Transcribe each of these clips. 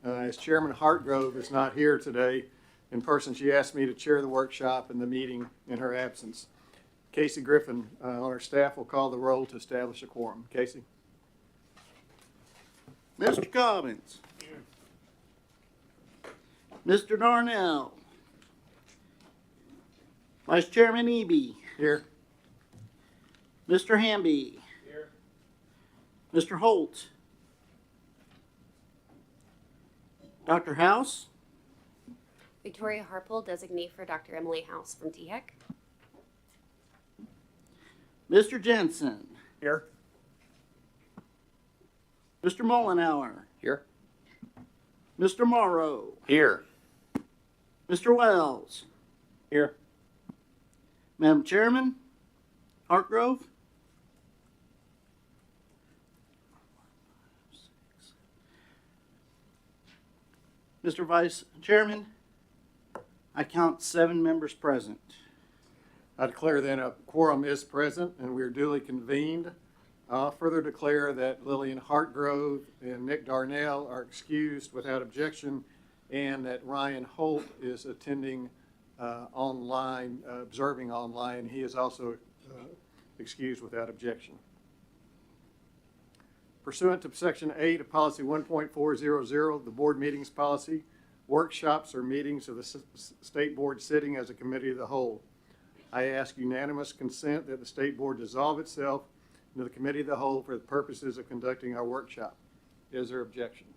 As Chairman Hartgrove is not here today in person, she asked me to chair the workshop and the meeting in her absence. Casey Griffin on our staff will call the roll to establish a quorum. Casey? Mr. Cobbins. Here. Mr. Darnell. Vice Chairman Eby. Here. Mr. Hamby. Here. Mr. Holt. Dr. House. Victoria Harpel, designee for Dr. Emily House from DHEC. Mr. Jensen. Here. Mr. Mullenhour. Here. Mr. Morrow. Here. Mr. Wells. Here. Madam Chairman, Hartgrove. Mr. Vice Chairman, I count 7 members present. I declare then a quorum is present and we are duly convened. I'll further declare that Lillian Hartgrove and Nick Darnell are excused without objection, and that Ryan Holt is attending online, observing online. He is also excused without objection. Pursuant to Section 8 of Policy 1.400, the board meetings policy, workshops or meetings of the State Board sitting as a committee of the whole. I ask unanimous consent that the State Board dissolve itself into the committee of the whole for the purposes of conducting our workshop. Is there objection?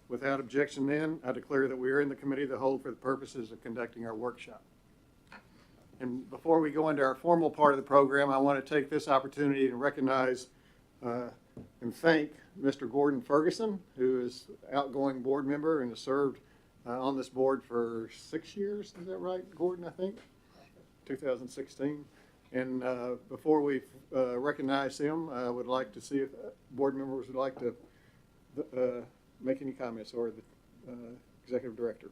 Without objection then, I declare that we are in the committee of the whole for the purposes of conducting our workshop. And before we go into our formal part of the program, I want to take this opportunity to recognize and thank Mr. Gordon Ferguson, who is an outgoing board member and has served on this board for 6 years. Is that right, Gordon, I think? 2016. And before we recognize him, I would like to see if board members would like to make any comments, or the executive director.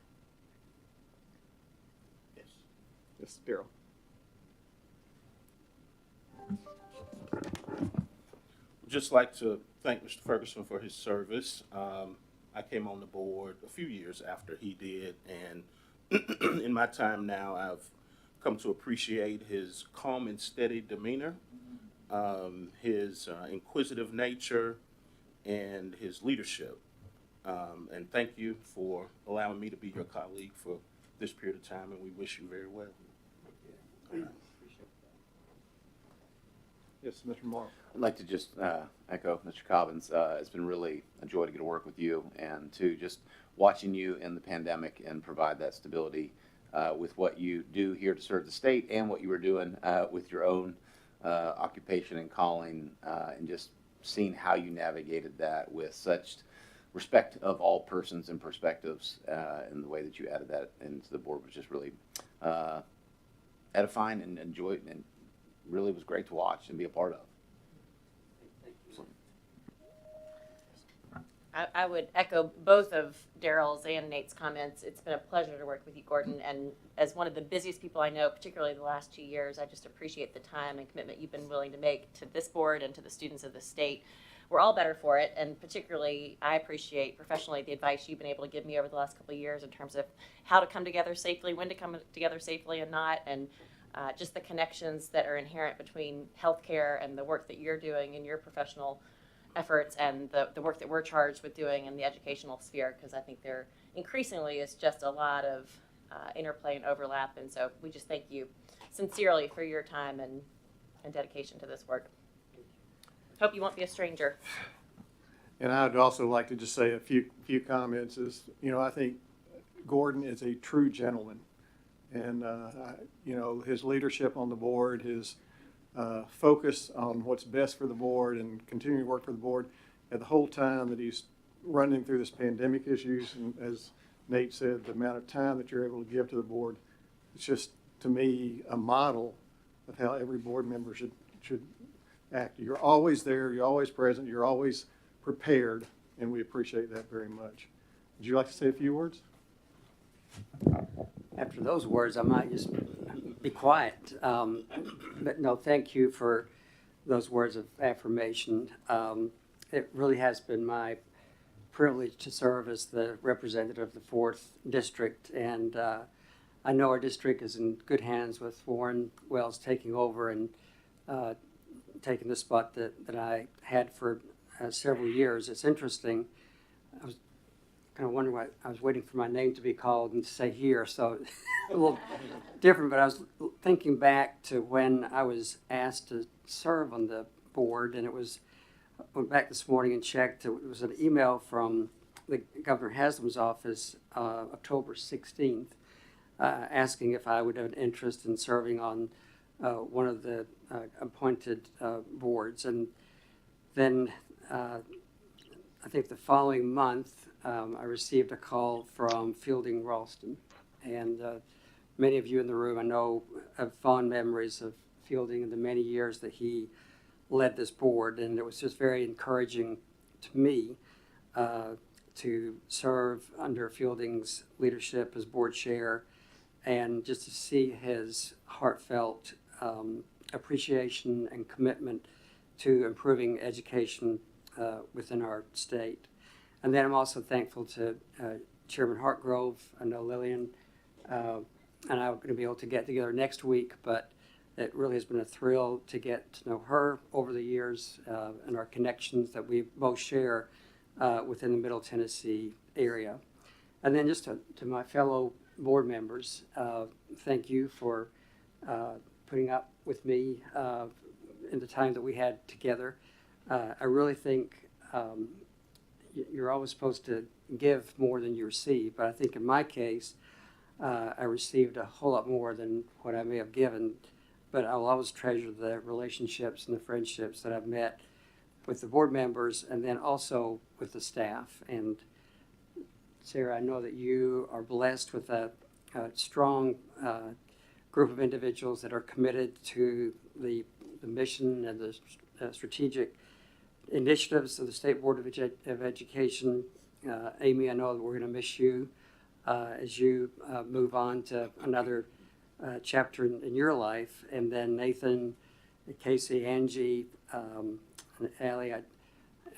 Yes. Yes, Daryl. Just like to thank Mr. Ferguson for his service. I came on the board a few years after he did, and in my time now, I've come to appreciate his calm and steady demeanor, his inquisitive nature, and his leadership. And thank you for allowing me to be your colleague for this period of time, and we wish you very well. Yes, Mr. Morrow. I'd like to just echo Mr. Cobbins. It's been really a joy to get to work with you, and to just watching you in the pandemic and provide that stability with what you do here to serve the state, and what you were doing with your own occupation and calling, and just seeing how you navigated that with such respect of all persons and perspectives, and the way that you added that into the board was just really edifying and enjoyed, and really was great to watch and be a part of. I would echo both of Daryl's and Nate's comments. It's been a pleasure to work with you, Gordon, and as one of the busiest people I know, particularly the last 2 years, I just appreciate the time and commitment you've been willing to make to this board and to the students of the state. We're all better for it, and particularly I appreciate professionally the advice you've been able to give me over the last couple of years in terms of how to come together safely, when to come together safely and not, and just the connections that are inherent between healthcare and the work that you're doing in your professional efforts, and the work that we're charged with doing in the educational sphere, because I think there increasingly is just a lot of interplay and overlap, and so we just thank you sincerely for your time and dedication to this work. Hope you won't be a stranger. And I'd also like to just say a few comments. Is, you know, I think Gordon is a true gentleman, and you know, his leadership on the board, his focus on what's best for the board and continuing to work for the board at the whole time that he's running through this pandemic issues. And as Nate said, the amount of time that you're able to give to the board, it's just, to me, a model of how every board member should act. You're always there, you're always present, you're always prepared, and we appreciate that very much. Would you like to say a few words? After those words, I might just be quiet. But no, thank you for those words of affirmation. It really has been my privilege to serve as the representative of the 4th District, and I know our district is in good hands with Warren Wells taking over and taking the spot that I had for several years. It's interesting. I was kind of wondering why I was waiting for my name to be called and to say here, so a little different, but I was thinking back to when I was asked to serve on the board, and I went back this morning and checked. It was an email from the Governor Haslam's office, October 16th, asking if I would have an interest in serving on one of the appointed boards. And then I think the following month, I received a call from Fielding Ralston. And many of you in the room, I know, have fond memories of Fielding and the many years that he led this board. And it was just very encouraging to me to serve under Fielding's leadership as board chair, and just to see his heartfelt appreciation and commitment to improving education within our state. And then I'm also thankful to Chairman Hartgrove. I know Lillian and I are going to be able to get together next week, but it really has been a thrill to get to know her over the years and our connections that we both share within the Middle Tennessee area. And then just to my fellow board members, thank you for putting up with me in the time that we had together. I really think you're always supposed to give more than you receive, but I think in my case, I received a whole lot more than what I may have given, but I'll always treasure the relationships and the friendships that I've met with the board members and then also with the staff. And Sarah, I know that you are blessed with a strong group of individuals that are committed to the mission and the strategic initiatives of the State Board of Education. Amy, I know that we're going to miss you as you move on to another chapter in your life. And then Nathan, Casey, Angie, and Allie,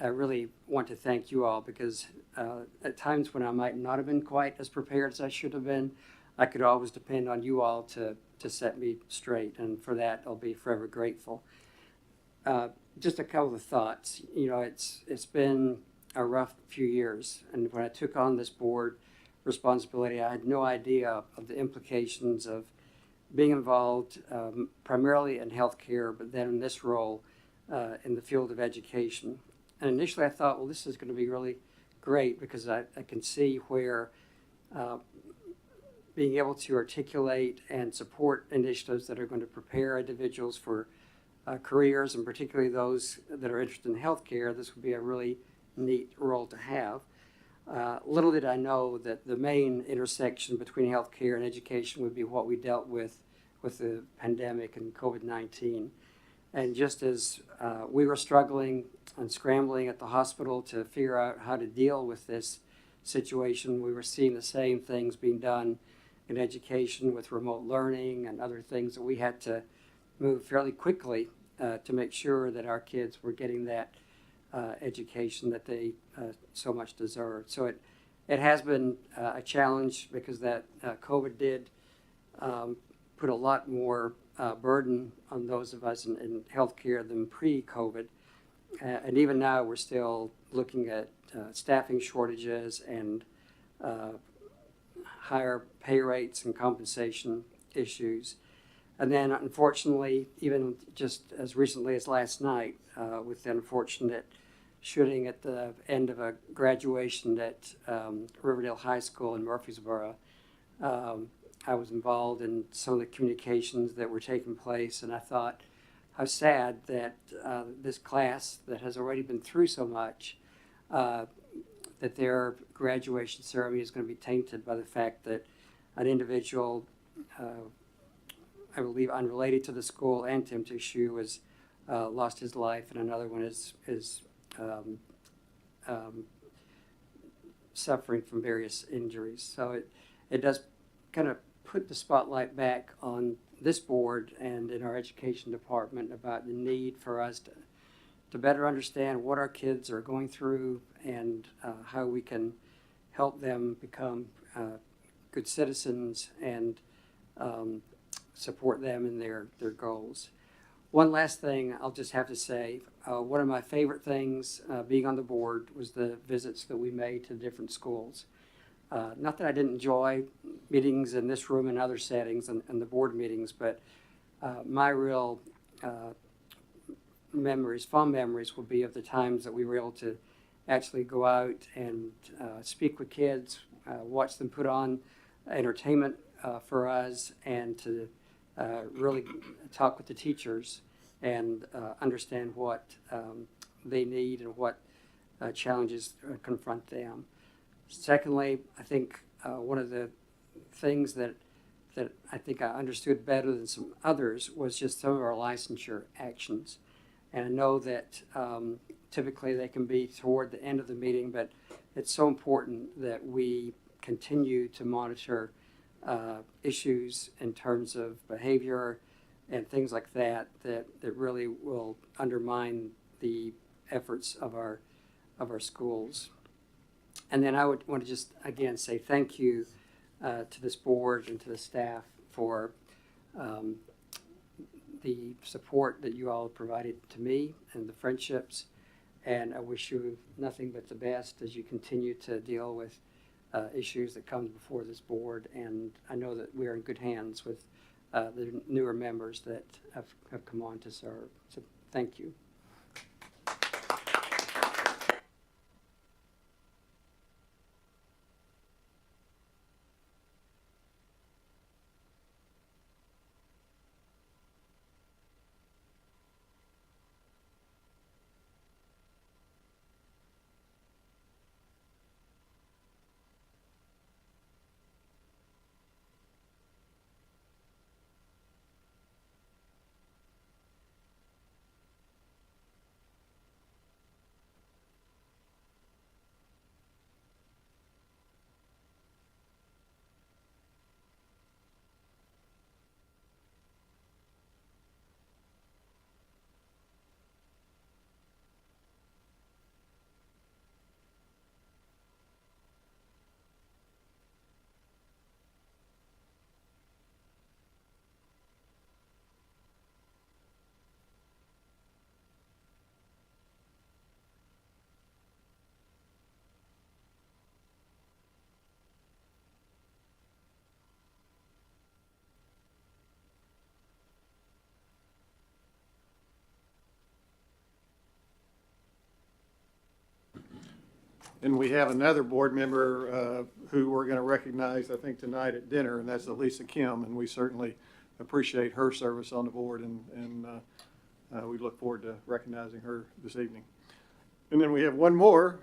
I really want to thank you all, because at times when I might not have been quite as prepared as I should have been, I could always depend on you all to set me straight, and for that I'll be forever grateful. Just a couple of thoughts. You know, it's been a rough few years, and when I took on this board responsibility, I had no idea of the implications of being involved primarily in healthcare, but then in this role in the field of education. And initially I thought, well, this is going to be really great, because I can see where being able to articulate and support initiatives that are going to prepare individuals for careers, and particularly those that are interested in healthcare, this would be a really neat role to have. Little did I know that the main intersection between healthcare and education would be what we dealt with the pandemic and COVID-19. And just as we were struggling and scrambling at the hospital to figure out how to deal with this situation, we were seeing the same things being done in education with remote learning and other things that we had to move fairly quickly to make sure that our kids were getting that education that they so much deserve. So it has been a challenge, because that COVID did put a lot more burden on those of us in healthcare than pre-COVID. And even now we're still looking at staffing shortages and higher pay rates and compensation issues. And then unfortunately, even just as recently as last night, with the unfortunate shooting at the end of a graduation at Riverdale High School in Murfreesboro, I was involved in some of the communications that were taking place, and I thought how sad that this class that has already been through so much, that their graduation ceremony is going to be tainted by the fact that an individual, I believe unrelated to the school and Tim Tishu, has lost his life, and another one is suffering from various injuries. So it does kind of put the spotlight back on this board and in our education department about the need for us to better understand what our kids are going through and how we can help them become good citizens and support them in their goals. One last thing I'll just have to say, one of my favorite things being on the board was the visits that we made to different schools. Not that I didn't enjoy meetings in this room and other settings and the board meetings, but my real fond memories will be of the times that we were able to actually go out and speak with kids, watch them put on entertainment for us, and to really talk with the teachers and understand what they need and what challenges confront them. Secondly, I think one of the things that I think I understood better than some others was just some of our licensure actions. And I know that typically they can be toward the end of the meeting, but it's so important that we continue to monitor issues in terms of behavior and things like that really will undermine the efforts of our schools. And then I would want to just again say thank you to this board and to the staff for the support that you all have provided to me and the friendships. And I wish you nothing but the best as you continue to deal with issues that come before this board. And I know that we are in good hands with the newer members that have come on to serve. So thank you. And we have another board member who we're going to recognize, I think, tonight at dinner, and that's Elisa Kim, and we certainly appreciate her service on the board, and we look forward to recognizing her this evening. And then we have one more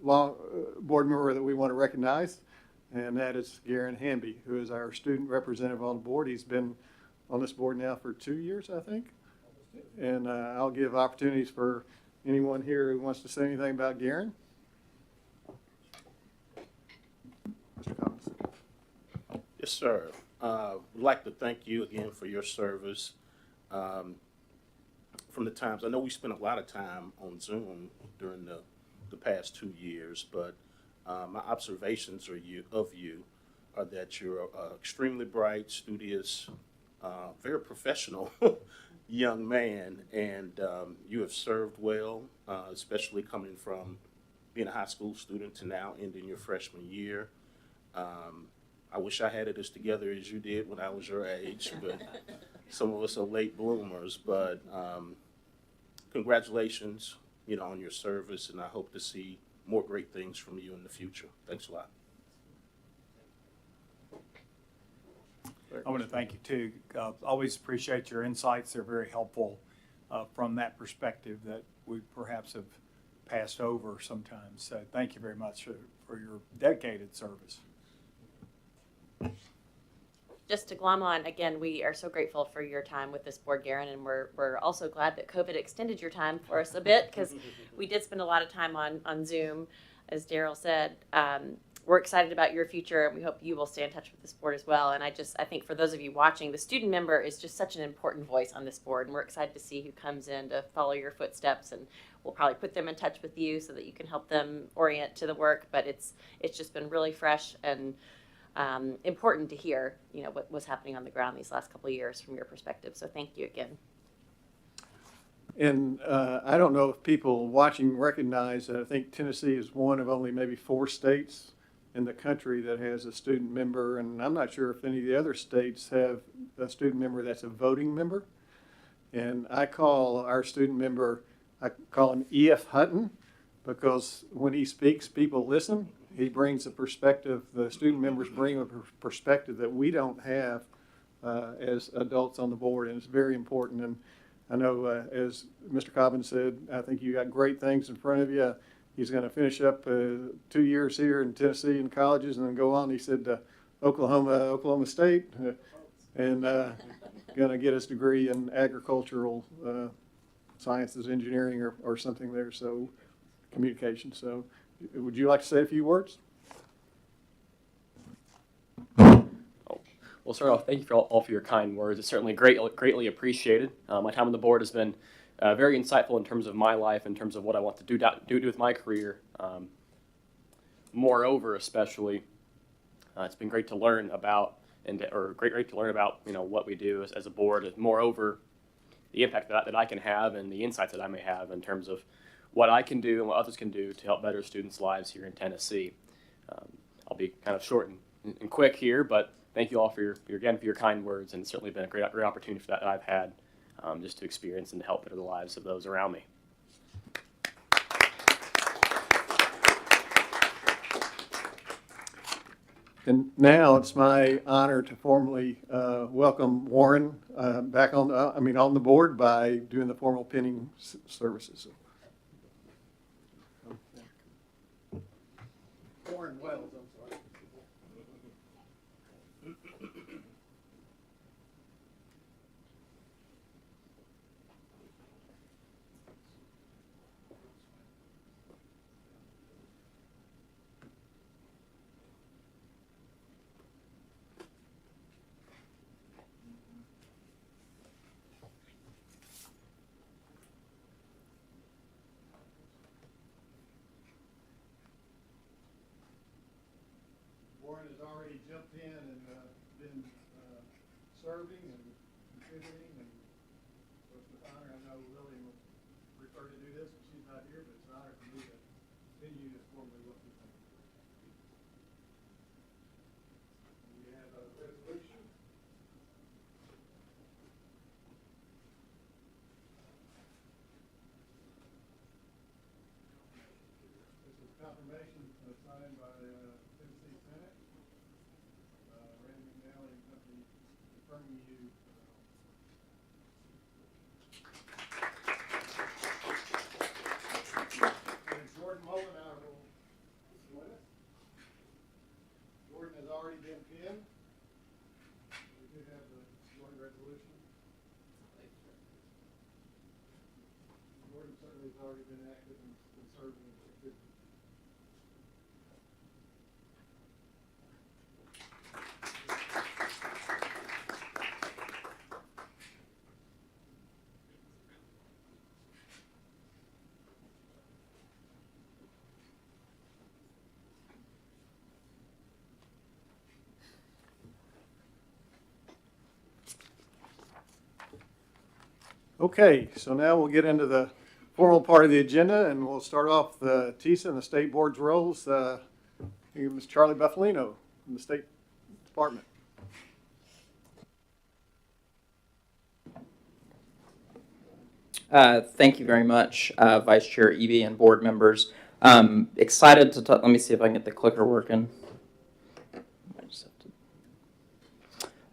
board member that we want to recognize, and that is Garen Hamby, who is our student representative on the board. He's been on this board now for 2 years, I think. And I'll give opportunities for anyone here who wants to say anything about Garen. Mr. Collins. Yes, sir. Would like to thank you again for your service. From the times, I know we spent a lot of time on Zoom during the past 2 years, but my observations of you are that you're extremely bright, studious, very professional young man, and you have served well, especially coming from being a high school student to now ending your freshman year. I wish I had it as together as you did when I was your age, but some of us are late bloomers. But congratulations, on your service, and I hope to see more great things from you in the future. Thanks a lot. I want to thank you too. Always appreciate your insights. They're very helpful from that perspective that we perhaps have passed over sometimes. So thank you very much for your dedicated service. Just to glom on, again, we are so grateful for your time with this board, Garen, and we're also glad that COVID extended your time for us a bit, because we did spend a lot of time on Zoom, as Daryl said. we're excited about your future, and we hope you will stay in touch with this board as well. And I think for those of you watching, the student member is just such an important voice on this board, and we're excited to see who comes in to follow your footsteps, and we'll probably put them in touch with you so that you can help them orient to the work. But it's just been really fresh and important to hear, what was happening on the ground these last couple of years from your perspective. So thank you again. And I don't know if people watching recognize that I think Tennessee is one of only maybe 4 states in the country that has a student member, and I'm not sure if any of the other states have a student member that's a voting member. And I call our student member, I call him E.F. Hutton, because when he speaks, people listen. He brings a perspective, the student members bring a perspective that we don't have as adults on the board, and it's very important. And I know, as Mr. Cobbin said, I think you got great things in front of you. He's going to finish up 2 years here in Tennessee in colleges and then go on. He said Oklahoma State, and going to get his degree in agricultural sciences, engineering, or something there. So communication. So would you like to say a few words? Well, start off, thank you for all for your kind words. It's certainly greatly appreciated. My time on the board has been very insightful in terms of my life, in terms of what I want to do with my career. Moreover, especially, it's been great to learn about, great to learn about what we do as a board. Moreover, the impact that I can have and the insights that I may have in terms of what I can do and what others can do to help better students' lives here in Tennessee. I'll be kind of short and quick here, but thank you all for your kind words, and it's certainly been a great opportunity for that I've had just to experience and to help better the lives of those around me. And now it's my honor to formally welcome Warren back on the board by doing the formal pinning services. Warren Wells, I'm sorry. Warren has already jumped in and been serving and contributing, and so it's an honor. I know Lily will prefer to do this, but she's not here, but it's an honor for me to continue to formally look at things. We have a resolution. This is confirmation signed by Tennessee Senate. Randy McNally and company confirming you. And Jordan Mollenauer will join us. Jordan has already been pinned. We do have the joint resolution. Jordan certainly has already been active and serving and contributing. Okay, so now we'll get into the formal part of the agenda, and we'll start off the TISA and the State Board's roles. Ms. Charlie Buffalino from the State Department. Thank you very much, Vice Chair Eby and board members. Excited to talk. Let me see if I can get the clicker working.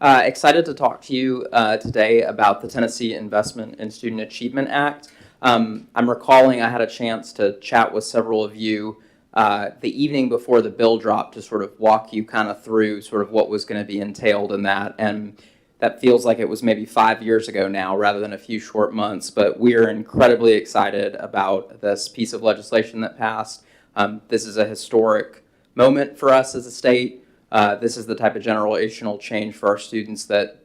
Excited to talk to you today about the Tennessee Investment in Student Achievement Act. I'm recalling I had a chance to chat with several of you the evening before the bill dropped to sort of walk you kind of through sort of what was going to be entailed in that. And that feels like it was maybe 5 years ago now rather than a few short months. But we are incredibly excited about this piece of legislation that passed. This is a historic moment for us as a state. This is the type of generational change for our students that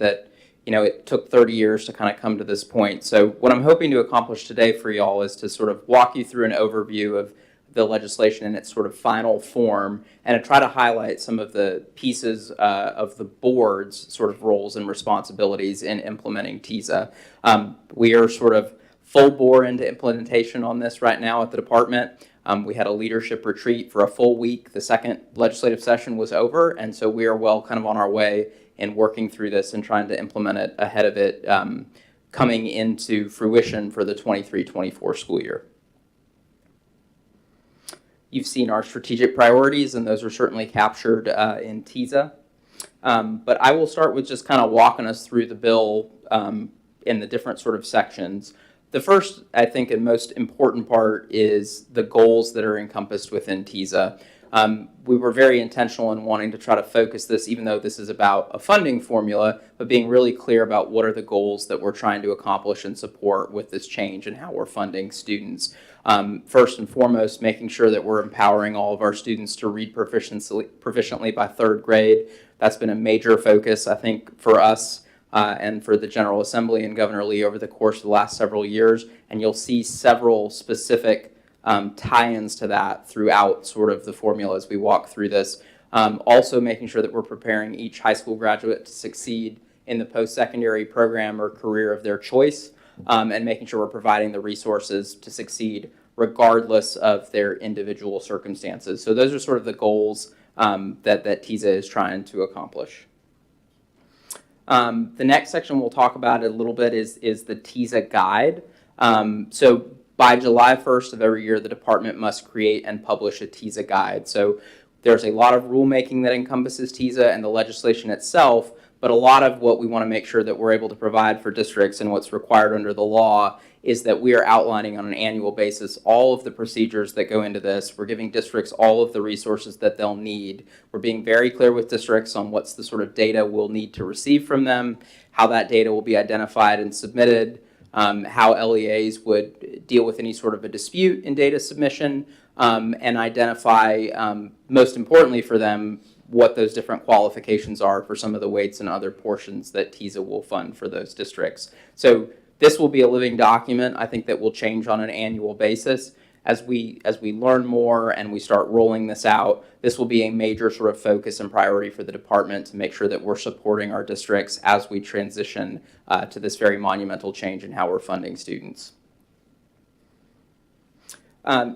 it took 30 years to kind of come to this point. So what I'm hoping to accomplish today for y'all is to sort of walk you through an overview of the legislation in its sort of final form, and to try to highlight some of the pieces of the board's sort of roles and responsibilities in implementing Tza. We are sort of full bore into implementation on this right now at the department. We had a leadership retreat for a full week. The second legislative session was over, and so we are well kind of on our way in working through this and trying to implement it ahead of it coming into fruition for the 23-24 school year. You've seen our strategic priorities, and those are certainly captured in Tza. But I will start with just kind of walking us through the bill in the different sort of sections. The first, I think, and most important part is the goals that are encompassed within Tza. We were very intentional in wanting to try to focus this, even though this is about a funding formula, but being really clear about what are the goals that we're trying to accomplish and support with this change and how we're funding students. First and foremost, making sure that we're empowering all of our students to read proficiently by third grade. That's been a major focus, I think, for us and for the General Assembly and Governor Lee over the course of the last several years. And you'll see several specific tie-ins to that throughout sort of the formula as we walk through this. Also making sure that we're preparing each high school graduate to succeed in the post-secondary program or career of their choice, and making sure we're providing the resources to succeed regardless of their individual circumstances. So those are sort of the goals that Tza is trying to accomplish. The next section we'll talk about a little bit is the Tza guide. So by July 1st of every year, the department must create and publish a Tza guide. So there's a lot of rulemaking that encompasses Tza and the legislation itself, but a lot of what we want to make sure that we're able to provide for districts and what's required under the law is that we are outlining on an annual basis all of the procedures that go into this. We're giving districts all of the resources that they'll need. We're being very clear with districts on what's the sort of data we'll need to receive from them, how that data will be identified and submitted, how LEAs would deal with any sort of a dispute in data submission, and identify, most importantly for them, what those different qualifications are for some of the weights and other portions that Tza will fund for those districts. So this will be a living document, I think, that will change on an annual basis. As we learn more and we start rolling this out, this will be a major sort of focus and priority for the department to make sure that we're supporting our districts as we transition to this very monumental change in how we're funding students.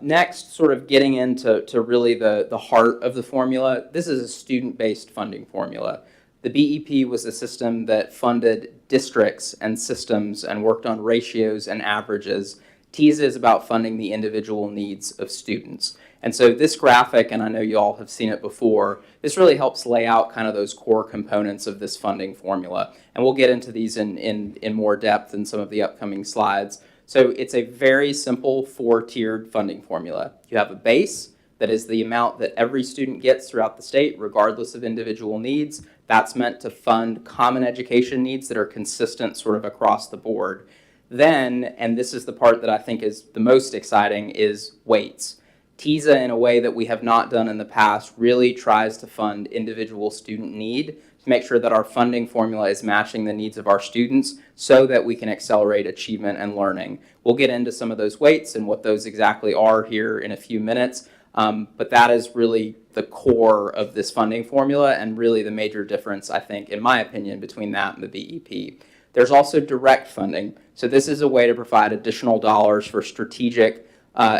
Next, sort of getting into really the heart of the formula, this is a student-based funding formula. The BEP was a system that funded districts and systems and worked on ratios and averages. Tza is about funding the individual needs of students. And so this graphic, and I know you all have seen it before, this really helps lay out kind of those core components of this funding formula. And we'll get into these in more depth in some of the upcoming slides. So it's a very simple 4-tiered funding formula. You have a base that is the amount that every student gets throughout the state, regardless of individual needs. That's meant to fund common education needs that are consistent sort of across the board. Then, and this is the part that I think is the most exciting, is weights. Tza, in a way that we have not done in the past, really tries to fund individual student need to make sure that our funding formula is matching the needs of our students so that we can accelerate achievement and learning. We'll get into some of those weights and what those exactly are here in a few minutes, but that is really the core of this funding formula and really the major difference, I think, in my opinion, between that and the BEP. There's also direct funding. So this is a way to provide additional dollars for strategic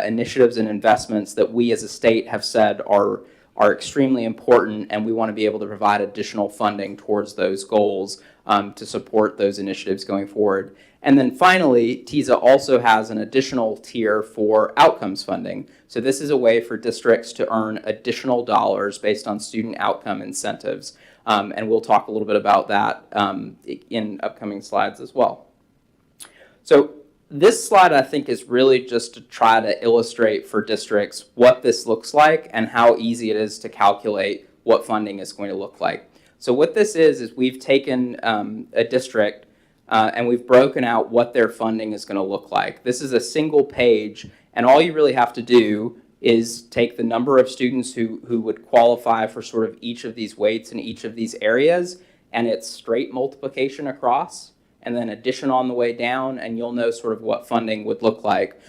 initiatives and investments that we as a state have said are extremely important, and we want to be able to provide additional funding towards those goals to support those initiatives going forward. And then finally, Tza also has an additional tier for outcomes funding. So this is a way for districts to earn additional dollars based on student outcome incentives. And we'll talk a little bit about that in upcoming slides as well. So this slide, I think, is really just to try to illustrate for districts what this looks like and how easy it is to calculate what funding is going to look like. So what this is we've taken a district and we've broken out what their funding is going to look like. This is a single page, and all you really have to do is take the number of students who would qualify for sort of each of these weights in each of these areas, and it's straight multiplication across, and then addition on the way down, and you'll know sort of what funding would look like.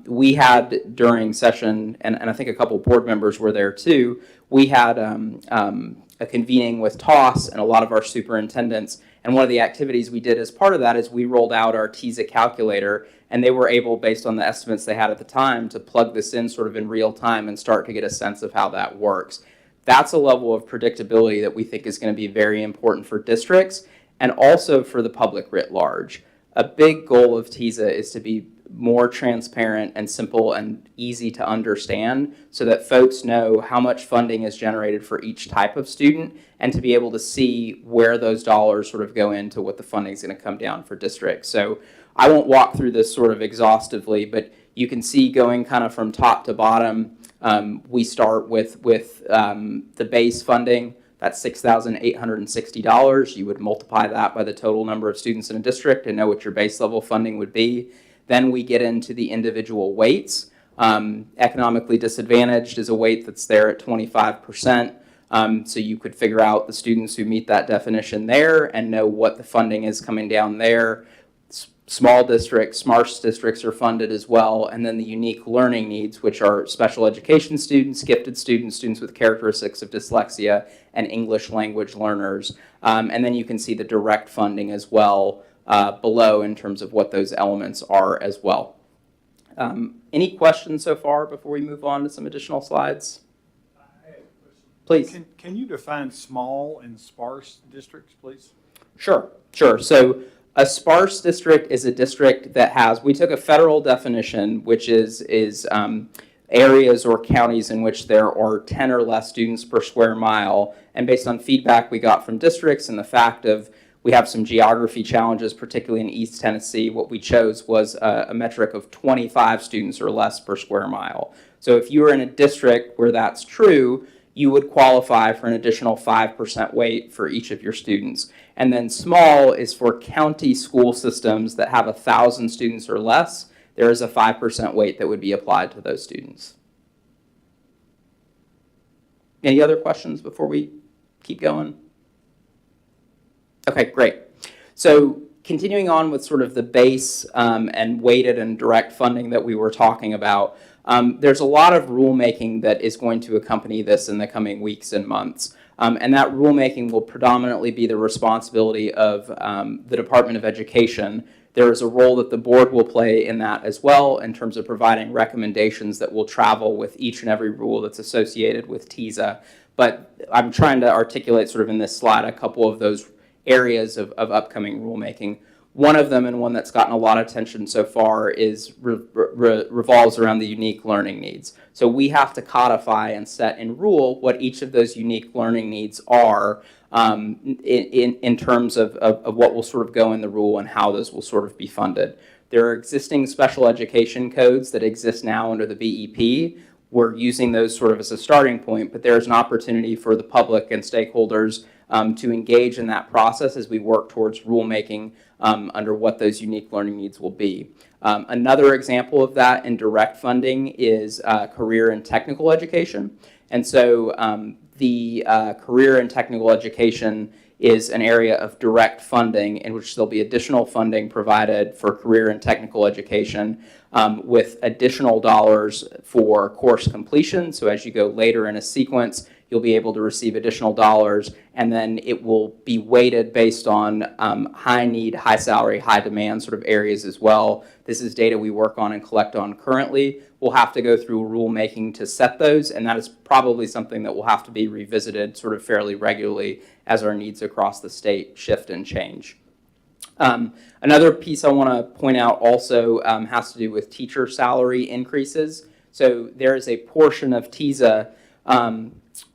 We had during session, and I think a couple board members were there too, we had a convening with TOS and a lot of our superintendents, and one of the activities we did as part of that is we rolled out our Tza Calculator, and they were able, based on the estimates they had at the time, to plug this in sort of in real time and start to get a sense of how that works. That's a level of predictability that we think is going to be very important for districts and also for the public writ large. A big goal of Tza is to be more transparent and simple and easy to understand so that folks know how much funding is generated for each type of student and to be able to see where those dollars sort of go into what the funding is going to come down for districts. So I won't walk through this sort of exhaustively, but you can see going kind of from top to bottom, we start with the base funding. That's $6,860. You would multiply that by the total number of students in a district and know what your base level funding would be. Then we get into the individual weights. Economically disadvantaged is a weight that's there at 25%. So you could figure out the students who meet that definition there and know what the funding is coming down there. Small districts, sparse districts are funded as well. And then the unique learning needs, which are special education students, gifted students, students with characteristics of dyslexia, and English language learners. And then you can see the direct funding as well below in terms of what those elements are as well. Any questions so far before we move on to some additional slides? Please. Can you define small and sparse districts, please? Sure. So a sparse district is a district that has, we took a federal definition, which is areas or counties in which there are 10 or less students per square mile. And based on feedback we got from districts and the fact of we have some geography challenges, particularly in East Tennessee, what we chose was a metric of 25 students or less per square mile. So if you were in a district where that's true, you would qualify for an additional 5% weight for each of your students. And then small is for county school systems that have 1,000 students or less. There is a 5% weight that would be applied to those students. Any other questions before we keep going? Okay, great. So continuing on with sort of the base and weighted and direct funding that we were talking about, there's a lot of rulemaking that is going to accompany this in the coming weeks and months. And that rulemaking will predominantly be the responsibility of the Department of Education. There is a role that the board will play in that as well in terms of providing recommendations that will travel with each and every rule that's associated with Tza. But I'm trying to articulate sort of in this slide a couple of those areas of upcoming rulemaking. One of them, and one that's gotten a lot of attention so far, is revolves around the unique learning needs. So we have to codify and set in rule what each of those unique learning needs are in terms of what will sort of go in the rule and how those will sort of be funded. There are existing special education codes that exist now under the BEP. We're using those sort of as a starting point, but there's an opportunity for the public and stakeholders to engage in that process as we work towards rulemaking under what those unique learning needs will be. Another example of that in direct funding is career and technical education. And so the career and technical education is an area of direct funding in which there'll be additional funding provided for career and technical education with additional dollars for course completion. So as you go later in a sequence, you'll be able to receive additional dollars, and then it will be weighted based on high need, high salary, high demand sort of areas as well. This is data we work on and collect on currently. We'll have to go through rulemaking to set those, and that is probably something that will have to be revisited sort of fairly regularly as our needs across the state shift and change. Another piece I want to point out also has to do with teacher salary increases. So there is a portion of Tza,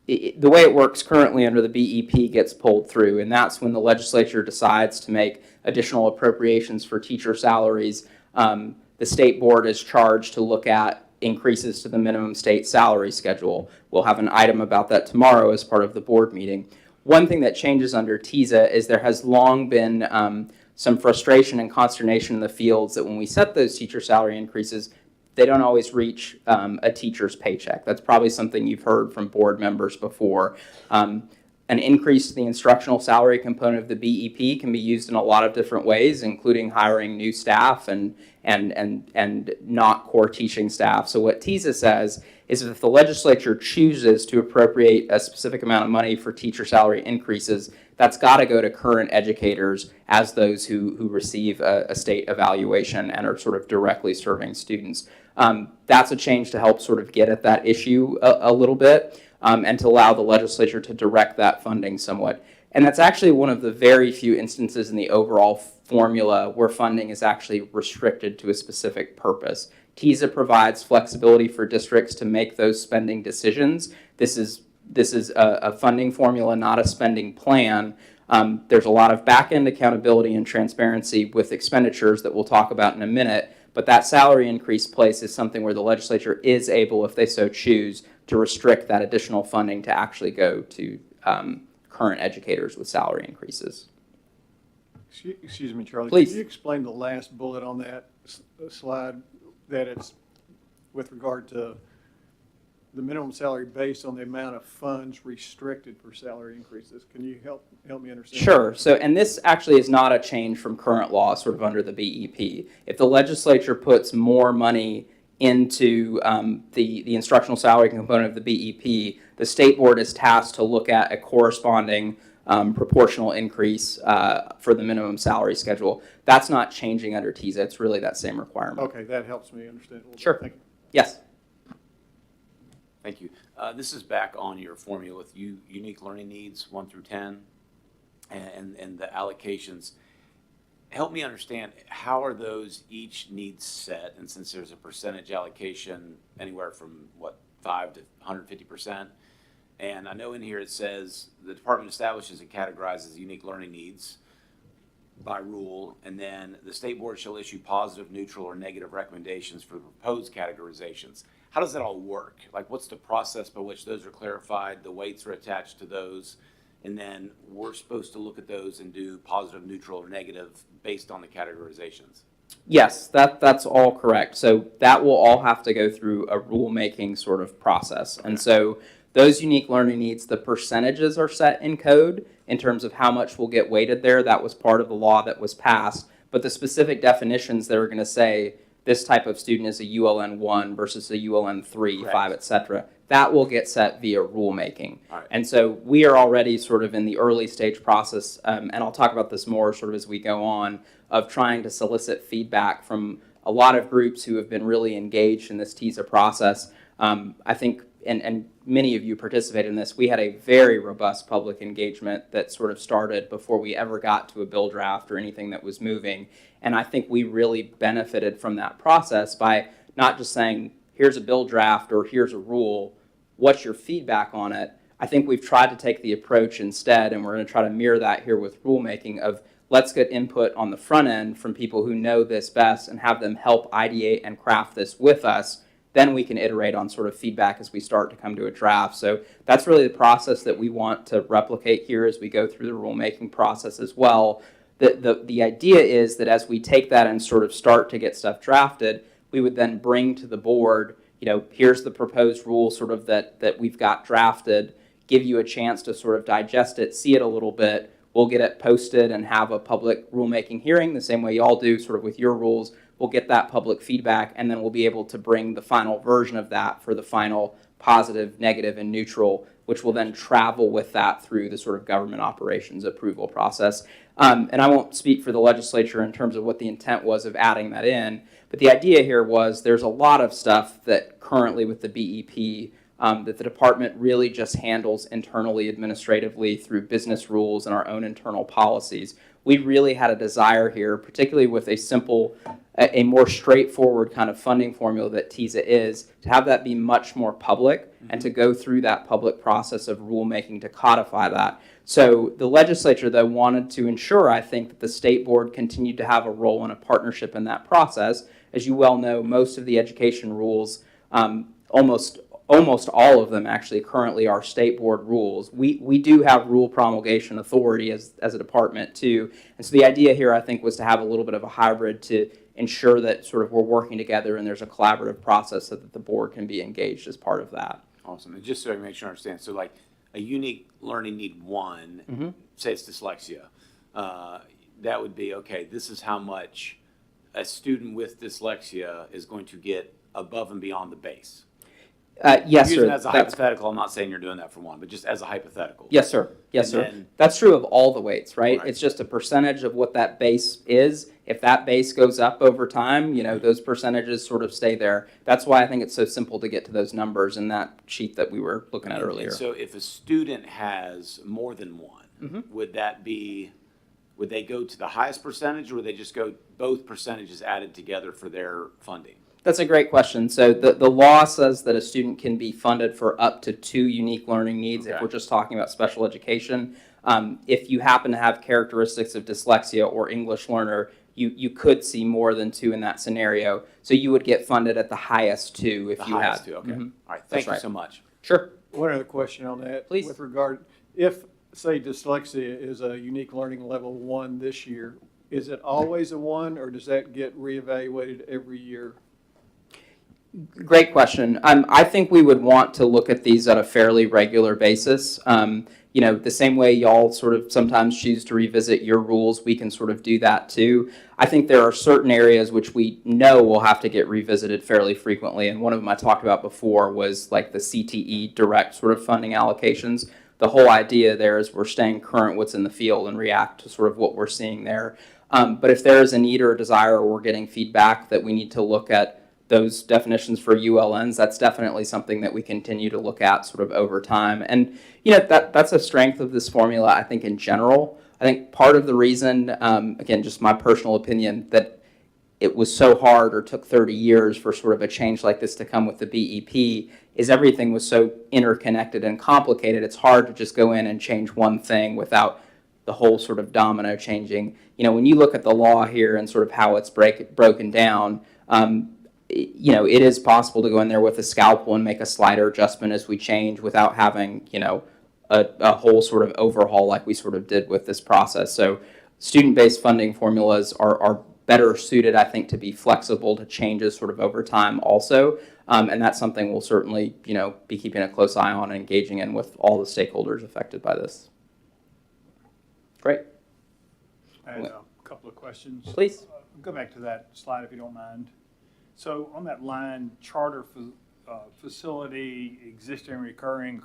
the way it works currently under the BEP gets pulled through, and that's when the legislature decides to make additional appropriations for teacher salaries. The state board is charged to look at increases to the minimum state salary schedule. We'll have an item about that tomorrow as part of the board meeting. One thing that changes under Tza is there has long been some frustration and consternation in the fields that when we set those teacher salary increases, they don't always reach a teacher's paycheck. That's probably something you've heard from board members before. An increase to the instructional salary component of the BEP can be used in a lot of different ways, including hiring new staff and not core teaching staff. So what Tza says is if the legislature chooses to appropriate a specific amount of money for teacher salary increases, that's got to go to current educators as those who receive a state evaluation and are sort of directly serving students. That's a change to help sort of get at that issue a little bit. And to allow the legislature to direct that funding somewhat. And that's actually one of the very few instances in the overall formula where funding is actually restricted to a specific purpose. Tza provides flexibility for districts to make those spending decisions. This is a funding formula, not a spending plan. There's a lot of back-end accountability and transparency with expenditures that we'll talk about in a minute, but that salary increase place is something where the legislature is able, if they so choose, to restrict that additional funding to actually go to current educators with salary increases. Excuse me, Charlie. Please. Can you explain the last bullet on that slide, that it's with regard to the minimum salary based on the amount of funds restricted for salary increases? Can you help me understand? Sure. So, and this actually is not a change from current law sort of under the BEP. If the legislature puts more money into the instructional salary component of the BEP, the state board is tasked to look at a corresponding proportional increase for the minimum salary schedule. That's not changing under Tza. It's really that same requirement. Okay, that helps me understand a little bit. Sure. Thank you. Yes. Thank you. This is back on your formula with unique learning needs 1 through 10 and the allocations. Help me understand, how are those each needs set? And since there's a percentage allocation anywhere from 5 to 150%, and I know in here it says the department establishes and categorizes unique learning needs by rule, and then the state board shall issue positive, neutral, or negative recommendations for the proposed categorizations. How does that all work? Like, what's the process by which those are clarified, the weights are attached to those, and then we're supposed to look at those and do positive, neutral, or negative based on the categorizations? Yes, that's all correct. So that will all have to go through a rulemaking sort of process. And so those unique learning needs, the percentages are set in code in terms of how much will get weighted there. That was part of the law that was passed. But the specific definitions that are going to say this type of student is a ULN 1 versus a ULN 3, Correct. 5, et cetera, that will get set via rulemaking. All right. And so we are already sort of in the early stage process, and I'll talk about this more sort of as we go on, of trying to solicit feedback from a lot of groups who have been really engaged in this Tza process. I think, and many of you participated in this, we had a very robust public engagement that sort of started before we ever got to a bill draft or anything that was moving. And I think we really benefited from that process by not just saying, here's a bill draft or here's a rule, what's your feedback on it? I think we've tried to take the approach instead, and we're going to try to mirror that here with rulemaking, of let's get input on the front end from people who know this best and have them help ideate and craft this with us. Then we can iterate on sort of feedback as we start to come to a draft. So that's really the process that we want to replicate here as we go through the rulemaking process as well. The idea is that as we take that and sort of start to get stuff drafted, we would then bring to the board, here's the proposed rule sort of that we've got drafted, give you a chance to sort of digest it, see it a little bit. We'll get it posted and have a public rulemaking hearing the same way y'all do sort of with your rules. We'll get that public feedback, and then we'll be able to bring the final version of that for the final positive, negative, and neutral, which will then travel with that through the sort of government operations approval process. And I won't speak for the legislature in terms of what the intent was of adding that in, but the idea here was there's a lot of stuff that currently with the BEP that the department really just handles internally administratively through business rules and our own internal policies. We really had a desire here, particularly with a more straightforward kind of funding formula that Tza is, to have that be much more public and to go through that public process of rulemaking to codify that. So the legislature, though, wanted to ensure, I think, that the state board continued to have a role and a partnership in that process. As you well know, most of the education rules, almost all of them actually currently are state board rules. We do have rule promulgation authority as a department too. And so the idea here, I think, was to have a little bit of a hybrid to ensure that sort of we're working together and there's a collaborative process so that the board can be engaged as part of that. Awesome. And just so I can make sure I understand, so like a unique learning need one, say it's dyslexia, that would be, okay, this is how much a student with dyslexia is going to get above and beyond the base. Yes, Using sir. it as a hypothetical, I'm not saying you're doing that for one, but just as a hypothetical. Yes, sir. Yes, And sir. then- That's true of all the weights, right? Right. It's just a percentage of what that base is. If that base goes up over time, those percentages sort of stay there. That's why I think it's so simple to get to those numbers in that sheet that we were looking at And earlier. so if a student has more than one, would they go to the highest percentage, or would they just go both percentages added together for their funding? That's a great question. So the law says that a student can be funded for up to 2 unique learning needs if Okay. we're just talking about special education. If you happen to have characteristics of dyslexia or English learner, you could see more than 2 in that scenario. So you would get funded at the highest 2 if The you highest had. two, okay. Mhm. All right, That's thank you right. so much. Sure. One other question on that. Please. With regard, if, say, dyslexia is a unique learning level 1 this year, is it always a 1, or does that get reevaluated every year? Great question. I think we would want to look at these at a fairly regular basis. The same way y'all sort of sometimes choose to revisit your rules, we can sort of do that too. I think there are certain areas which we know will have to get revisited fairly frequently, and one of them I talked about before was like the CTE direct sort of funding allocations. The whole idea there is we're staying current what's in the field and react to sort of what we're seeing there. But if there is a need or a desire, or we're getting feedback that we need to look at those definitions for ULNs, that's definitely something that we continue to look at sort of over time. And, that's a strength of this formula, I think, in general. I think part of the reason, again, just my personal opinion, that it was so hard or took 30 years for sort of a change like this to come with the BEP is everything was so interconnected and complicated. It's hard to just go in and change one thing without the whole sort of domino changing. When you look at the law here and sort of how it's broken down, it is possible to go in there with a scalpel and make a slider adjustment as we change without having, a whole sort of overhaul like we sort of did with this process. So student-based funding formulas are better suited, I think, to be flexible to changes sort of over time also. And that's something we'll certainly, be keeping a close eye on and engaging in with all the stakeholders affected by this. Great. I had a couple of questions. Please. Go back to that slide if you don't mind. So on that line, charter facility, existing, recurring,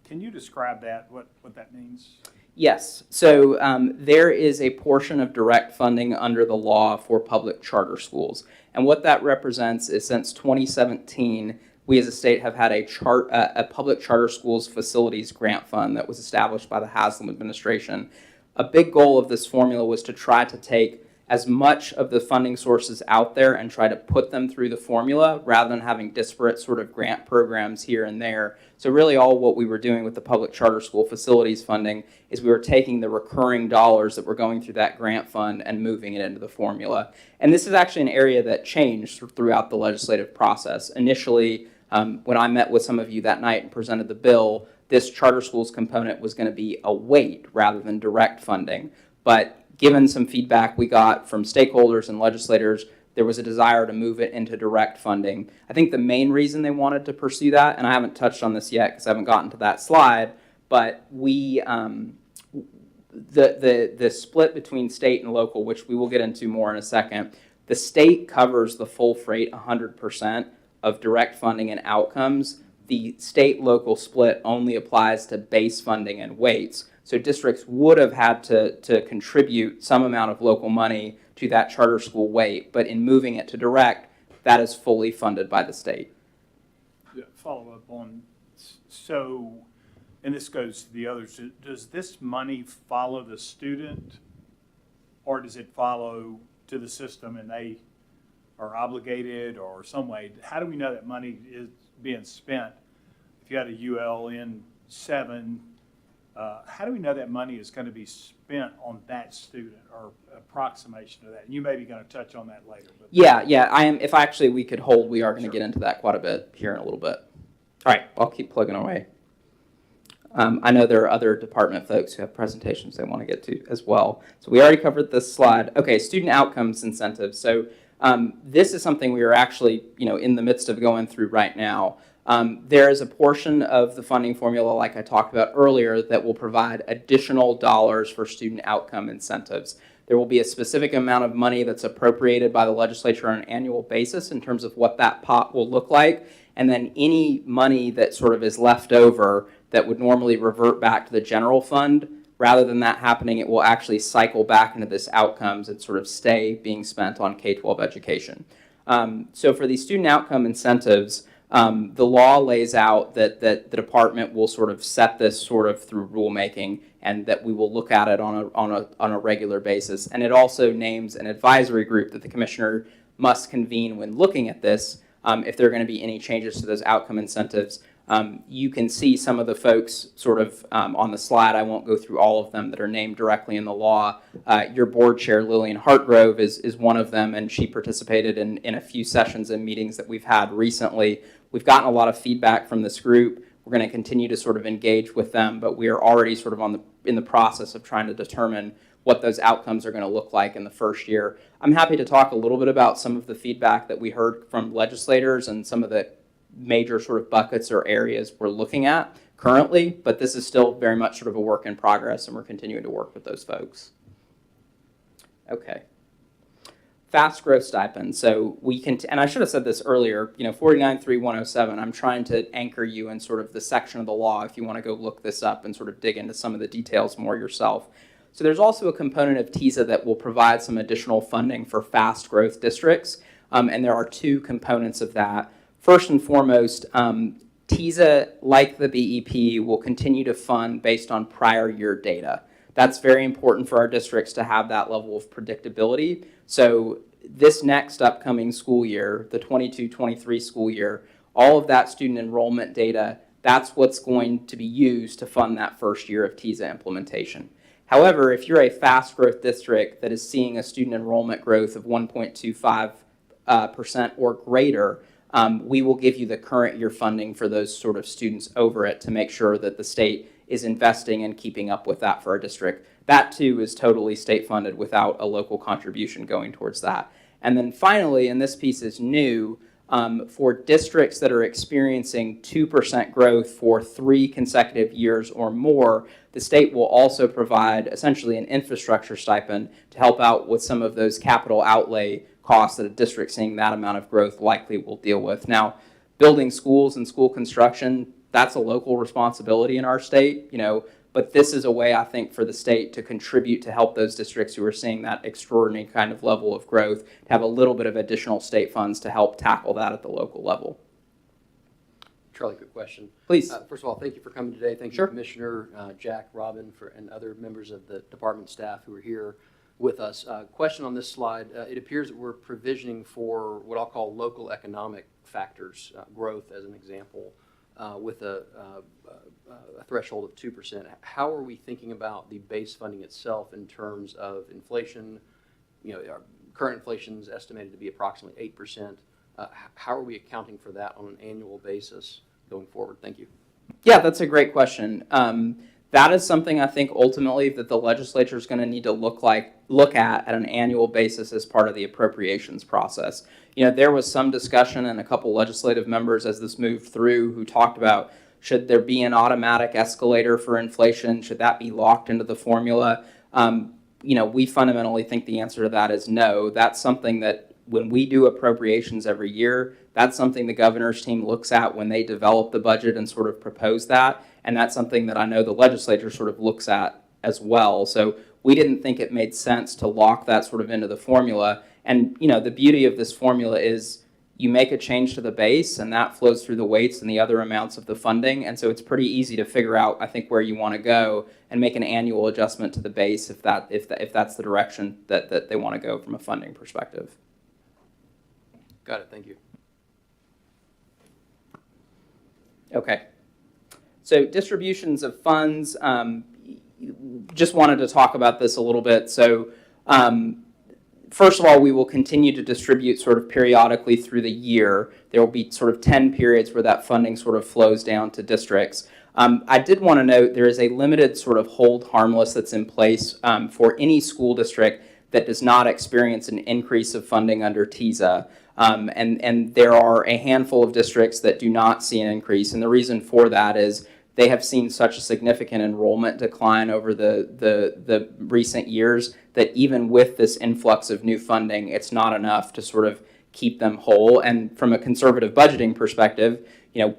can you describe that, what that means? Yes. So there is a portion of direct funding under the law for public charter schools. And what that represents is since 2017, we as a state have had a public charter schools facilities grant fund that was established by the Haslam administration. A big goal of this formula was to try to take as much of the funding sources out there and try to put them through the formula rather than having disparate sort of grant programs here and there. So really all what we were doing with the public charter school facilities funding is we were taking the recurring dollars that were going through that grant fund and moving it into the formula. And this is actually an area that changed throughout the legislative process. Initially, when I met with some of you that night and presented the bill, this charter schools component was going to be a weight rather than direct funding. But given some feedback we got from stakeholders and legislators, there was a desire to move it into direct funding. I think the main reason they wanted to pursue that, and I haven't touched on this yet because I haven't gotten to that slide, but the split between state and local, which we will get into more in a second, the state covers the full freight 100% of direct funding and outcomes. The state-local split only applies to base funding and weights. So districts would have had to contribute some amount of local money to that charter school weight, but in moving it to direct, that is fully funded by the state. Follow up on, so, and this goes to the others, does this money follow the student, or does it follow to the system and they are obligated or some way? How do we know that money is being spent? If you had a UL in 7, how do we know that money is going to be spent on that student, or approximation of that? And you may be going to touch on that later. But Yeah, I am. If actually we could hold, we are going to get into that quite a bit here in a little bit. All right, I'll keep plugging away. I know there are other department folks who have presentations they want to get to as well. So we already covered this slide. Okay, student outcomes incentives. So This is something we are actually, in the midst of going through right now. There is a portion of the funding formula, like I talked about earlier, that will provide additional dollars for student outcome incentives. There will be a specific amount of money that's appropriated by the legislature on an annual basis in terms of what that pot will look like, and then any money that sort of is left over that would normally revert back to the general fund, rather than that happening, it will actually cycle back into this outcomes and sort of stay being spent on K-12 education. So for these student outcome incentives, the law lays out that the department will sort of set this sort of through rulemaking, and that we will look at it on a regular basis. And it also names an advisory group that the commissioner must convene when looking at this if there are going to be any changes to those outcome incentives. You can see some of the folks sort of on the slide. I won't go through all of them that are named directly in the law. Your board chair, Lillian Hartgrove, is one of them, and she participated in a few sessions and meetings that we've had recently. We've gotten a lot of feedback from this group. We're going to continue to sort of engage with them, but we are already sort of in the process of trying to determine what those outcomes are going to look like in the first year. I'm happy to talk a little bit about some of the feedback that we heard from legislators and some of the major sort of buckets or areas we're looking at currently, but this is still very much sort of a work in progress, and we're continuing to work with those folks. Okay. Fast growth stipend. So we can, and I should have said this earlier, 49.3.107, I'm trying to anchor you in sort of the section of the law if you want to go look this up and sort of dig into some of the details more yourself. So there's also a component of Tza that will provide some additional funding for fast growth districts, and there are two components of that. First and foremost, Tza, like the BEP, will continue to fund based on prior year data. That's very important for our districts to have that level of predictability. So this next upcoming school year, the 22-23 school year, all of that student enrollment data, that's what's going to be used to fund that first year of Tza implementation. However, if you're a fast growth district that is seeing a student enrollment growth of 1.25% or greater, we will give you the current year funding for those sort of students over it to make sure that the state is investing and keeping up with that for our district. That too is totally state funded without a local contribution going towards that. And then finally, and this piece is new, for districts that are experiencing 2% growth for 3 consecutive years or more, the state will also provide essentially an infrastructure stipend to help out with some of those capital outlay costs that a district seeing that amount of growth likely will deal with. Now, building schools and school construction, that's a local responsibility in our state, but this is a way, I think, for the state to contribute to help those districts who are seeing that extraordinary kind of level of growth to have a little bit of additional state funds to help tackle that at the local level. Charlie, quick question. Please. First of all, thank you for coming today. Thank you, Sure. Commissioner Jack, Robin, and other members of the department staff who are here with us. Question on this slide. It appears that we're provisioning for what I'll call local economic factors, growth as an example, with a threshold of 2%. How are we thinking about the base funding itself in terms of inflation? Our current inflation is estimated to be approximately 8%. How are we accounting for that on an annual basis going forward? Thank you. Yeah, that's a great question. That is something I think ultimately that the legislature is going to need to look at an annual basis as part of the appropriations process. There was some discussion and a couple legislative members as this moved through who talked about, should there be an automatic escalator for inflation? Should that be locked into the formula? We fundamentally think the answer to that is no. That's something that when we do appropriations every year, that's something the governor's team looks at when they develop the budget and sort of propose that. And that's something that I know the legislature sort of looks at as well. So we didn't think it made sense to lock that sort of into the formula. And, the beauty of this formula is you make a change to the base and that flows through the weights and the other amounts of the funding. And so it's pretty easy to figure out, I think, where you want to go and make an annual adjustment to the base if that's the direction that they want to go from a funding perspective. Got it. Thank you. Okay. So distributions of funds, just wanted to talk about this a little bit. So first of all, we will continue to distribute sort of periodically through the year. There will be sort of 10 periods where that funding sort of flows down to districts. I did want to note there is a limited sort of hold harmless that's in place for any school district that does not experience an increase of funding under Tza. And there are a handful of districts that do not see an increase. And the reason for that is they have seen such a significant enrollment decline over the recent years that even with this influx of new funding, it's not enough to sort of keep them whole. And from a conservative budgeting perspective,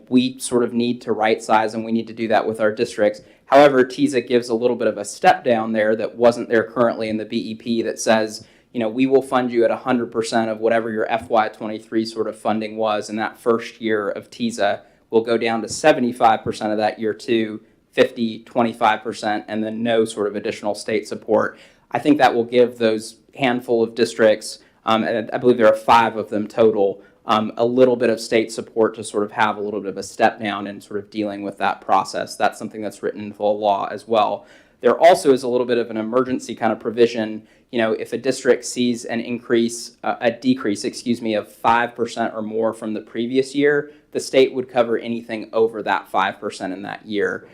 we sort of need to right size, and we need to do that with our districts. However, Tza gives a little bit of a step down there that wasn't there currently in the BEP that says, we will fund you at 100% of whatever your FY23 sort of funding was in that first year of Tza. Will go down to 75% of that year two, 50, 25%, and then no sort of additional state support. I think that will give those handful of districts, and I believe there are 5 of them total, a little bit of state support to sort of have a little bit of a step down in sort of dealing with that process. That's something that's written into the law as well. There also is a little bit of an emergency kind of provision. If a district sees a decrease, of 5% or more from the previous year, the state would cover anything over that 5% in that year.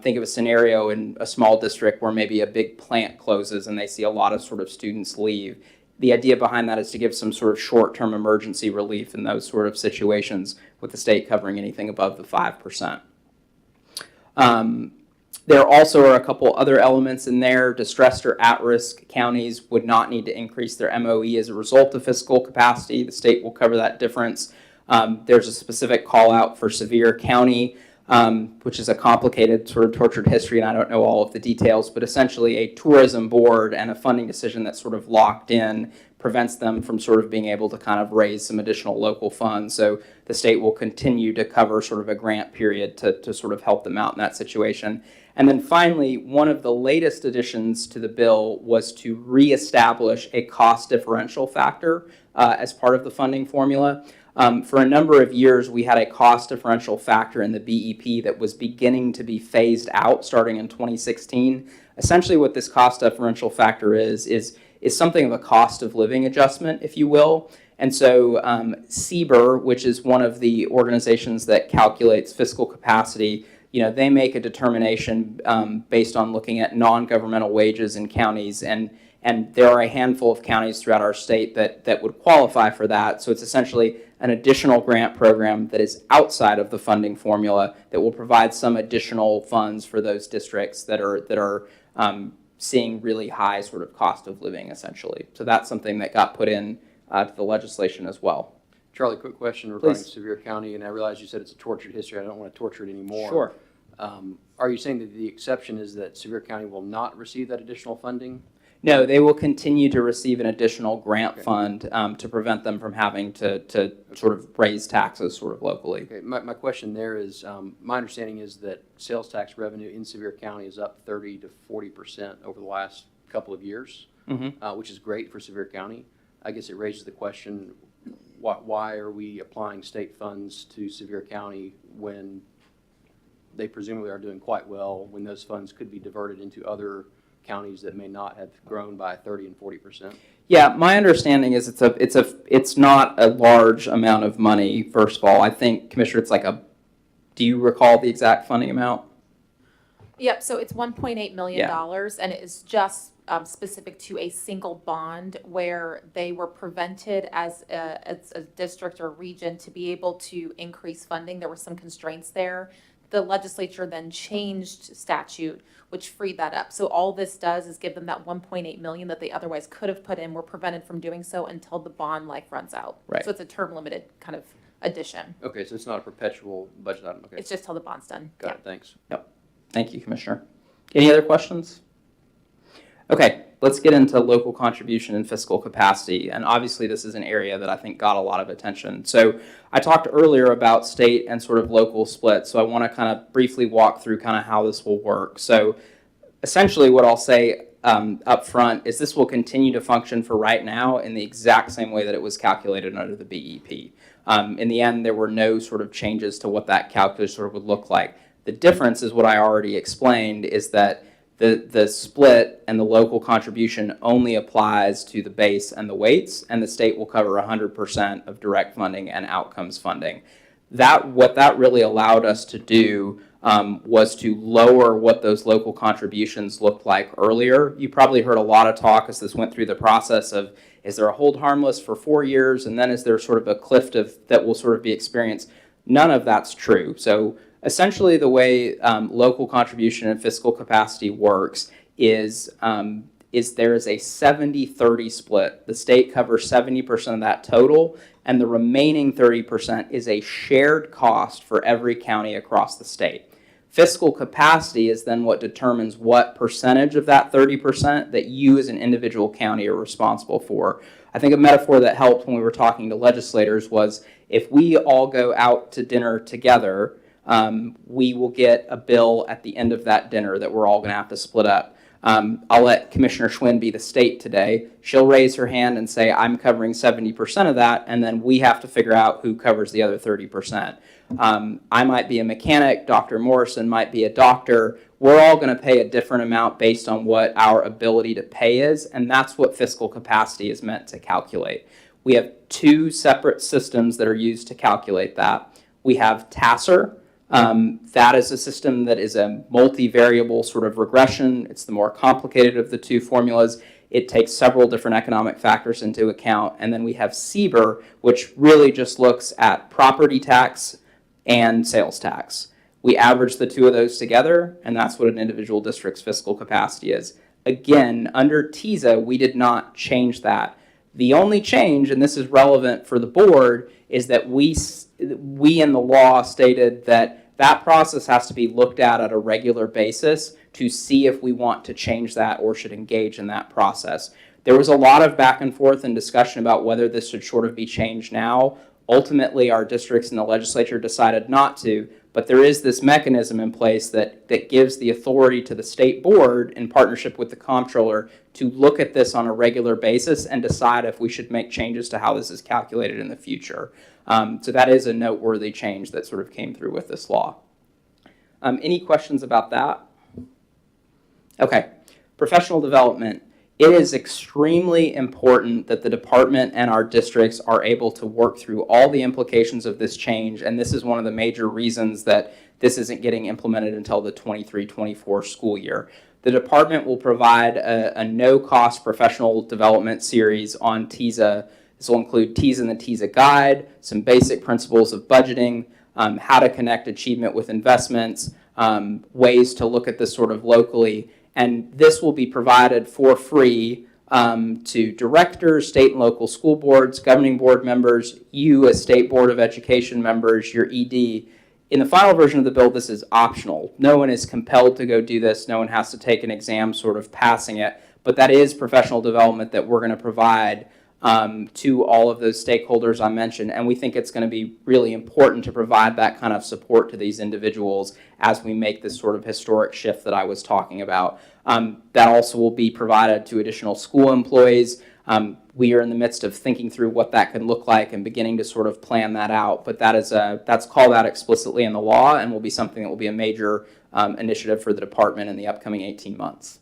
Think of a scenario in a small district where maybe a big plant closes and they see a lot of sort of students leave. The idea behind that is to give some sort of short-term emergency relief in those sort of situations, with the state covering anything above the 5%. There also are a couple other elements in there. Distressed or at-risk counties would not need to increase their MOE as a result of fiscal capacity. The state will cover that difference. There's a specific call out for severe county, which is a complicated sort of tortured history, and I don't know all of the details, but essentially a tourism board and a funding decision that's sort of locked in prevents them from sort of being able to kind of raise some additional local funds. So the state will continue to cover sort of a grant period to sort of help them out in that situation. And then finally, one of the latest additions to the bill was to reestablish a cost differential factor as part of the funding formula. For a number of years, we had a cost differential factor in the BEP that was beginning to be phased out starting in 2016. Essentially what this cost differential factor is something of a cost of living adjustment, if you will. And so CBER, which is one of the organizations that calculates fiscal capacity, they make a determination based on looking at non-governmental wages in counties, and there are a handful of counties throughout our state that would qualify for that. So it's essentially an additional grant program that is outside of the funding formula that will provide some additional funds for those districts that are seeing really high sort of cost of living, essentially. So that's something that got put in to the legislation as well. Charlie, quick question regarding Please. Sevier County, and I realize you said it's a tortured history. I don't want to torture it anymore. Sure. Are you saying that the exception is that Sevier County will not receive that additional funding? No, they will continue to receive an additional grant fund to prevent them from having to sort of raise taxes sort of locally. Okay, my question there is, my understanding is that sales tax revenue in Sevier County is up 30 to 40% over the last couple of years, which is great for Sevier County. I guess it raises the question, why are we applying state funds to Sevier County when they presumably are doing quite well, when those funds could be diverted into other counties that may not have grown by 30 and 40%? Yeah, my understanding is it's not a large amount of money. First of all, I think, Commissioner, it's like do you recall the exact funding amount? Yep, so it's $1.8 million, and it is just specific to a single bond where they were prevented as a district or region to be able to increase funding. There were some constraints there. The legislature then changed statute, which freed that up. So all this does is give them that 1.8 million that they otherwise could have put in, were prevented from doing so until the bond life runs out. Right. So it's a term limited kind of addition. Okay, so it's not a perpetual budget item. Okay. It's just till the bond's done. Got it, thanks. Yep. Thank you, Commissioner. Any other questions? Okay, let's get into local contribution and fiscal capacity. And obviously this is an area that I think got a lot of attention. So I talked earlier about state and sort of local split. So I want to kind of briefly walk through kind of how this will work. So essentially what I'll say up front is this will continue to function for right now in the exact same way that it was calculated under the BEP. In the end, there were no sort of changes to what that calculus sort of would look like. The difference is what I already explained, is that the split and the local contribution only applies to the base and the weights, and the state will cover 100% of direct funding and outcomes funding. What that really allowed us to do was to lower what those local contributions looked like earlier. You probably heard a lot of talk as this went through the process of, is there a hold harmless for 4 years, and then is there sort of a cliff that will sort of be experienced? None of that's true. So essentially the way local contribution and fiscal capacity works is there is a 70-30 split. The state covers 70% of that total, and the remaining 30% is a shared cost for every county across the state. Fiscal capacity is then what determines what percentage of that 30% that you as an individual county are responsible for. I think a metaphor that helped when we were talking to legislators was, if we all go out to dinner together, we will get a bill at the end of that dinner that we're all going to have to split up. I'll let Commissioner Schwinn be the state today. She'll raise her hand and say, I'm covering 70% of that, and then we have to figure out who covers the other 30%. I might be a mechanic, Dr. Morrison might be a doctor. We're all going to pay a different amount based on what our ability to pay is, and that's what fiscal capacity is meant to calculate. We have 2 separate systems that are used to calculate that. We have TASR. That is a system that is a multivariable sort of regression. It's the more complicated of the 2 formulas. It takes several different economic factors into account. And then we have SBE, which really just looks at property tax and sales tax. We average the 2 of those together, and that's what an individual district's fiscal capacity is. Again, under Tza, we did not change that. The only change, and this is relevant for the board, is that we in the law stated that process has to be looked at a regular basis to see if we want to change that or should engage in that process. There was a lot of back and forth and discussion about whether this should sort of be changed now. Ultimately, our districts and the legislature decided not to, but there is this mechanism in place that gives the authority to the state board in partnership with the comptroller to look at this on a regular basis and decide if we should make changes to how this is calculated in the future. So that is a noteworthy change that sort of came through with this law. Any questions about that? Okay, professional development. It is extremely important that the department and our districts are able to work through all the implications of this change, and this is one of the major reasons that this isn't getting implemented until the 23-24 school year. The department will provide a no-cost professional development series on Tza. This will include Tza and the Tza Guide, some basic principles of budgeting, how to connect achievement with investments, ways to look at this sort of locally. And this will be provided for free to directors, state and local school boards, governing board members, you as State Board of Education members, your ED. In the final version of the bill, this is optional. No one is compelled to go do this. No one has to take an exam sort of passing it. But that is professional development that we're going to provide to all of those stakeholders I mentioned, and we think it's going to be really important to provide that kind of support to these individuals as we make this sort of historic shift that I was talking about. That also will be provided to additional school employees. We are in the midst of thinking through what that could look like and beginning to sort of plan that out, but that's called out explicitly in the law and will be something that will be a major initiative for the department in the upcoming 18 months.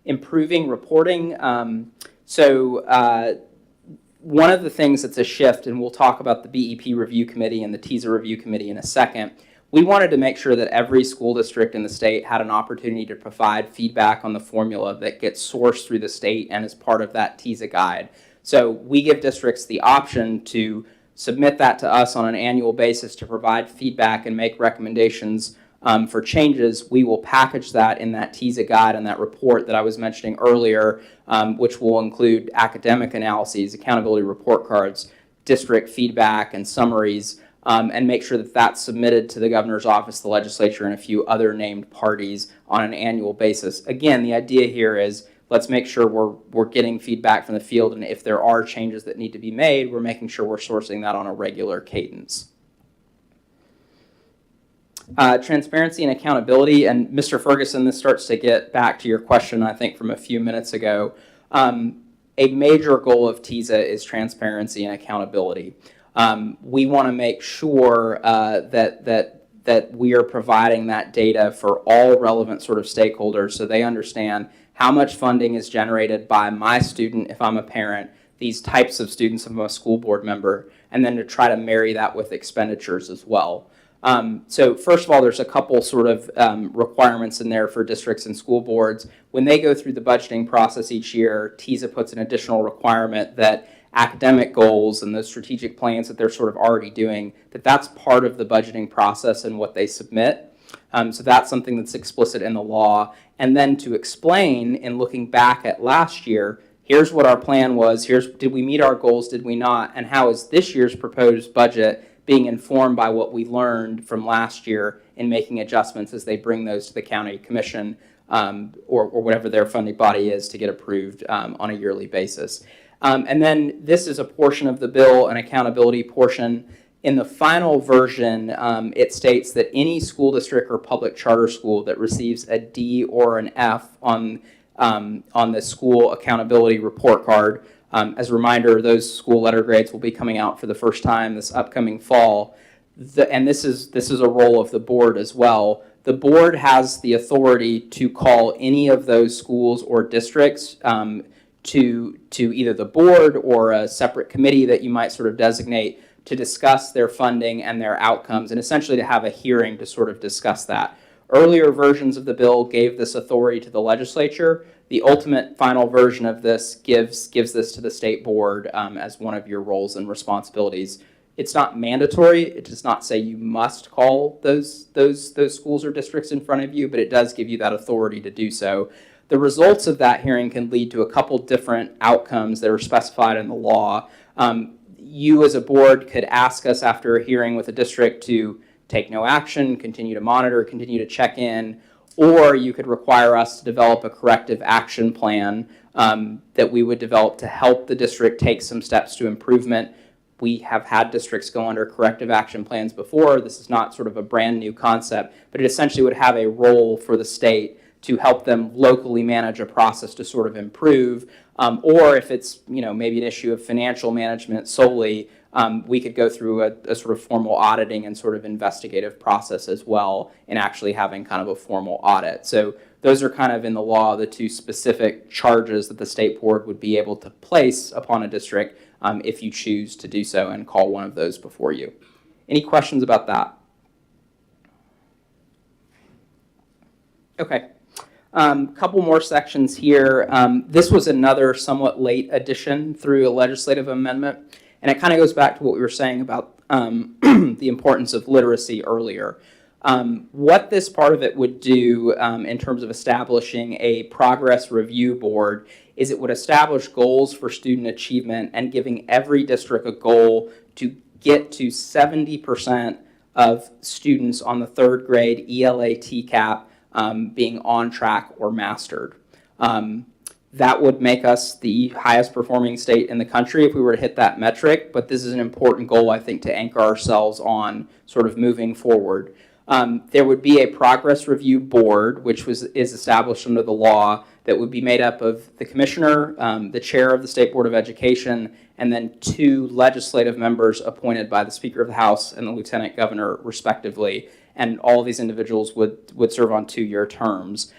Improving reporting. One of the things that's a shift, and we'll talk about the BEP Review Committee and the Tza Review Committee in a second, we wanted to make sure that every school district in the state had an opportunity to provide feedback on the formula that gets sourced through the state and is part of that Tza guide. So we give districts the option to submit that to us on an annual basis to provide feedback and make recommendations for changes. We will package that in that Tza guide and that report that I was mentioning earlier, which will include academic analyses, accountability report cards, district feedback, and summaries, and make sure that that's submitted to the governor's office, the legislature, and a few other named parties on an annual basis. Again, the idea here is let's make sure we're getting feedback from the field, and if there are changes that need to be made, we're making sure we're sourcing that on a regular cadence. Transparency and accountability, and Mr. Ferguson, this starts to get back to your question, I think, from a few minutes ago. A major goal of Tza is transparency and accountability. We want to make sure that we are providing that data for all relevant sort of stakeholders so they understand how much funding is generated by my student if I'm a parent, these types of students if I'm a school board member, and then to try to marry that with expenditures as well. So first of all, there's a couple sort of requirements in there for districts and school boards. When they go through the budgeting process each year, TZA puts an additional requirement that academic goals and those strategic plans that they're sort of already doing, that's part of the budgeting process and what they submit. So that's something that's explicit in the law. And then to explain, in looking back at last year, here's what our plan was, did we meet our goals, did we not, and how is this year's proposed budget being informed by what we learned from last year in making adjustments as they bring those to the county commission or whatever their funding body is to get approved on a yearly basis. And then this is a portion of the bill, an accountability portion. In the final version, it states that any school district or public charter school that receives a D or an F on the school accountability report card, as a reminder, those school letter grades will be coming out for the first time this upcoming fall. And this is a role of the board as well. The board has the authority to call any of those schools or districts to either the board or a separate committee that you might sort of designate to discuss their funding and their outcomes, and essentially to have a hearing to sort of discuss that. Earlier versions of the bill gave this authority to the legislature. The ultimate final version of this gives this to the state board as one of your roles and responsibilities. It's not mandatory. It does not say you must call those schools or districts in front of you, but it does give you that authority to do so. The results of that hearing can lead to a couple different outcomes that are specified in the law. You as a board could ask us after a hearing with a district to take no action, continue to monitor, continue to check in, or you could require us to develop a corrective action plan that we would develop to help the district take some steps to improvement. We have had districts go under corrective action plans before. This is not sort of a brand new concept, but it essentially would have a role for the state to help them locally manage a process to sort of improve. Or if it's maybe an issue of financial management solely, we could go through a sort of formal auditing and sort of investigative process as well in actually having kind of a formal audit. So those are kind of in the law the two specific charges that the state board would be able to place upon a district if you choose to do so and call one of those before you. Any questions about that? Okay. Couple more sections here. This was another somewhat late addition through a legislative amendment, and it kind of goes back to what we were saying about the importance of literacy earlier. What this part of it would do in terms of establishing a progress review board is it would establish goals for student achievement and giving every district a goal to get to 70% of students on the third grade ELA TCAP being on track or mastered. That would make us the highest performing state in the country if we were to hit that metric, but this is an important goal, I think, to anchor ourselves on sort of moving forward. There would be a progress review board, which is established under the law, that would be made up of the commissioner, the chair of the State Board of Education, and then 2 legislative members appointed by the Speaker of the House and the Lieutenant Governor, respectively. And all of these individuals would serve on 2-year terms.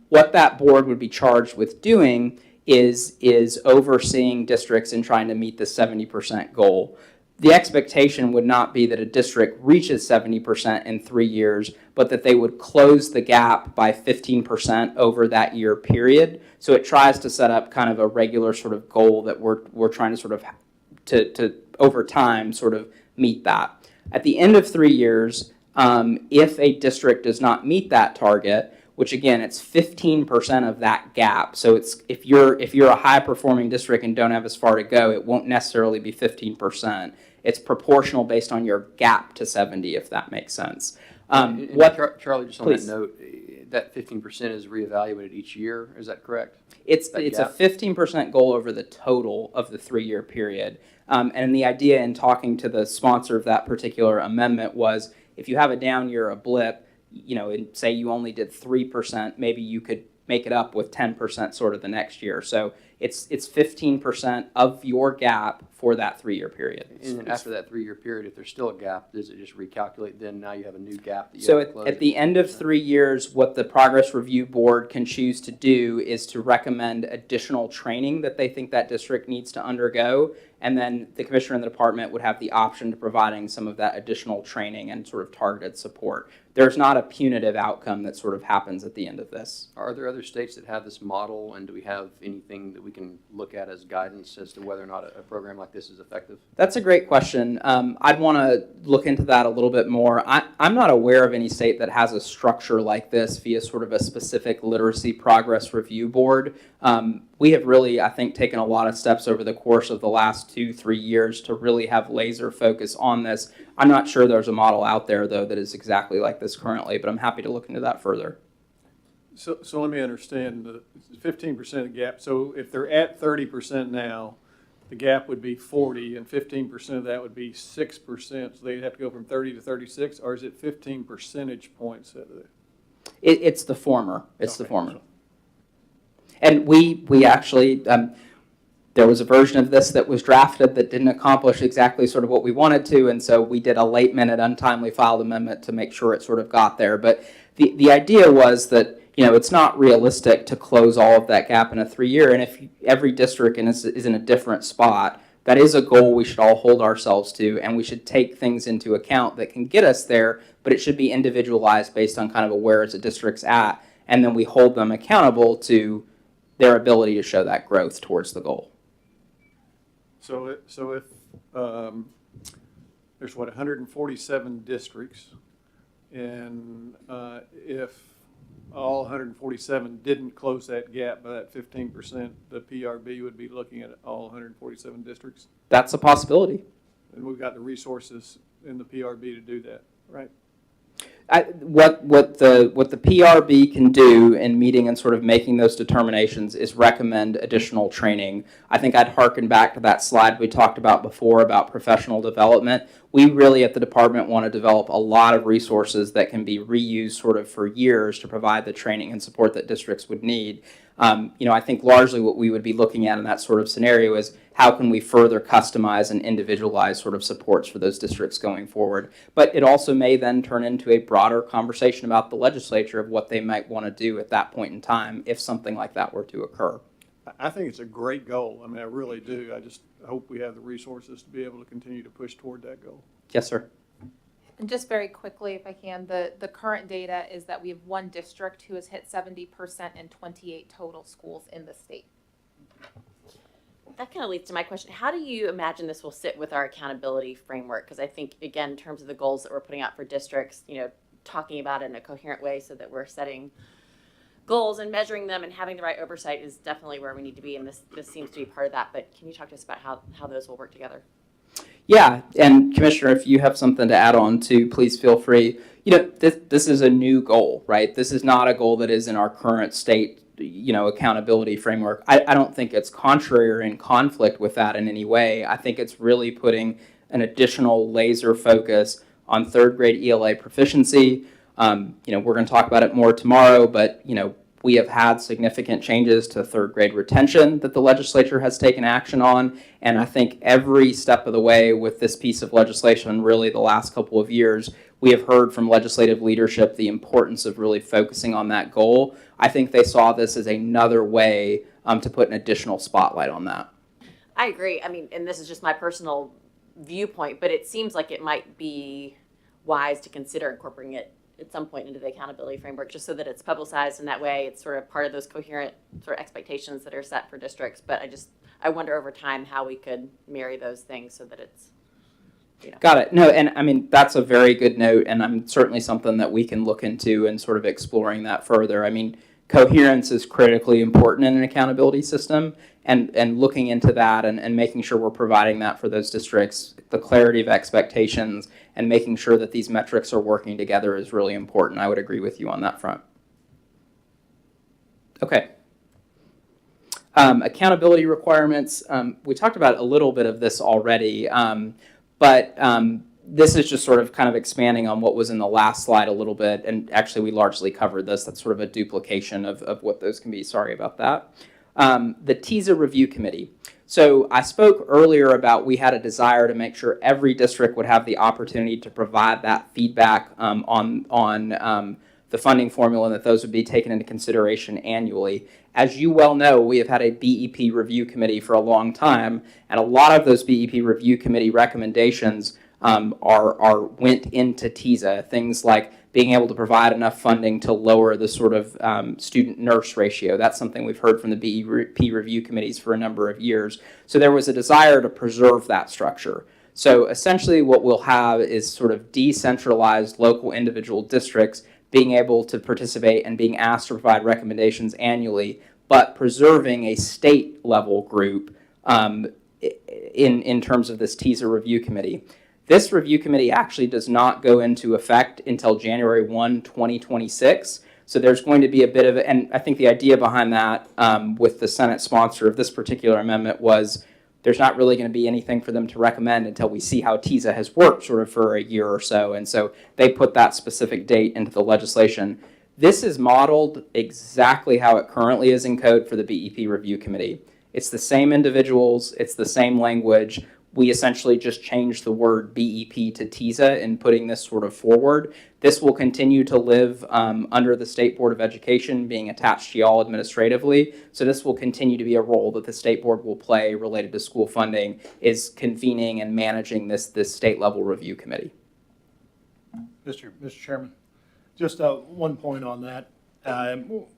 What that board would be charged with doing is overseeing districts and trying to meet the 70% goal. The expectation would not be that a district reaches 70% in 3 years, but that they would close the gap by 15% over that year period. So it tries to set up kind of a regular sort of goal that we're trying to sort of to over time sort of meet that. At the end of 3 years, if a district does not meet that target, which again, it's 15% of that gap. So it's if you're a high performing district and don't have as far to go, it won't necessarily be 15%. It's proportional based on your gap to 70, if that makes sense. Charlie, just on Please. that note, that 15% is reevaluated each year. Is that correct? It's a 15% goal over the total of the 3-year period. And the idea in talking to the sponsor of that particular amendment was if you have a down year, a blip, and say you only did 3%, maybe you could make it up with 10% sort of the next year. So It's 15% of your gap for that 3-year period. And then after that 3-year period, if there's still a gap, does it just recalculate then? Now you have a new gap that you So have to close? at the end of 3 years, what the Progress Review Board can choose to do is to recommend additional training that they think that district needs to undergo. And then the commissioner and the department would have the option to providing some of that additional training and sort of targeted support. There's not a punitive outcome that sort of happens at the end of this. Are there other states that have this model, and do we have anything that we can look at as guidance as to whether or not a program like this is effective? That's a great question. I'd want to look into that a little bit more. I'm not aware of any state that has a structure like this via sort of a specific literacy progress review board. We have really, I think, taken a lot of steps over the course of the last 2-3 years to really have laser focus on this. I'm not sure there's a model out there, though, that is exactly like this currently, but I'm happy to look into that further. So let me understand the 15% gap. So if they're at 30% now, the gap would be 40, and 15% of that would be 6%. So they'd have to go from 30 to 36, or is it 15 percentage points? It's the former. It's the Okay. former. And we actually, there was a version of this that was drafted that didn't accomplish exactly sort of what we wanted to, and so we did a late-minute untimely filed amendment to make sure it sort of got there. But the idea was that, you know, it's not realistic to close all of that gap in a 3-year, and if every district is in a different spot, that is a goal we should all hold ourselves to, and we should take things into account that can get us there, but it should be individualized based on kind of where a district's at, and then we hold them accountable to their ability to show that growth towards the goal. So if there's 147 districts, and if all 147 didn't close that gap by that 15%, the PRB would be looking at all 147 districts, That's a possibility. and we've got the resources in the PRB to do that, right? What the PRB can do in meeting and sort of making those determinations is recommend additional training. I think I'd hearken back to that slide we talked about before about professional development. We really at the department want to develop a lot of resources that can be reused sort of for years to provide the training and support that districts would need. You know, I think largely what we would be looking at in that sort of scenario is how can we further customize and individualize sort of supports for those districts going forward. But it also may then turn into a broader conversation about the legislature of what they might want to do at that point in time if something like that were to occur. I think it's a great goal. I mean, I really do. I just hope we have the resources to be able to continue to push toward that goal. Yes, sir. And just very quickly, if I can, the current data is that we have one district who has hit 70% and 28 total schools in the state. That kind of leads to my question. How do you imagine this will sit with our accountability framework? Because I think, again, in terms of the goals that we're putting out for districts, you know, talking about it in a coherent way so that we're setting goals and measuring them and having the right oversight is definitely where we need to be, and this seems to be part of that. But can you talk to us about how those will work together? Yeah, and Commissioner, if you have something to add on too, please feel free. You know, this is a new goal, right? This is not a goal that is in our current state, you know, accountability framework. I don't think it's contrary or in conflict with that in any way. I think it's really putting an additional laser focus on third grade ELA proficiency. You know, we're going to talk about it more tomorrow, but, you know, we have had significant changes to third grade retention that the legislature has taken action on. And I think every step of the way with this piece of legislation, really the last couple of years, we have heard from legislative leadership the importance of really focusing on that goal. I think they saw this as another way to put an additional spotlight on that. I agree. I mean, and this is just my personal viewpoint, but it seems like it might be wise to consider incorporating it at some point into the accountability framework, just so that it's publicized in that way. It's sort of part of those coherent sort of expectations that are set for districts. But I wonder over time how we could marry those things so that it's, you know. Got it. No, and I mean, that's a very good note, and I'm certainly something that we can look into and sort of exploring that further. I mean, coherence is critically important in an accountability system, and looking into that and making sure we're providing that for those districts, the clarity of expectations, and making sure that these metrics are working together is really important. I would agree with you on that front. Okay. Accountability requirements. We talked about a little bit of this already, but this is just sort of kind of expanding on what was in the last slide a little bit, and actually we largely covered this. That's sort of a duplication of what those can be. Sorry about that. the Tza Review Committee. So I spoke earlier about we had a desire to make sure every district would have the opportunity to provide that feedback on the funding formula, and that those would be taken into consideration annually. As you well know, we have had a BEP review committee for a long time, and a lot of those BEP review committee recommendations went into Tza. Things like being able to provide enough funding to lower the sort of student nurse ratio. That's something we've heard from the BEP review committees for a number of years. So there was a desire to preserve that structure. So essentially what we'll have is sort of decentralized local individual districts being able to participate and being asked to provide recommendations annually, but preserving a state level group in terms of this Tza review committee. This review committee actually does not go into effect until January 1, 2026. So there's going to be a bit of, and I think the idea behind that with the Senate sponsor of this particular amendment was there's not really going to be anything for them to recommend until we see how Tza has worked sort of for a year or so. And so they put that specific date into the legislation. This is modeled exactly how it currently is in code for the BEP review committee. It's the same individuals, it's the same language. We essentially just changed the word BEP to Tza in putting this sort of forward. This will continue to live under the State Board of Education, being attached to y'all administratively. So this will continue to be a role that the State Board will play related to school funding, is convening and managing this state level review committee. Mr. Chairman, just one point on that.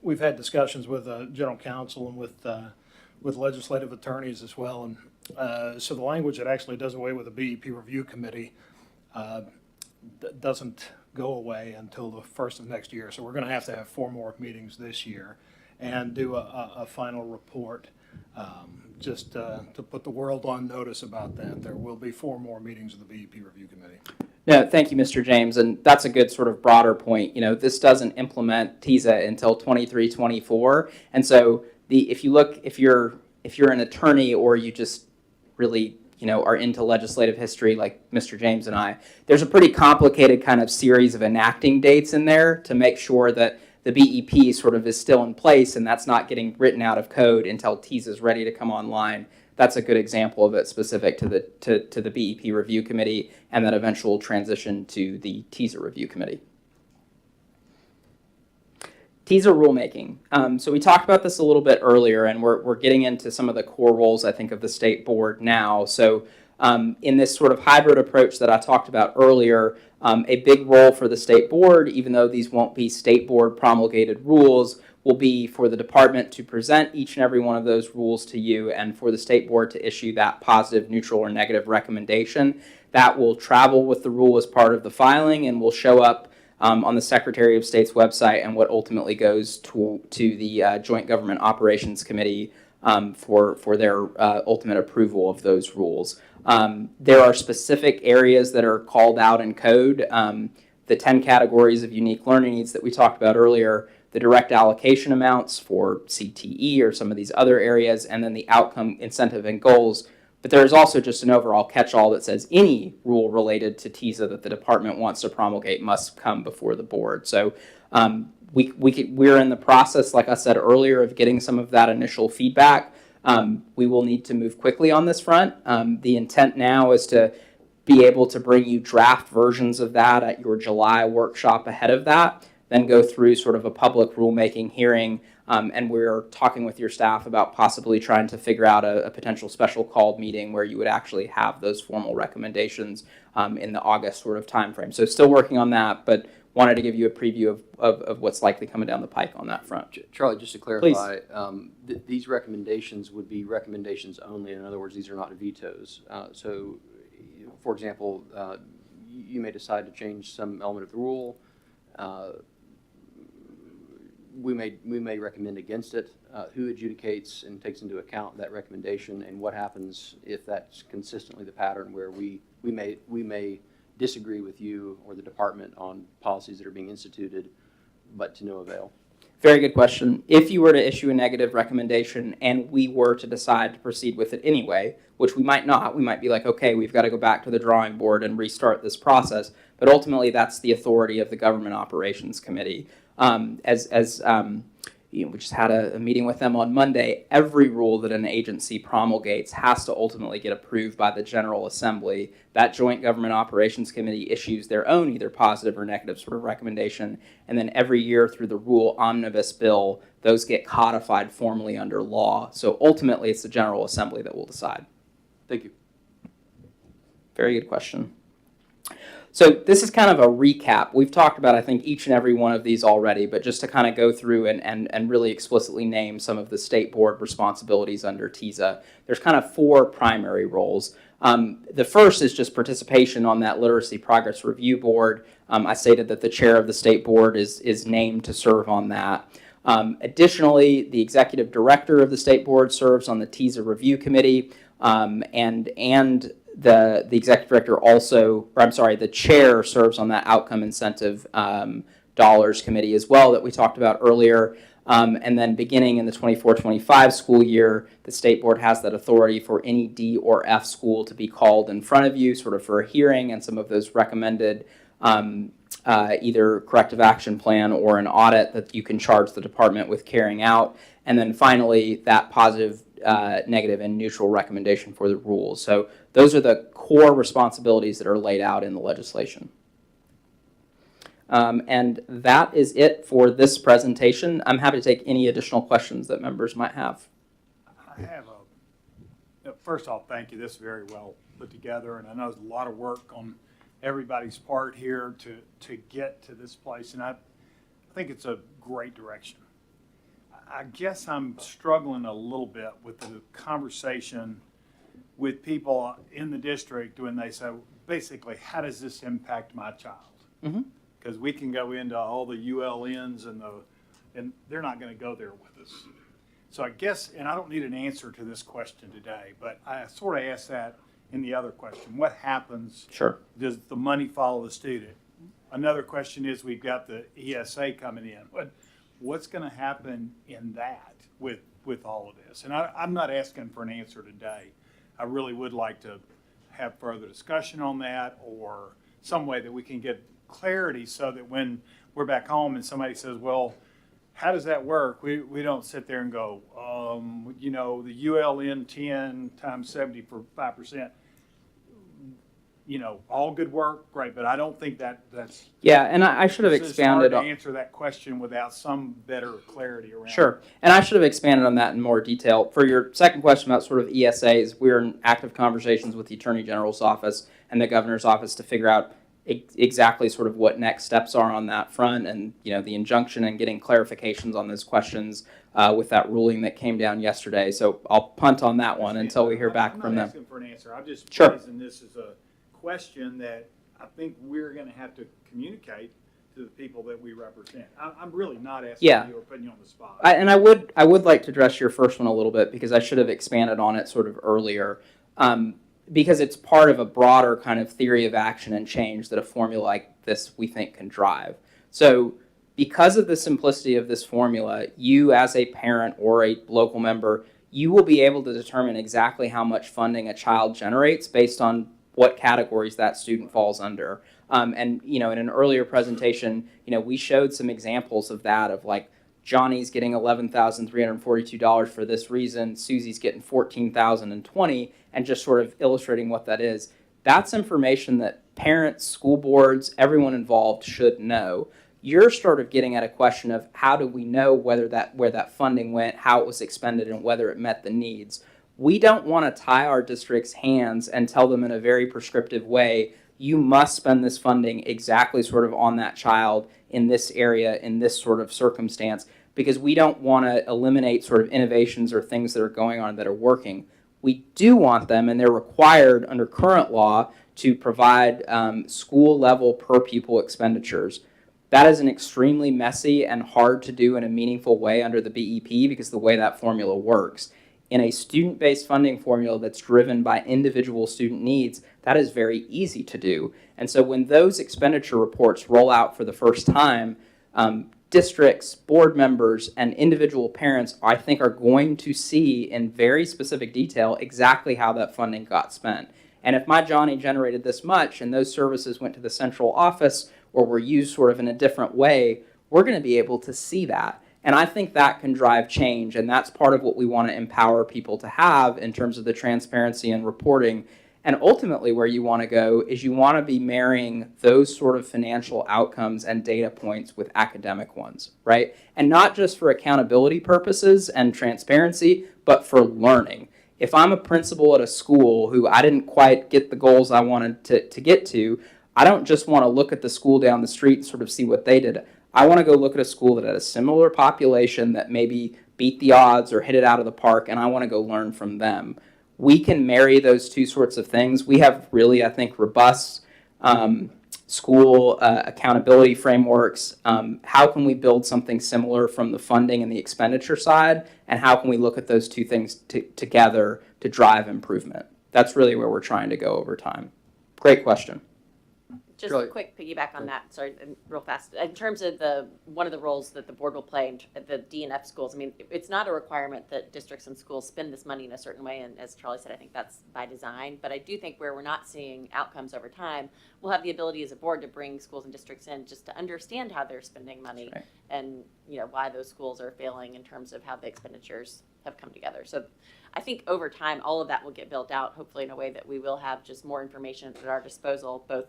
We've had discussions with General Counsel and with legislative attorneys as well, and so the language that actually does away with the BEP review committee doesn't go away until the first of next year. So we're going to have 4 more meetings this year and do a final report just to put the world on notice about that. There will be 4 more meetings of the BEP review committee. No, thank you, Mr. James, and that's a good sort of broader point. You know, this doesn't implement Tza until 23-24, and so if you're an attorney or you just really are into legislative history like Mr. James and I, there's a pretty complicated kind of series of enacting dates in there to make sure that the BEP sort of is still in place and that's not getting written out of code until Tza is ready to come online. That's a good example of it specific to the BEP review committee and that eventual transition to the Tza review committee. Tza rulemaking. So we talked about this a little bit earlier, and we're getting into some of the core roles, I think, of the state board now. So in this sort of hybrid approach that I talked about earlier, a big role for the state board, even though these won't be state board promulgated rules, will be for the department to present each and every one of those rules to you and for the state board to issue that positive, neutral, or negative recommendation. That will travel with the rule as part of the filing and will show up on the Secretary of State's website and what ultimately goes to the Joint Government Operations Committee for their ultimate approval of those rules. There are specific areas that are called out in code. The 10 categories of unique learning needs that we talked about earlier, the direct allocation amounts for CTE or some of these other areas, and then the outcome, incentive, and goals. But there is also just an overall catch-all that says any rule related to Tza that the department wants to promulgate must come before the board. So we're in the process, like I said earlier, of getting some of that initial feedback. We will need to move quickly on this front. The intent now is to be able to bring you draft versions of that at your July workshop ahead of that, then go through sort of a public rulemaking hearing. And we're talking with your staff about possibly trying to figure out a potential special called meeting where you would actually have those formal recommendations in the August sort of timeframe. So still working on that, but wanted to give you a preview of what's likely coming down the pike on that front. Charlie, just to clarify, these recommendations would be recommendations only. In other words, these are not vetoes. So, for example, you may decide to change some element of the rule. We may recommend against it. Who adjudicates and takes into account that recommendation, and what happens if that's consistently the pattern where we may disagree with you or the department on policies that are being instituted, but to no avail? Very good question. If you were to issue a negative recommendation and we were to decide to proceed with it anyway, which we might not, we might be like, okay, we've got to go back to the drawing board and restart this process. But ultimately, that's the authority of the Government Operations Committee. we just had a meeting with them on Monday. Every rule that an agency promulgates has to ultimately get approved by the General Assembly. That Joint Government Operations Committee issues their own either positive or negative sort of recommendation. And then every year through the rule omnibus bill, those get codified formally under law. So ultimately, it's the General Assembly that will decide. Thank you. Very good question. So this is kind of a recap. We've talked about, I think, each and every one of these already, but just to kind of go through and really explicitly name some of the state board responsibilities under Tza. There's kind of 4 primary roles. The first is just participation on that Literacy Progress Review Board. I stated that the chair of the state board is named to serve on that. Additionally, the executive director of the state board serves on the Tza Review Committee, and the executive director also, or I'm sorry, the chair serves on that outcome incentive dollars committee as well that we talked about earlier. And then beginning in the 24-25 school year, the state board has that authority for any D or F school to be called in front of you sort of for a hearing and some of those recommended either corrective action plan or an audit that you can charge the department with carrying out. And then finally, that positive, negative, and neutral recommendation for the rules. So those are the core responsibilities that are laid out in the legislation. And that is it for this presentation. I'm happy to take any additional questions that members might have. I have first off, thank you. This is very well put together, and I know there's a lot of work on everybody's part here to get to this place, and I think it's a great direction. I guess I'm struggling a little bit with the conversation with people in the district when they say, basically, how does this impact my child? Because we can go into all the ULNs and they're not going to go there with us. So I guess, and I don't need an answer to this question today, but I sort of asked that in the other question. What happens? Sure. Does the money follow the student? Another question is we've got the ESA coming in. What's going to happen in that with all of this? And I'm not asking for an answer today. I really would like to have further discussion on that or some way that we can get clarity so that when we're back home and somebody says, well, how does that work? We don't sit there and go, you know, the ULN 10 times 70 for 5%. You know, all good work, great, but I don't think that's... Yeah, and I should have expanded on... It's hard to answer that question without some better clarity around Sure, and I should have expanded on that in more detail. For your second question about sort of ESAs, we're in active conversations with the Attorney General's office and the Governor's office to figure out exactly sort of what next steps are on that front and, you know, the injunction and getting clarifications on those questions with that ruling that came down yesterday. So I'll punt on that one until we hear back from them. I'm not asking for an answer. I'm just raising this as a question that I think we're going to have to communicate to the people that we represent. I'm really not asking you or putting you on the spot. I would like to address your first one a little bit because I should have expanded on it sort of earlier. Because it's part of a broader kind of theory of action and change that a formula like this we think can drive. So because of the simplicity of this formula, you as a parent or a local member, you will be able to determine exactly how much funding a child generates based on what categories that student falls under. And, you know, in an earlier presentation, you know, we showed some examples of that, of like Johnny's getting $11,342 for this reason, Susie's getting $14,020, and just sort of illustrating what that is. That's information that parents, school boards, everyone involved should know. You're sort of getting at a question of how do we know where that funding went, how it was expended, and whether it met the needs. We don't want to tie our district's hands and tell them in a very prescriptive way, you must spend this funding exactly sort of on that child in this area, in this sort of circumstance, because we don't want to eliminate sort of innovations or things that are going on that are working. We do want them, and they're required under current law to provide school-level per-pupil expenditures. That is an extremely messy and hard to do in a meaningful way under the BEP because of the way that formula works. In a student-based funding formula that's driven by individual student needs, that is very easy to do. And so when those expenditure reports roll out for the first time, districts, board members, and individual parents, I think, are going to see in very specific detail exactly how that funding got spent. And if my Johnny generated this much and those services went to the central office or were used sort of in a different way, we're going to be able to see that. And I think that can drive change, and that's part of what we want to empower people to have in terms of the transparency and reporting. And ultimately, where you want to go is you want to be marrying those sort of financial outcomes and data points with academic ones, right? And not just for accountability purposes and transparency, but for learning. If I'm a principal at a school who I didn't quite get the goals I wanted to get to, I don't just want to look at the school down the street and sort of see what they did. I want to go look at a school that had a similar population that maybe beat the odds or hit it out of the park, and I want to go learn from them. We can marry those two sorts of things. We have really, I think, robust school accountability frameworks. How can we build something similar from the funding and the expenditure side? And how can we look at those two things together to drive improvement? That's really where we're trying to go over time. Great question. Just Charlie. a quick piggyback on that, sorry, and real fast. In terms of one of the roles that the board will play in the D&F schools, I mean, it's not a requirement that districts and schools spend this money in a certain way, and as Charlie said, I think that's by design, but I do think where we're not seeing outcomes over time, we'll have the ability as a board to bring schools and districts in just to understand how they're spending money Right. and, you know, why those schools are failing in terms of how the expenditures have come together. So I think over time, all of that will get built out, hopefully in a way that we will have just more information at our disposal, both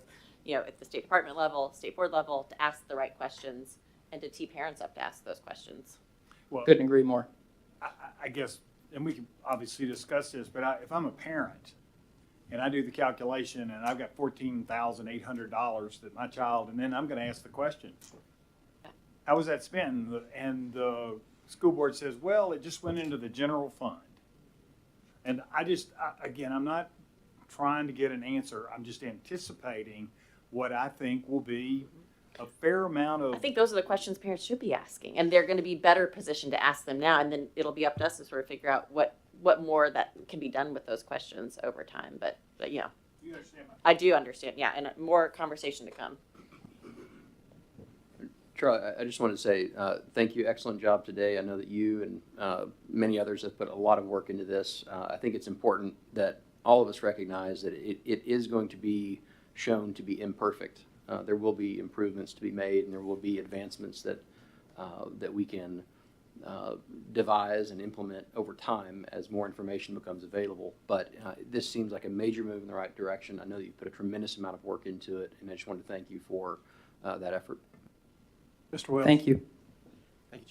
at the State Department level, State Board level, to ask the right questions and to tee parents up to ask those questions. Well, Couldn't agree more. I guess, and we can obviously discuss this, but if I'm a parent and I do the calculation and I've got $14,800 that my child, and then I'm going to ask the question, how was that spent? And the school board says, well, it just went into the general fund. And again, I'm not trying to get an answer. I'm just anticipating what I think will be a fair amount of. I think those are the questions parents should be asking, and they're going to be better positioned to ask them now, and then it'll be up to us to sort of figure out what more that can be done with those questions over time. But You understand I do understand, yeah, and more conversation to come. Charlie, I just wanted to say thank you. Excellent job today. I know that you and many others have put a lot of work into this. I think it's important that all of us recognize that it is going to be shown to be imperfect. There will be improvements to be made, and there will be advancements that we can devise and implement over time as more information becomes available. But this seems like a major move in the right direction. I know that you put a tremendous amount of work into it, and I just wanted to thank you for that effort. Mr. Wells. Thank you. Thank you,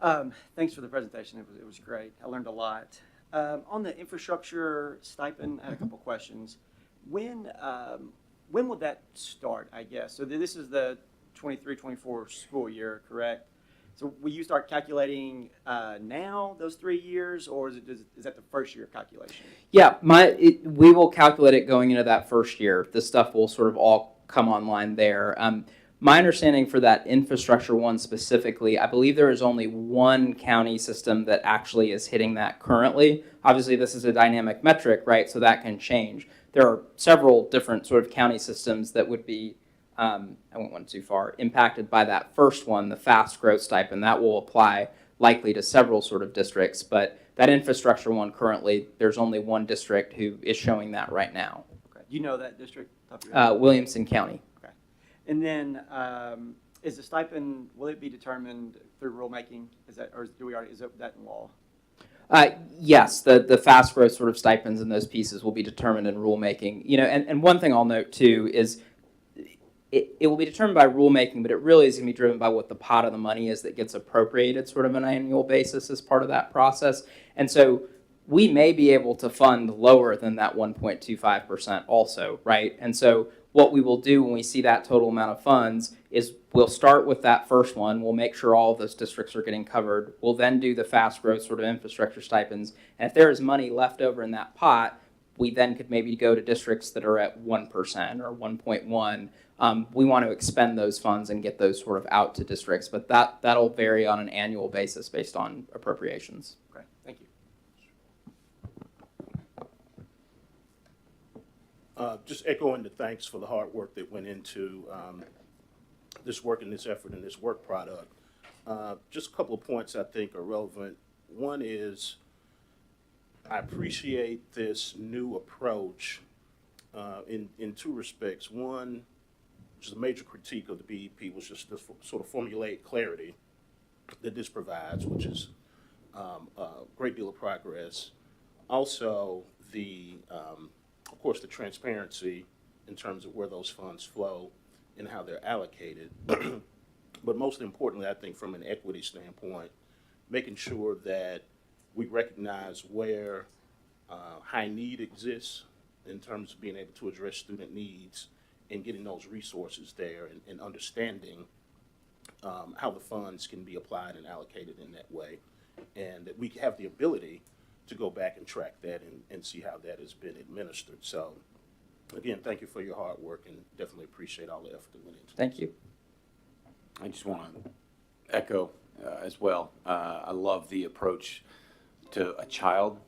Chairman. Thanks for the presentation. It was great. I learned a lot. On the infrastructure stipend, I had a couple questions. When will that start, I guess? So this is the 23-24 school year, correct? So will you start calculating now, those 3 years, or is that the first year of calculation? Yeah, we will calculate it going into that first year. The stuff will sort of all come online there. My understanding for that infrastructure one specifically, I believe there is only one county system that actually is hitting that currently. Obviously, this is a dynamic metric, right? So that can change. There are several different sort of county systems that would be, I won't went too far, impacted by that first one, the fast growth stipend. That will apply likely to several sort of districts, but that infrastructure one currently, there's only one district who is showing that right now. Okay. You know that district? Top of your head? Williamson County. Okay. And then is the stipend, will it be determined through rulemaking? Is that in law? Yes, the fast growth sort of stipends and those pieces will be determined in rulemaking. And one thing I'll note too is it will be determined by rulemaking, but it really is going to be driven by what the pot of the money is that gets appropriated sort of on an annual basis as part of that process. And so we may be able to fund lower than that 1.25% also, right? And so what we will do when we see that total amount of funds is we'll start with that first one. We'll make sure all of those districts are getting covered. We'll then do the fast growth sort of infrastructure stipends. And if there is money left over in that pot, we then could maybe go to districts that are at 1% or 1.1. We want to expend those funds and get those sort of out to districts, but that'll vary on an annual basis based on appropriations. Okay, thank you. Just echoing the thanks for the hard work that went into this work and this effort and this work product. Just a couple of points I think are relevant. One is I appreciate this new approach in two respects. One, which is a major critique of the BEP, was just to sort of formulate clarity that this provides, which is a great deal of progress. Also, of course, the transparency in terms of where those funds flow and how they're allocated. But most importantly, I think from an equity standpoint, making sure that we recognize where high need exists in terms of being able to address student needs and getting those resources there and understanding how the funds can be applied and allocated in that way. And that we have the ability to go back and track that and see how that has been administered. So again, thank you for your hard work and definitely appreciate all the effort that went into it. Thank you. I just want to echo as well. I love the approach to a child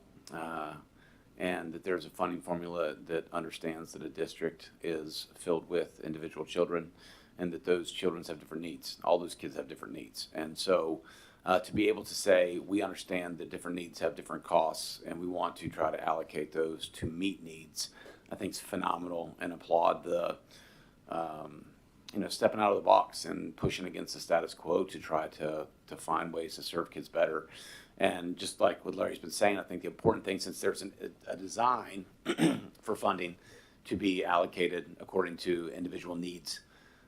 and that there's a funding formula that understands that a district is filled with individual children and that those children have different needs. All those kids have different needs. And so to be able to say we understand that different needs have different costs and we want to try to allocate those to meet needs, I think is phenomenal, and applaud the stepping out of the box and pushing against the status quo to try to find ways to serve kids better. And just like what Larry's been saying, I think the important thing, since there's a design for funding to be allocated according to individual needs,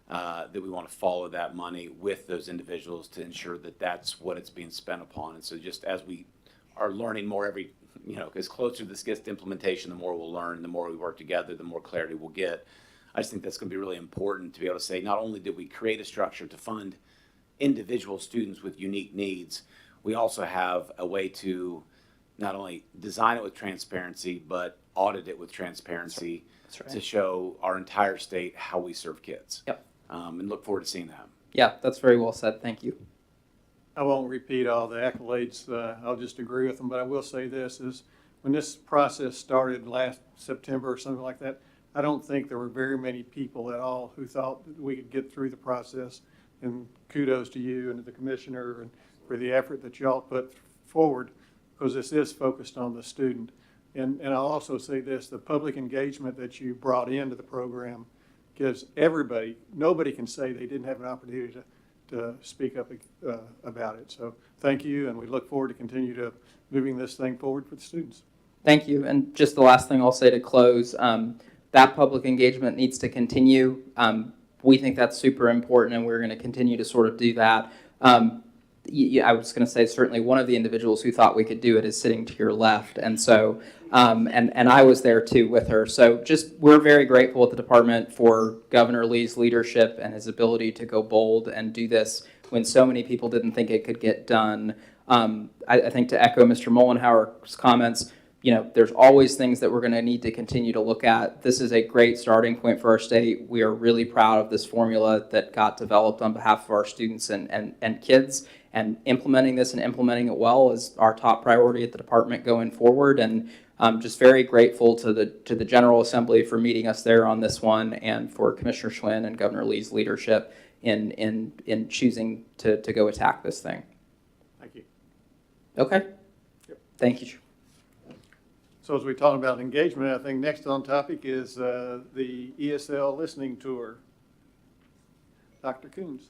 that we want to follow that money with those individuals to ensure that that's what it's being spent upon. And so just as we are learning more as closer this gets to implementation, the more we'll learn, the more we work together, the more clarity we'll get. I just think that's going to be really important to be able to say, not only did we create a structure to fund individual students with unique needs, we also have a way to not only design it with transparency, but audit it with transparency. That's right. To show our entire state how we serve kids. Yep. And look forward to seeing that. Yeah, that's very well said. Thank you. I won't repeat all the accolades. I'll just agree with them. But I will say this is when this process started last September or something like that, I don't think there were very many people at all who thought that we could get through the process. And kudos to you and to the commissioner and for the effort that y'all put forward, because this is focused on the student. And I'll also say this, the public engagement that you brought into the program gives everybody, nobody can say they didn't have an opportunity to speak up about it. So thank you, and we look forward to continue to moving this thing forward for the students. Thank you. And just the last thing I'll say to close, that public engagement needs to continue. We think that's super important, and we're going to continue to sort of do that. I was going to say certainly one of the individuals who thought we could do it is sitting to your left, and so and I was there too with her. So we're very grateful at the department for Governor Lee's leadership and his ability to go bold and do this when so many people didn't think it could get done. I think to echo Mr. Mollenhauer's comments, there's always things that we're going to need to continue to look at. This is a great starting point for our state. We are really proud of this formula that got developed on behalf of our students and kids. And implementing this and implementing it well is our top priority at the department going forward. And I'm just very grateful to the General Assembly for meeting us there on this one, and for Commissioner Schwinn and Governor Lee's leadership in choosing to go attack this thing. Thank you. Okay. Yep. Thank you. So as we talk about engagement, I think next on topic is the ESL listening tour. Dr. Coons.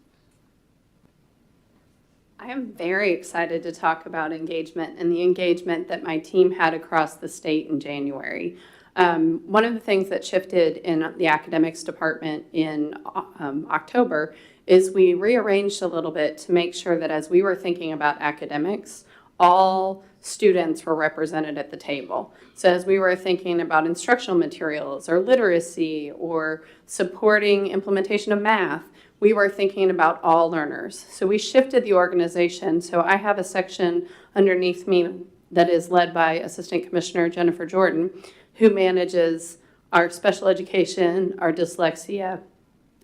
I am very excited to talk about engagement and the engagement that my team had across the state in January. One of the things that shifted in the academics department in October is we rearranged a little bit to make sure that as we were thinking about academics, all students were represented at the table. So as we were thinking about instructional materials or literacy or supporting implementation of math, we were thinking about all learners. So we shifted the organization. So I have a section underneath me that is led by Assistant Commissioner Jennifer Jordan, who manages our special education, our dyslexia,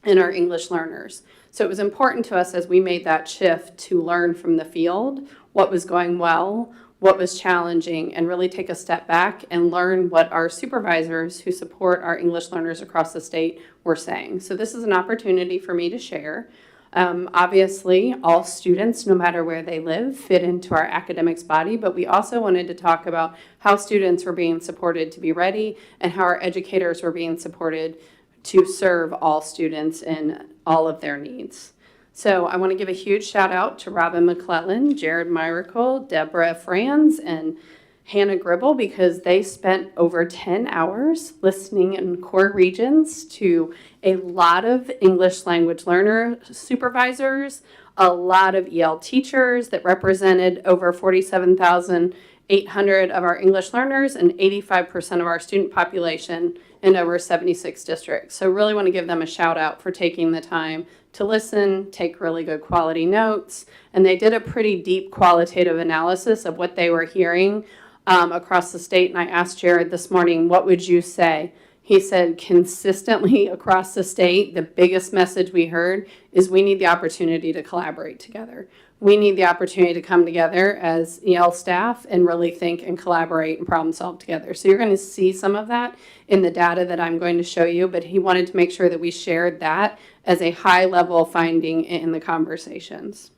and our English learners. So it was important to us as we made that shift to learn from the field what was going well, what was challenging, and really take a step back and learn what our supervisors who support our English learners across the state were saying. So this is an opportunity for me to share. Obviously, all students, no matter where they live, fit into our academics body, but we also wanted to talk about how students were being supported to be ready and how our educators were being supported to serve all students in all of their needs. So I want to give a huge shout out to Robin McClellan, Jared Miracle, Deborah Franz, and Hannah Gribble, because they spent over 10 hours listening in core regions to a lot of English language learner supervisors, a lot of EL teachers that represented over 47,800 of our English learners and 85% of our student population in over 76 districts. So really want to give them a shout out for taking the time to listen, take really good quality notes, and they did a pretty deep qualitative analysis of what they were hearing across the state. And I asked Jared this morning, what would you say? He said consistently across the state, the biggest message we heard is we need the opportunity to collaborate together. We need the opportunity to come together as EL staff and really think and collaborate and problem solve together. So you're going to see some of that in the data that I'm going to show you, but he wanted to make sure that we shared that as a high level finding in the conversations.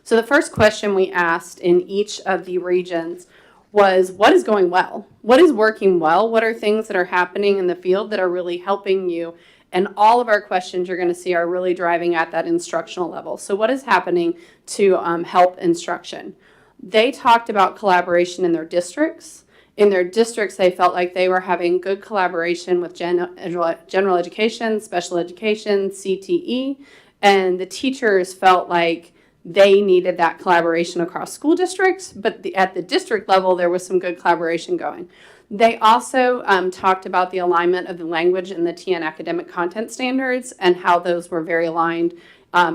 So the first question we asked in each of the regions was, what is going well? What is working well? What are things that are happening in the field that are really helping you? And all of our questions you're going to see are really driving at that instructional level. So what is happening to help instruction? They talked about collaboration in their districts. In their districts, they felt like they were having good collaboration with general education, special education, CTE, and the teachers felt like they needed that collaboration across school districts, but at the district level, there was some good collaboration going. They also talked about the alignment of the language and the TN academic content standards and how those were very aligned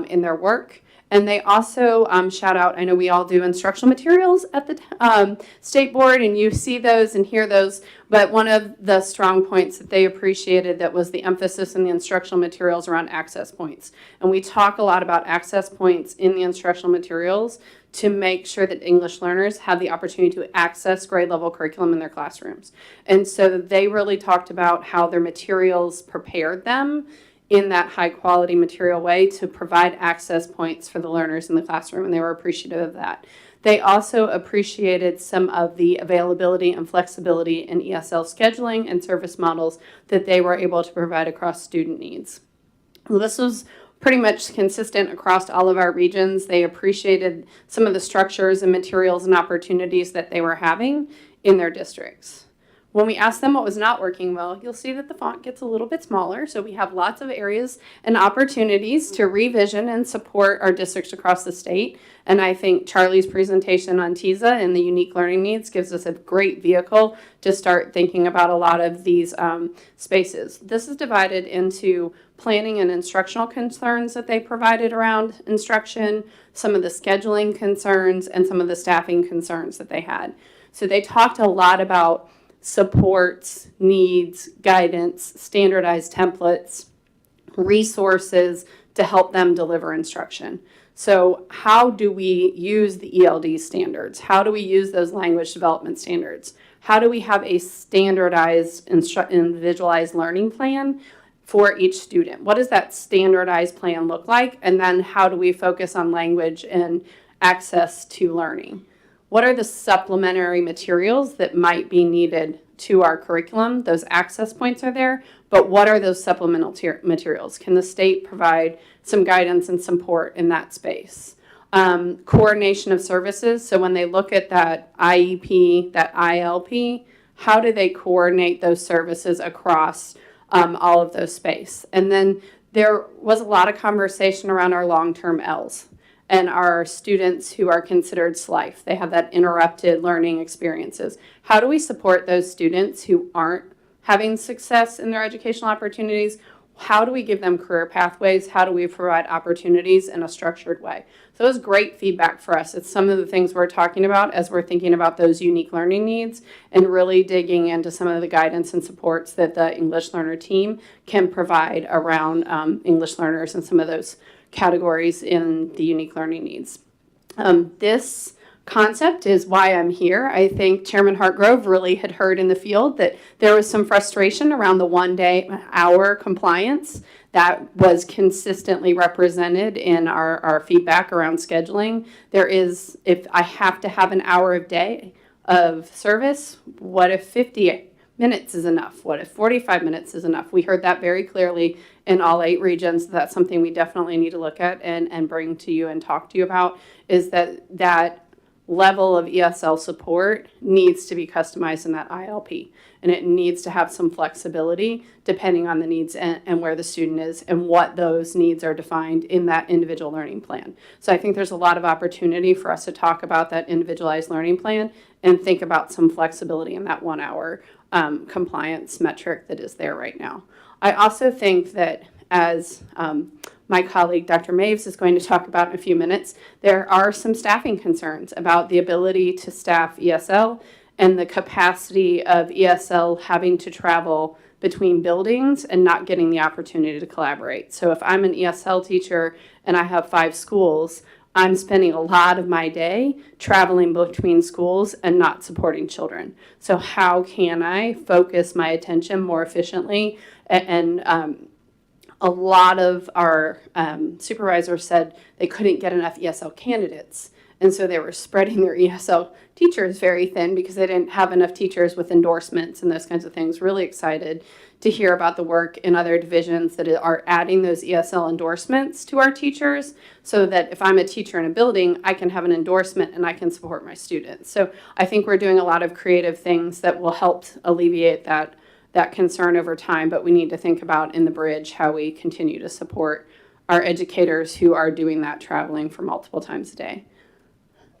in their work. And they also shout out, I know we all do instructional materials at the state board, and you see those and hear those, but one of the strong points that they appreciated that was the emphasis in the instructional materials around access points. And we talk a lot about access points in the instructional materials to make sure that English learners have the opportunity to access grade level curriculum in their classrooms. And so they really talked about how their materials prepared them in that high quality material way to provide access points for the learners in the classroom, and they were appreciative of that. They also appreciated some of the availability and flexibility in ESL scheduling and service models that they were able to provide across student needs. Well, this was pretty much consistent across all of our regions. They appreciated some of the structures and materials and opportunities that they were having in their districts. When we asked them what was not working well, you'll see that the font gets a little bit smaller. So we have lots of areas and opportunities to revision and support our districts across the state. And I think Charlie's presentation on Tza and the unique learning needs gives us a great vehicle to start thinking about a lot of these spaces. This is divided into planning and instructional concerns that they provided around instruction, some of the scheduling concerns, and some of the staffing concerns that they had. So they talked a lot about supports, needs, guidance, standardized templates, resources to help them deliver instruction. So how do we use the ELD standards? How do we use those language development standards? How do we have a standardized individualized learning plan for each student? What does that standardized plan look like? And then how do we focus on language and access to learning? What are the supplementary materials that might be needed to our curriculum? Those access points are there, but what are those supplemental materials? Can the state provide some guidance and support in that space? Coordination of services. So when they look at that IEP, that ILP, how do they coordinate those services across all of those space? And then there was a lot of conversation around our long-term Ls and our students who are considered SLIFE. They have that interrupted learning experiences. How do we support those students who aren't having success in their educational opportunities? How do we give them career pathways? How do we provide opportunities in a structured way? So it was great feedback for us. It's some of the things we're talking about as we're thinking about those unique learning needs and really digging into some of the guidance and supports that the English learner team can provide around English learners and some of those categories in the unique learning needs. This concept is why I'm here. I think Chairman Hartgrove really had heard in the field that there was some frustration around the 1 day hour compliance that was consistently represented in our feedback around scheduling. There is, if I have to have an hour of day of service, what if 50 minutes is enough? What if 45 minutes is enough? We heard that very clearly in all 8 regions. That's something we definitely need to look at and bring to you and talk to you about, is that level of ESL support needs to be customized in that ILP. And it needs to have some flexibility depending on the needs and where the student is and what those needs are defined in that individual learning plan. So I think there's a lot of opportunity for us to talk about that individualized learning plan and think about some flexibility in that 1 hour compliance metric that is there right now. I also think that as my colleague, Dr. Maves, is going to talk about in a few minutes, there are some staffing concerns about the ability to staff ESL and the capacity of ESL having to travel between buildings and not getting the opportunity to collaborate. So if I'm an ESL teacher and I have 5 schools, I'm spending a lot of my day traveling between schools and not supporting children. So how can I focus my attention more efficiently? And a lot of our supervisors said they couldn't get enough ESL candidates. And so they were spreading their ESL teachers very thin because they didn't have enough teachers with endorsements and those kinds of things. Really excited to hear about the work in other divisions that are adding those ESL endorsements to our teachers so that if I'm a teacher in a building, I can have an endorsement and I can support my students. So I think we're doing a lot of creative things that will help alleviate that concern over time, but we need to think about in the bridge how we continue to support our educators who are doing that traveling for multiple times a day.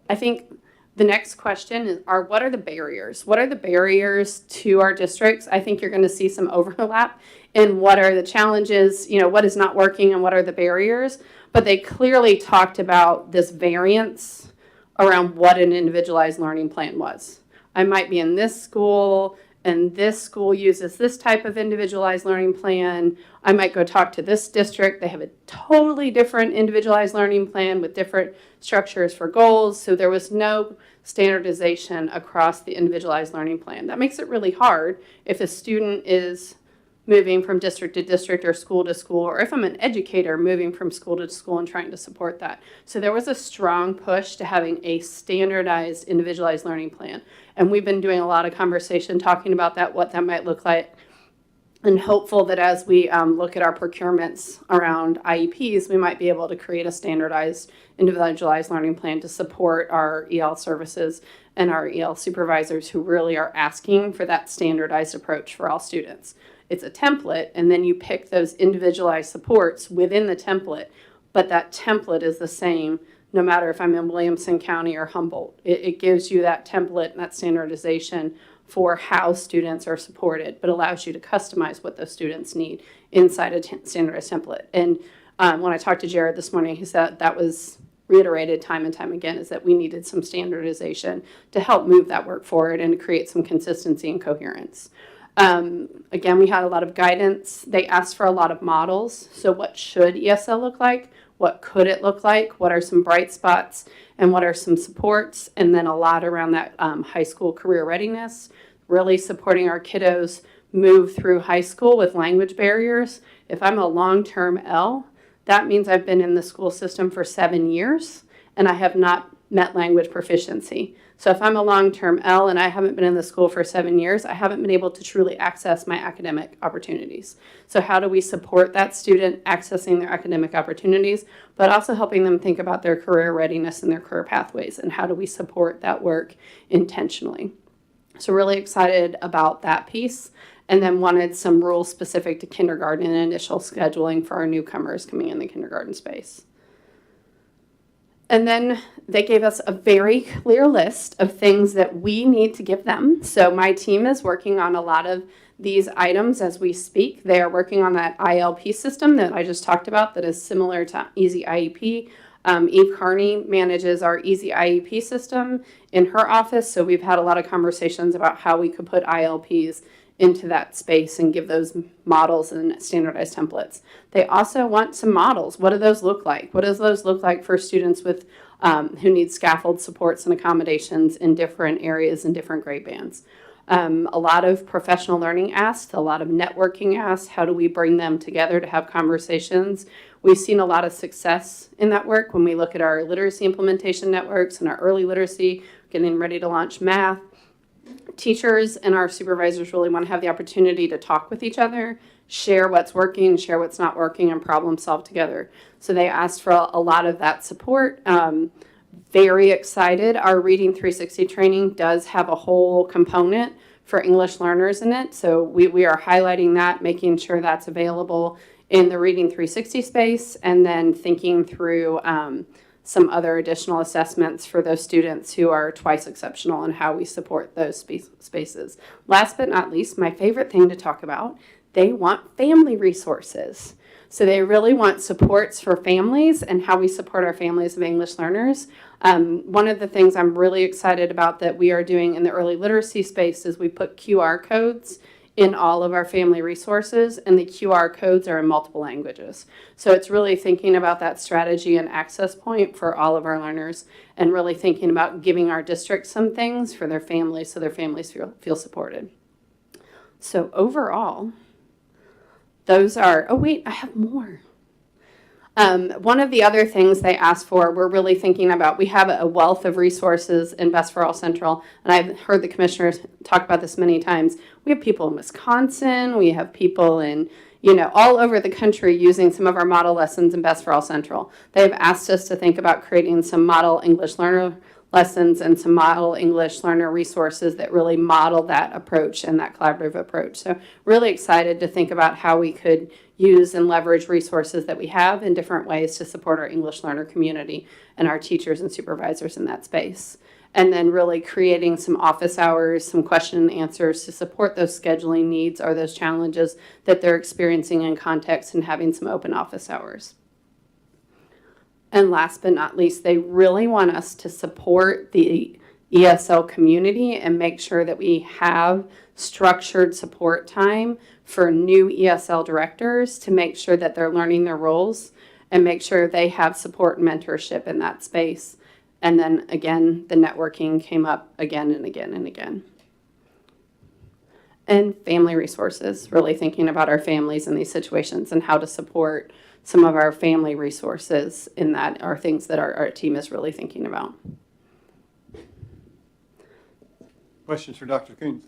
I think the next question is, what are the barriers? What are the barriers to our districts? I think you're going to see some overlap in what are the challenges, what is not working and what are the barriers. But they clearly talked about this variance around what an individualized learning plan was. I might be in this school and this school uses this type of individualized learning plan. I might go talk to this district. They have a totally different individualized learning plan with different structures for goals. So there was no standardization across the individualized learning plan. That makes it really hard if a student is moving from district to district or school to school, or if I'm an educator moving from school to school and trying to support that. So there was a strong push to having a standardized individualized learning plan. And we've been doing a lot of conversation talking about that, what that might look like, and hopeful that as we look at our procurements around IEPs, we might be able to create a standardized individualized learning plan to support our EL services and our EL supervisors who really are asking for that standardized approach for all students. It's a template, and then you pick those individualized supports within the template, but that template is the same no matter if I'm in Williamson County or Humboldt. It gives you that template and that standardization for how students are supported, but allows you to customize what those students need inside a standardized template. And when I talked to Jared this morning, he said that was reiterated time and time again, is that we needed some standardization to help move that work forward and to create some consistency and coherence. Again, we had a lot of guidance. They asked for a lot of models. So what should ESL look like? What could it look like? What are some bright spots? And what are some supports? And then a lot around that high school career readiness, really supporting our kiddos move through high school with language barriers. If I'm a long-term L, that means I've been in the school system for 7 years and I have not met language proficiency. So if I'm a long-term L and I haven't been in the school for 7 years, I haven't been able to truly access my academic opportunities. So how do we support that student accessing their academic opportunities, but also helping them think about their career readiness and their career pathways, and how do we support that work intentionally? So really excited about that piece, and then wanted some rules specific to kindergarten and initial scheduling for our newcomers coming in the kindergarten space. And then they gave us a very clear list of things that we need to give them. So my team is working on a lot of these items as we speak. They are working on that ILP system that I just talked about that is similar to Easy IEP. Eve Carney manages our Easy IEP system in her office. So we've had a lot of conversations about how we could put ILPs into that space and give those models and standardized templates. They also want some models. What do those look like? What does those look like for students with who need scaffold supports and accommodations in different areas and different grade bands? A lot of professional learning asked, a lot of networking asked. How do we bring them together to have conversations? We've seen a lot of success in that work when we look at our literacy implementation networks and our early literacy, getting ready to launch math. teachers and our supervisors really want to have the opportunity to talk with each other, share what's working, share what's not working, and problem solve together. So they asked for a lot of that support. Very excited. Our Reading 360 training does have a whole component for English learners in it. So we are highlighting that, making sure that's available in the Reading 360 space, and then thinking through some other additional assessments for those students who are twice exceptional and how we support those spaces. Last but not least, my favorite thing to talk about, they want family resources. So they really want supports for families and how we support our families of English learners. One of the things I'm really excited about that we are doing in the early literacy space is we put QR codes in all of our family resources, and the QR codes are in multiple languages. So it's really thinking about that strategy and access point for all of our learners, and really thinking about giving our district some things for their families so their families feel supported. So overall, those are, oh wait, I have more. One of the other things they asked for, we're really thinking about, we have a wealth of resources in Best for All Central, and I've heard the commissioners talk about this many times. We have people in Wisconsin, we have people in, all over the country using some of our model lessons in Best for All Central. They've asked us to think about creating some model English learner lessons and some model English learner resources that really model that approach and that collaborative approach. So really excited to think about how we could use and leverage resources that we have in different ways to support our English learner community and our teachers and supervisors in that space. And then really creating some office hours, some question and answers to support those scheduling needs or those challenges that they're experiencing in context, and having some open office hours. And last but not least, they really want us to support the ESL community and make sure that we have structured support time for new ESL directors to make sure that they're learning their roles and make sure they have support and mentorship in that space. And then again, the networking came up again and again and again. And family resources, really thinking about our families in these situations and how to support some of our family resources in that are things that our team is really thinking about. Questions for Dr. Coons?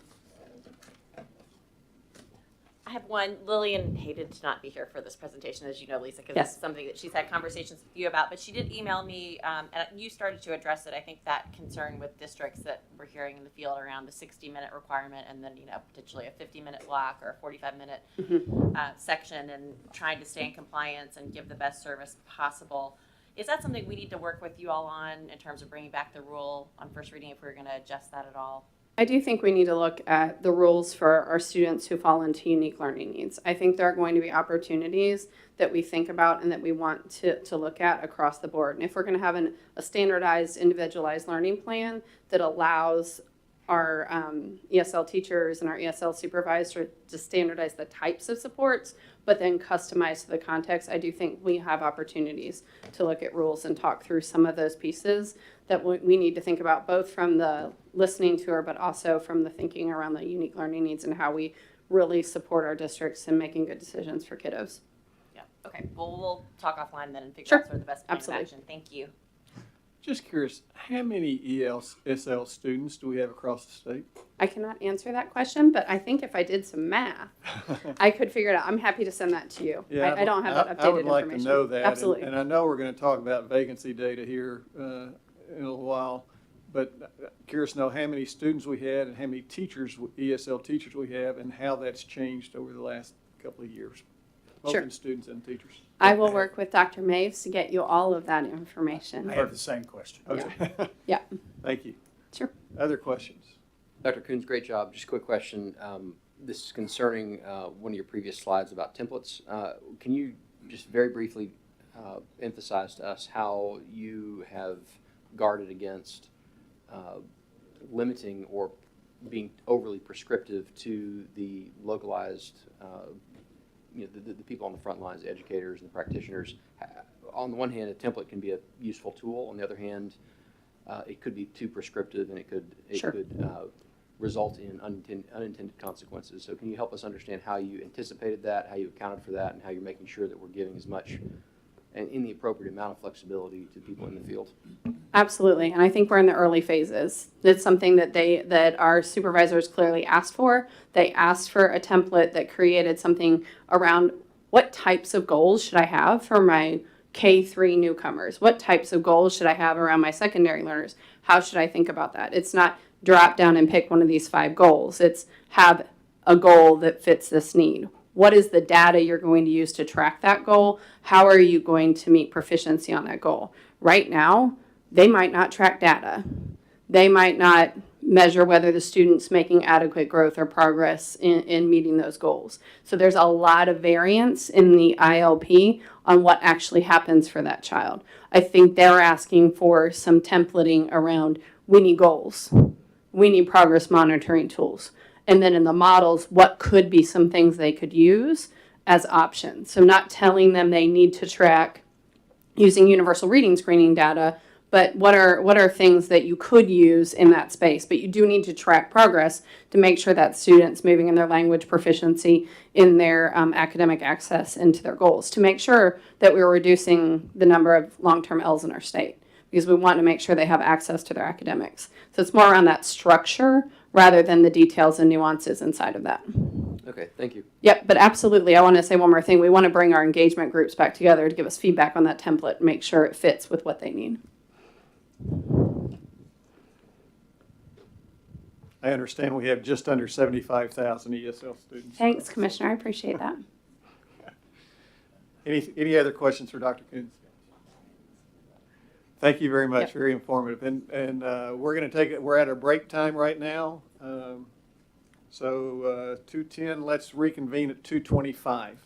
I have one. Lillian hated to not be here for this presentation, as you know, Lisa, because Yes. it's something that she's had conversations with you about. But she did email me, and you started to address it. I think that concern with districts that we're hearing in the field around the 60-minute requirement, and then potentially a 50-minute block or a 45-minute section, and trying to stay in compliance and give the best service possible. Is that something we need to work with you all on in terms of bringing back the rule on first reading, if we're going to adjust that at all? I do think we need to look at the rules for our students who fall into unique learning needs. I think there are going to be opportunities that we think about and that we want to look at across the board. And if we're going to have a standardized, individualized learning plan that allows our ESL teachers and our ESL supervisors to standardize the types of supports, but then customize to the context, I do think we have opportunities to look at rules and talk through some of those pieces that we need to think about, both from the listening tour, but also from the thinking around the unique learning needs and how we really support our districts in making good decisions for kiddos. Yeah. Okay. Well, we'll talk offline then and figure Sure. out sort of the best plan Absolutely. of action. Thank you. Just curious, how many ESL students do we have across the state? I cannot answer that question, but I think if I did some math, I could figure it out. I'm happy to send that to you. Yeah, I don't have that updated I would like information. to know that. Absolutely. And I know we're going to talk about vacancy data here in a little while, but curious to know how many students we had and how many teachers, ESL teachers we have, and how that's changed over the last couple of years, both Sure. in students and teachers. I will work with Dr. Maves to get you all of that information. I have the same question. Okay. Yeah. Thank you. Sure. Other questions? Dr. Coons, great job. Just a quick question. This is concerning one of your previous slides about templates. Can you just very briefly emphasize to us how you have guarded against limiting or being overly prescriptive to the localized, the people on the front lines, the educators and the practitioners? On the one hand, a template can be a useful tool. On the other hand, it could be too prescriptive, and it could Sure. result in unintended consequences. So can you help us understand how you anticipated that, how you accounted for that, and how you're making sure that we're giving as much and in the appropriate amount of flexibility to people in the field. Absolutely, and I think we're in the early phases. It's something that our supervisors clearly asked for. They asked for a template that created something around what types of goals should I have for my K-3 newcomers? What types of goals should I have around my secondary learners? How should I think about that? It's not drop down and pick one of these 5 goals. It's have a goal that fits this need. What is the data you're going to use to track that goal? How are you going to meet proficiency on that goal? Right now, they might not track data. They might not measure whether the student's making adequate growth or progress in meeting those goals. So there's a lot of variance in the ILP on what actually happens for that child. I think they're asking for some templating around, we need goals. We need progress monitoring tools. And then in the models, what could be some things they could use as options. So not telling them they need to track using universal reading screening data, but what are things that you could use in that space? But you do need to track progress to make sure that students moving in their language proficiency, in their academic access into their goals, to make sure that we're reducing the number of long-term L's in our state, because we want to make sure they have access to their academics. So it's more around that structure rather than the details and nuances inside of that. Okay, thank you. Yep, but absolutely, I want to say one more thing. We want to bring our engagement groups back together to give us feedback on that template and make sure it fits with what they need. I understand we have just under 75,000 ESL students. Thanks, Commissioner, I appreciate that. Any other questions for Dr. Coons? Thank you very much, Yep. very informative. And we're going to take it, we're at our break time right now. So 2:10, let's reconvene at 2:25.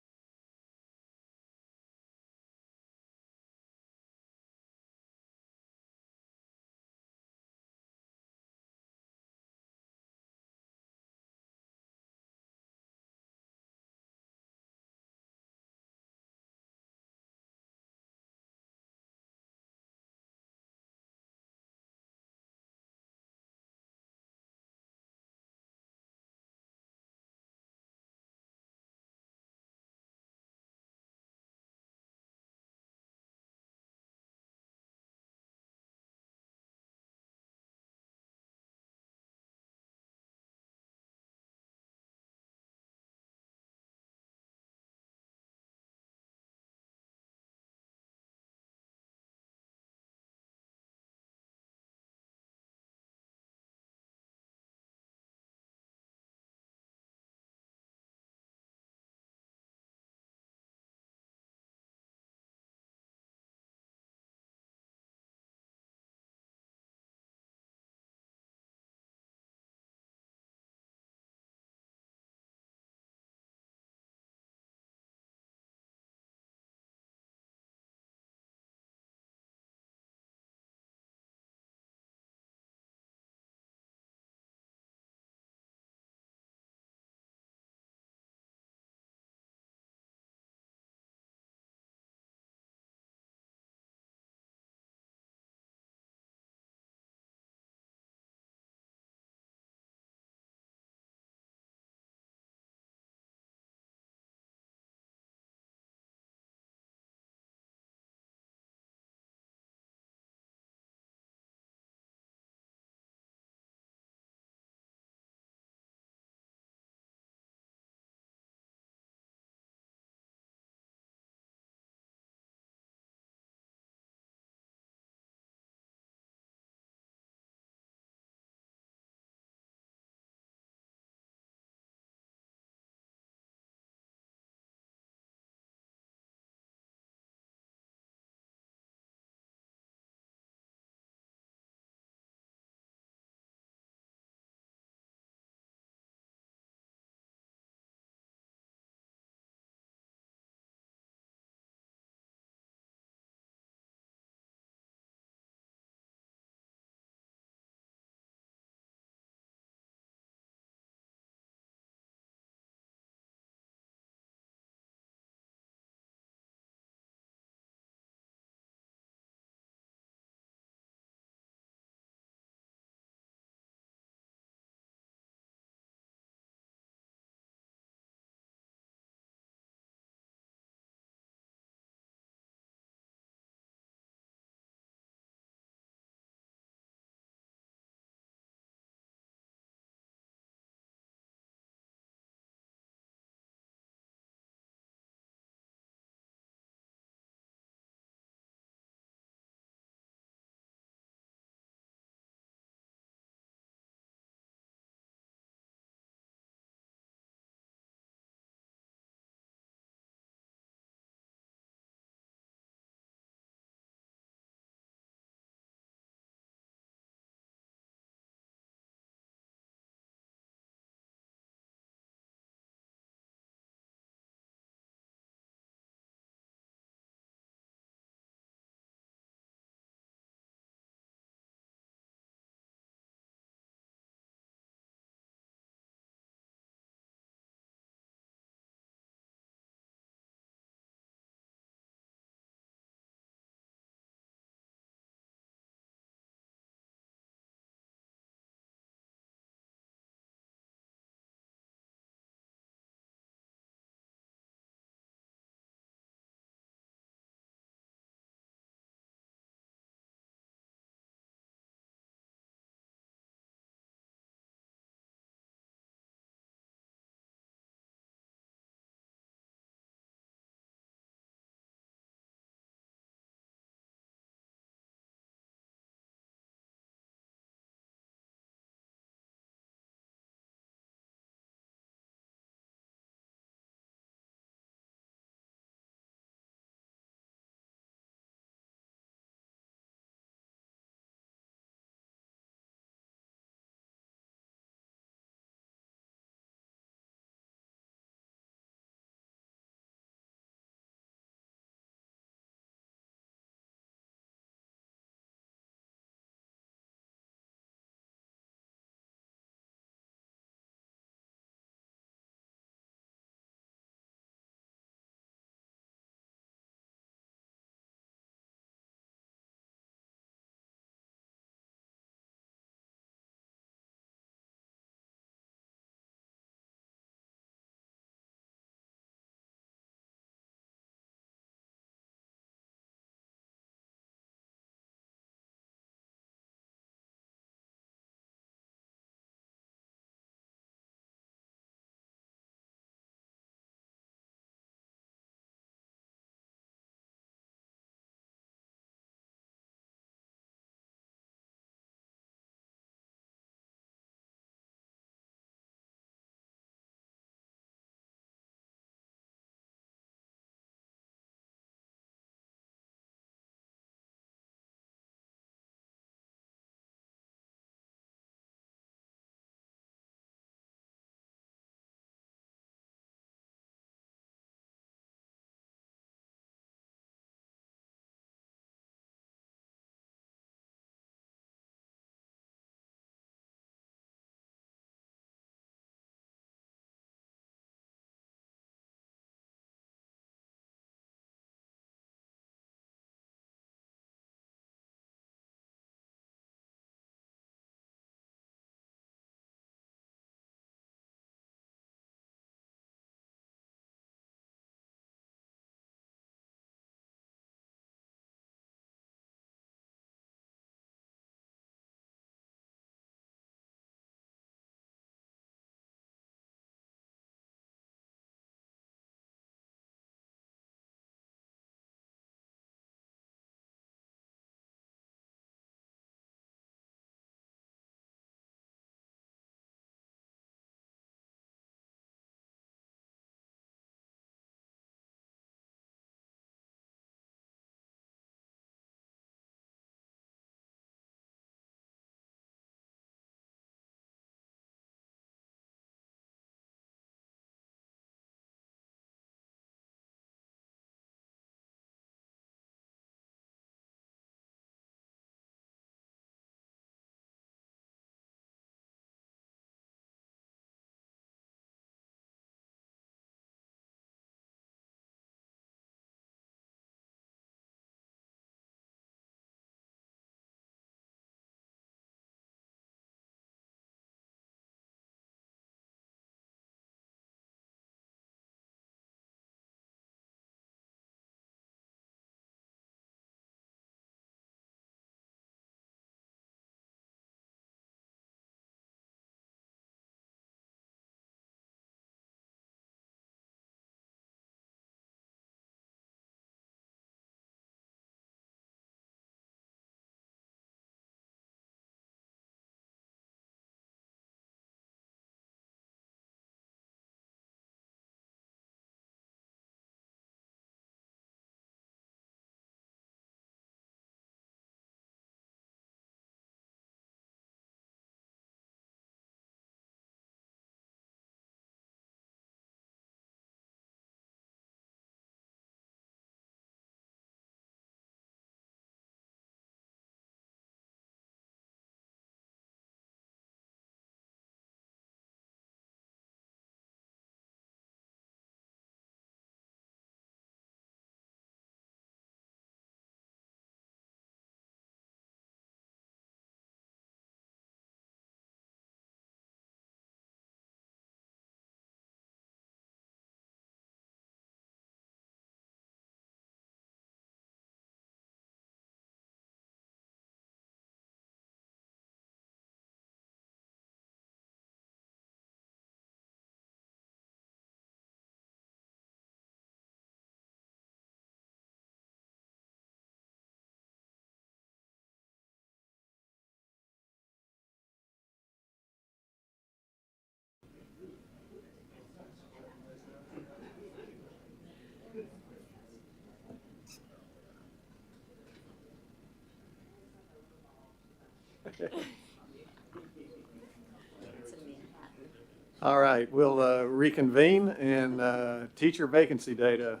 All right, we'll reconvene and teacher vacancy data.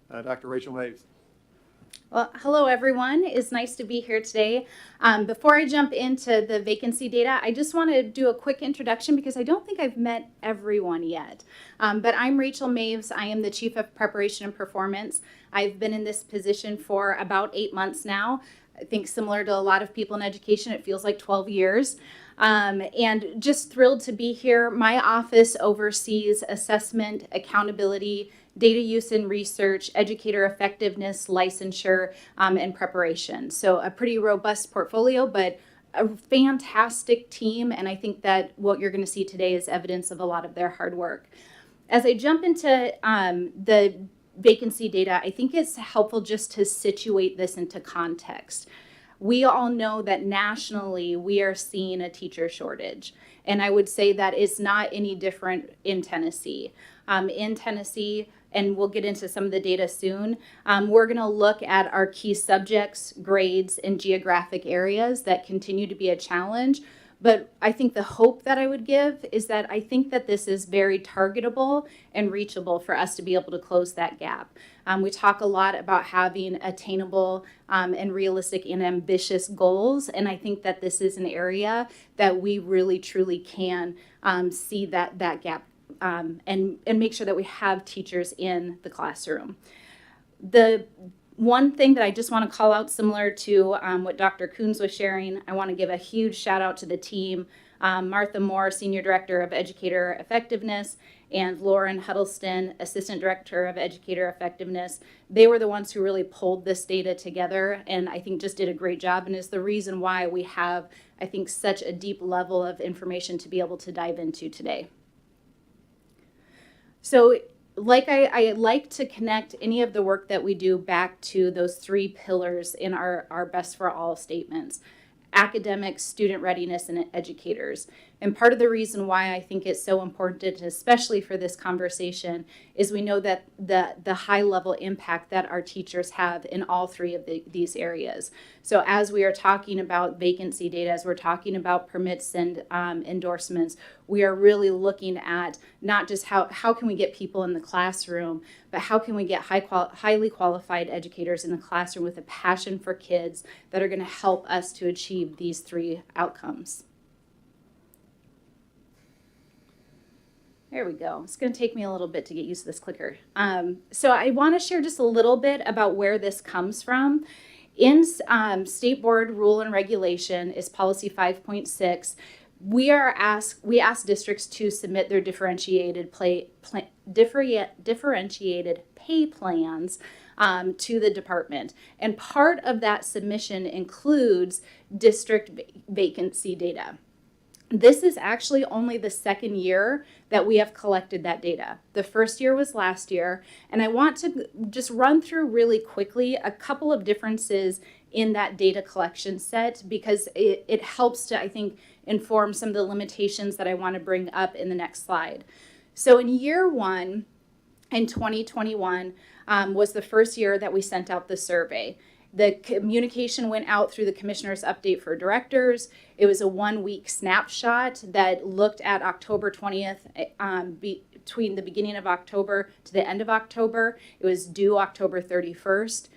Dr. Rachel Maves. Well, hello everyone. It's nice to be here today. Before I jump into the vacancy data, I just want to do a quick introduction because I don't think I've met everyone yet. But I'm Rachel Maves. I am the Chief of Preparation and Performance. I've been in this position for about 8 months now. I think similar to a lot of people in education, it feels like 12 years. And just thrilled to be here. My office oversees assessment, accountability, data use and research, educator effectiveness, licensure, and preparation. So a pretty robust portfolio, but a fantastic team. And I think that what you're going to see today is evidence of a lot of their hard work. As I jump into the vacancy data, I think it's helpful just to situate this into context. We all know that nationally we are seeing a teacher shortage. And I would say that it's not any different in Tennessee. In Tennessee, and we'll get into some of the data soon, we're going to look at our key subjects, grades, and geographic areas that continue to be a challenge. But I think the hope that I would give is that I think that this is very targetable and reachable for us to be able to close that gap. We talk a lot about having attainable and realistic and ambitious goals, and I think that this is an area that we really truly can see that gap and make sure that we have teachers in the classroom. The one thing that I just want to call out, similar to what Dr. Coons was sharing, I want to give a huge shout out to the team. Martha Moore, Senior Director of Educator Effectiveness, and Lauren Huddleston, Assistant Director of Educator Effectiveness. They were the ones who really pulled this data together and I think just did a great job, and is the reason why we have, I think, such a deep level of information to be able to dive into today. So I like to connect any of the work that we do back to those 3 pillars in our Best for All statements: academics, student readiness, and educators. And part of the reason why I think it's so important, especially for this conversation, is we know that the high level impact that our teachers have in all 3 of these areas. So as we are talking about vacancy data, as we're talking about permits and endorsements, we are really looking at not just how can we get people in the classroom, but how can we get highly qualified educators in the classroom with a passion for kids that are going to help us to achieve these 3 outcomes. There we go. It's going to take me a little bit to get used to this clicker. So I want to share just a little bit about where this comes from. In State Board Rule and Regulation is Policy 5.6. We ask districts to submit their differentiated pay plans to the department. And part of that submission includes district vacancy data. This is actually only the 2nd year that we have collected that data. The first year was last year, and I want to just run through really quickly a couple of differences in that data collection set because it helps to, I think, inform some of the limitations that I want to bring up in the next slide. So in year 1, in 2021, was the first year that we sent out the survey. The communication went out through the Commissioner's Update for Directors. It was a 1-week snapshot that looked at October 20th, between the beginning of October to the end of October. It was due October 31st.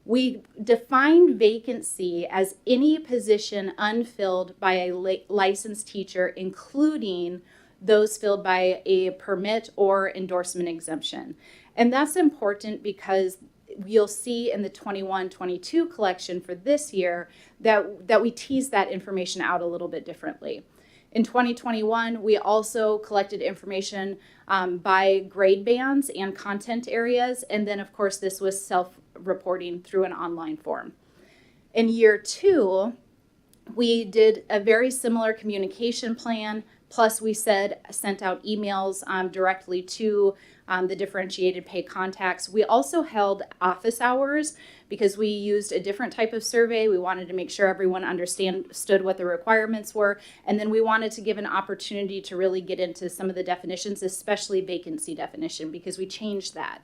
We defined vacancy as any position unfilled by a licensed teacher, including those filled by a permit or endorsement exemption. And that's important because you'll see in the 21-22 collection for this year that we tease that information out a little bit differently. In 2021, we also collected information by grade bands and content areas, and then of course this was self-reporting through an online form. In year 2, we did a very similar communication plan, plus we sent out emails directly to the differentiated pay contacts. We also held office hours because we used a different type of survey. We wanted to make sure everyone understood what the requirements were. And then we wanted to give an opportunity to really get into some of the definitions, especially vacancy definition, because we changed that.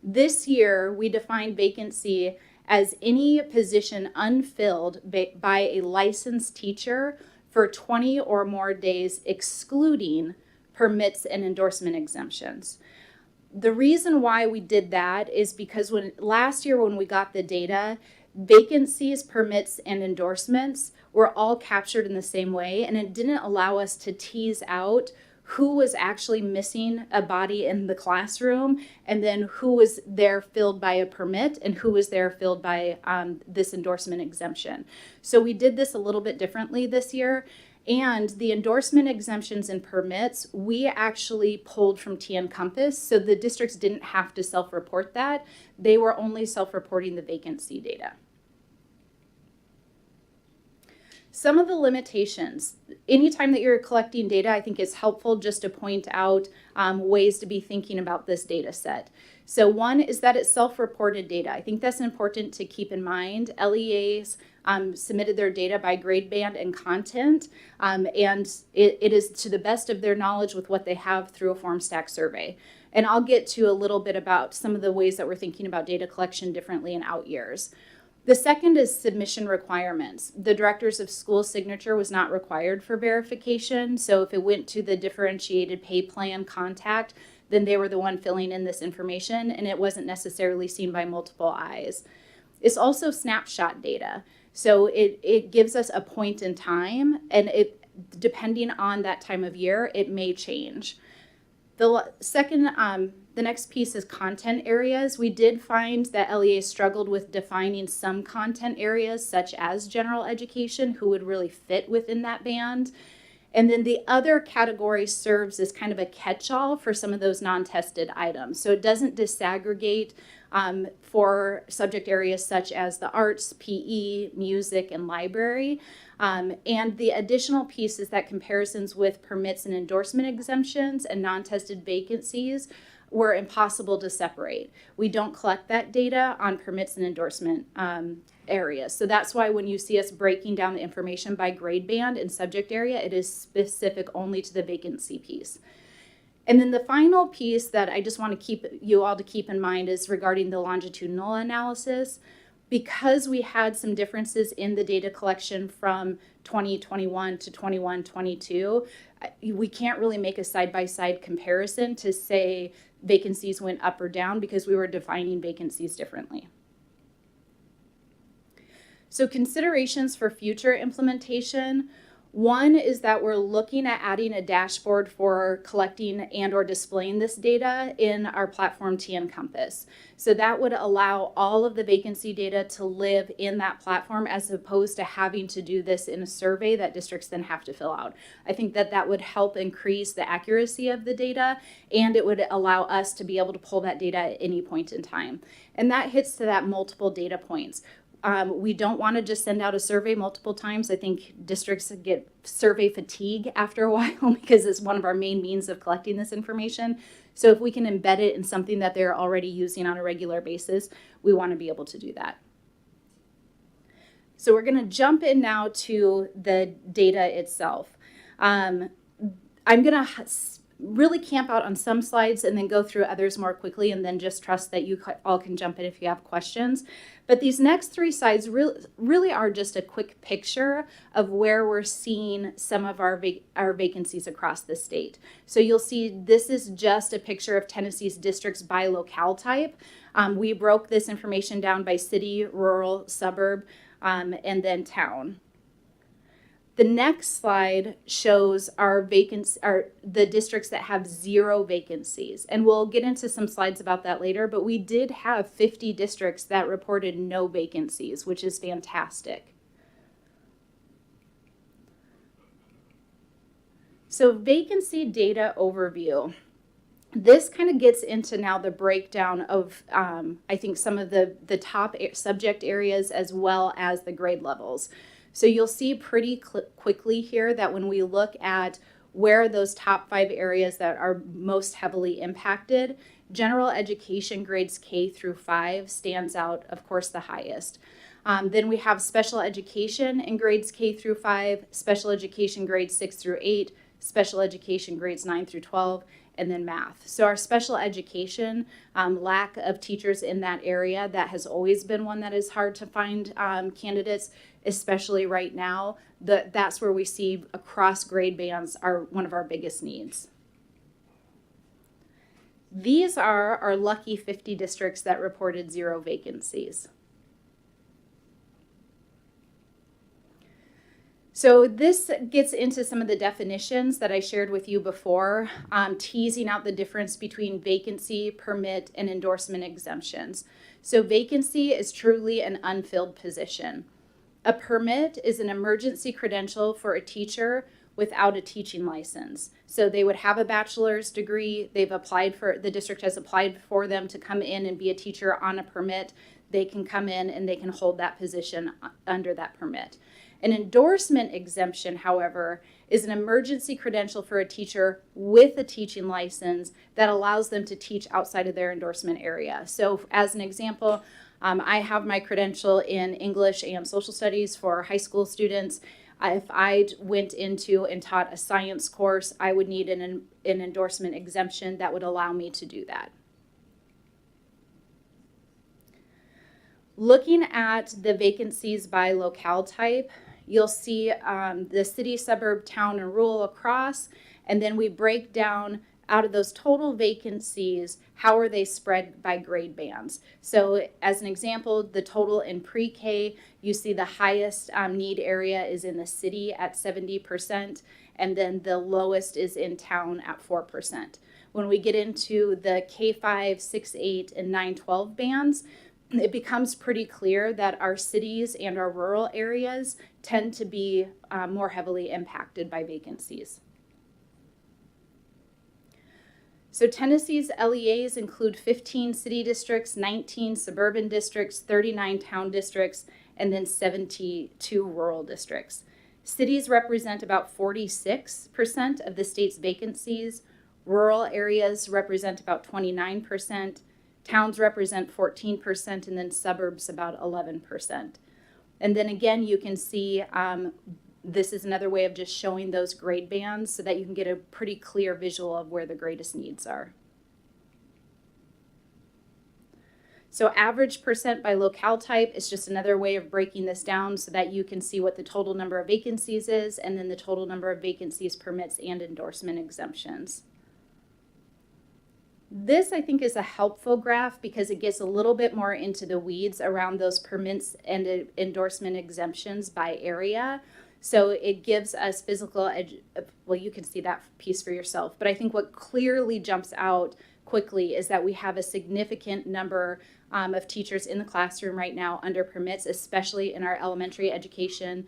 This year, we defined vacancy as any position unfilled by a licensed teacher for 20 or more days, excluding permits and endorsement exemptions. The reason why we did that is because last year when we got the data, vacancies, permits, and endorsements were all captured in the same way, and it didn't allow us to tease out who was actually missing a body in the classroom, and then who was there filled by a permit and who was there filled by this endorsement exemption. So we did this a little bit differently this year. And the endorsement exemptions and permits, we actually pulled from TN Compass, so the districts didn't have to self-report that. They were only self-reporting the vacancy data. Some of the limitations. Anytime that you're collecting data, I think it's helpful just to point out ways to be thinking about this data set. So one is that it's self-reported data. I think that's important to keep in mind. LEAs submitted their data by grade band and content, and it is to the best of their knowledge with what they have through a form stack survey. And I'll get to a little bit about some of the ways that we're thinking about data collection differently in out years. The second is submission requirements. The directors of school signature was not required for verification, so if it went to the differentiated pay plan contact, then they were the one filling in this information, and it wasn't necessarily seen by multiple eyes. It's also snapshot data. So it gives us a point in time, and depending on that time of year, it may change. The next piece is content areas. We did find that LEA struggled with defining some content areas, such as general education, who would really fit within that band. And then the other category serves as kind of a catch-all for some of those non-tested items. So it doesn't disaggregate for subject areas such as the arts, PE, music, and library. And the additional piece is that comparisons with permits and endorsement exemptions and non-tested vacancies were impossible to separate. We don't collect that data on permits and endorsement areas. So that's why when you see us breaking down the information by grade band and subject area, it is specific only to the vacancy piece. And then the final piece that I just want to keep you all to keep in mind is regarding the longitudinal analysis. Because we had some differences in the data collection from 2021 to 21-22, we can't really make a side-by-side comparison to say vacancies went up or down because we were defining vacancies differently. So considerations for future implementation. One is that we're looking at adding a dashboard for collecting and or displaying this data in our platform TN Compass. So that would allow all of the vacancy data to live in that platform as opposed to having to do this in a survey that districts then have to fill out. I think that that would help increase the accuracy of the data, and it would allow us to be able to pull that data at any point in time. And that hits to that multiple data points. We don't want to just send out a survey multiple times. I think districts get survey fatigue after a while because it's one of our main means of collecting this information. So if we can embed it in something that they're already using on a regular basis, we want to be able to do that. So we're going to jump in now to the data itself. I'm going to really camp out on some slides and then go through others more quickly, and then just trust that you all can jump in if you have questions. But these next three slides really are just a quick picture of where we're seeing some of our vacancies across the state. So you'll see this is just a picture of Tennessee's districts by locale type. We broke this information down by city, rural, suburb, and then town. The next slide shows the districts that have 0 vacancies. And we'll get into some slides about that later, but we did have 50 districts that reported no vacancies, which is fantastic. So vacancy data overview. This kind of gets into now the breakdown of, I think, some of the top subject areas as well as the grade levels. So you'll see pretty quickly here that when we look at where those top 5 areas that are most heavily impacted, general education grades K through 5 stands out, of course, the highest. Then we have special education in grades K through 5, special education grades 6 through 8, special education grades 9 through 12, and then math. So our special education, lack of teachers in that area, that has always been one that is hard to find candidates, especially right now. That's where we see across grade bands are one of our biggest needs. These are our lucky 50 districts that reported 0 vacancies. So this gets into some of the definitions that I shared with you before, teasing out the difference between vacancy, permit, and endorsement exemptions. So vacancy is truly an unfilled position. A permit is an emergency credential for a teacher without a teaching license. So they would have a bachelor's degree, the district has applied for them to come in and be a teacher on a permit. They can come in and they can hold that position under that permit. An endorsement exemption, however, is an emergency credential for a teacher with a teaching license that allows them to teach outside of their endorsement area. So as an example, I have my credential in English and social studies for high school students. If I went into and taught a science course, I would need an endorsement exemption that would allow me to do that. Looking at the vacancies by locale type, you'll see the city, suburb, town, and rural across, and then we break down out of those total vacancies, how are they spread by grade bands? So as an example, the total in pre-K, you see the highest need area is in the city at 70%, and then the lowest is in town at 4%. When we get into the K5, 6, 8, and 9, 12 bands, it becomes pretty clear that our cities and our rural areas tend to be more heavily impacted by vacancies. So Tennessee's LEAs include 15 city districts, 19 suburban districts, 39 town districts, and then 72 rural districts. Cities represent about 46% of the state's vacancies. Rural areas represent about 29%. Towns represent 14%, and then suburbs about 11%. And then again, you can see this is another way of just showing those grade bands so that you can get a pretty clear visual of where the greatest needs are. So average percent by locale type is just another way of breaking this down so that you can see what the total number of vacancies is, and then the total number of vacancies, permits, and endorsement exemptions. This, I think, is a helpful graph because it gets a little bit more into the weeds around those permits and endorsement exemptions by area. So it gives us well, you can see that piece for yourself. But I think what clearly jumps out quickly is that we have a significant number of teachers in the classroom right now under permits, especially in our elementary education,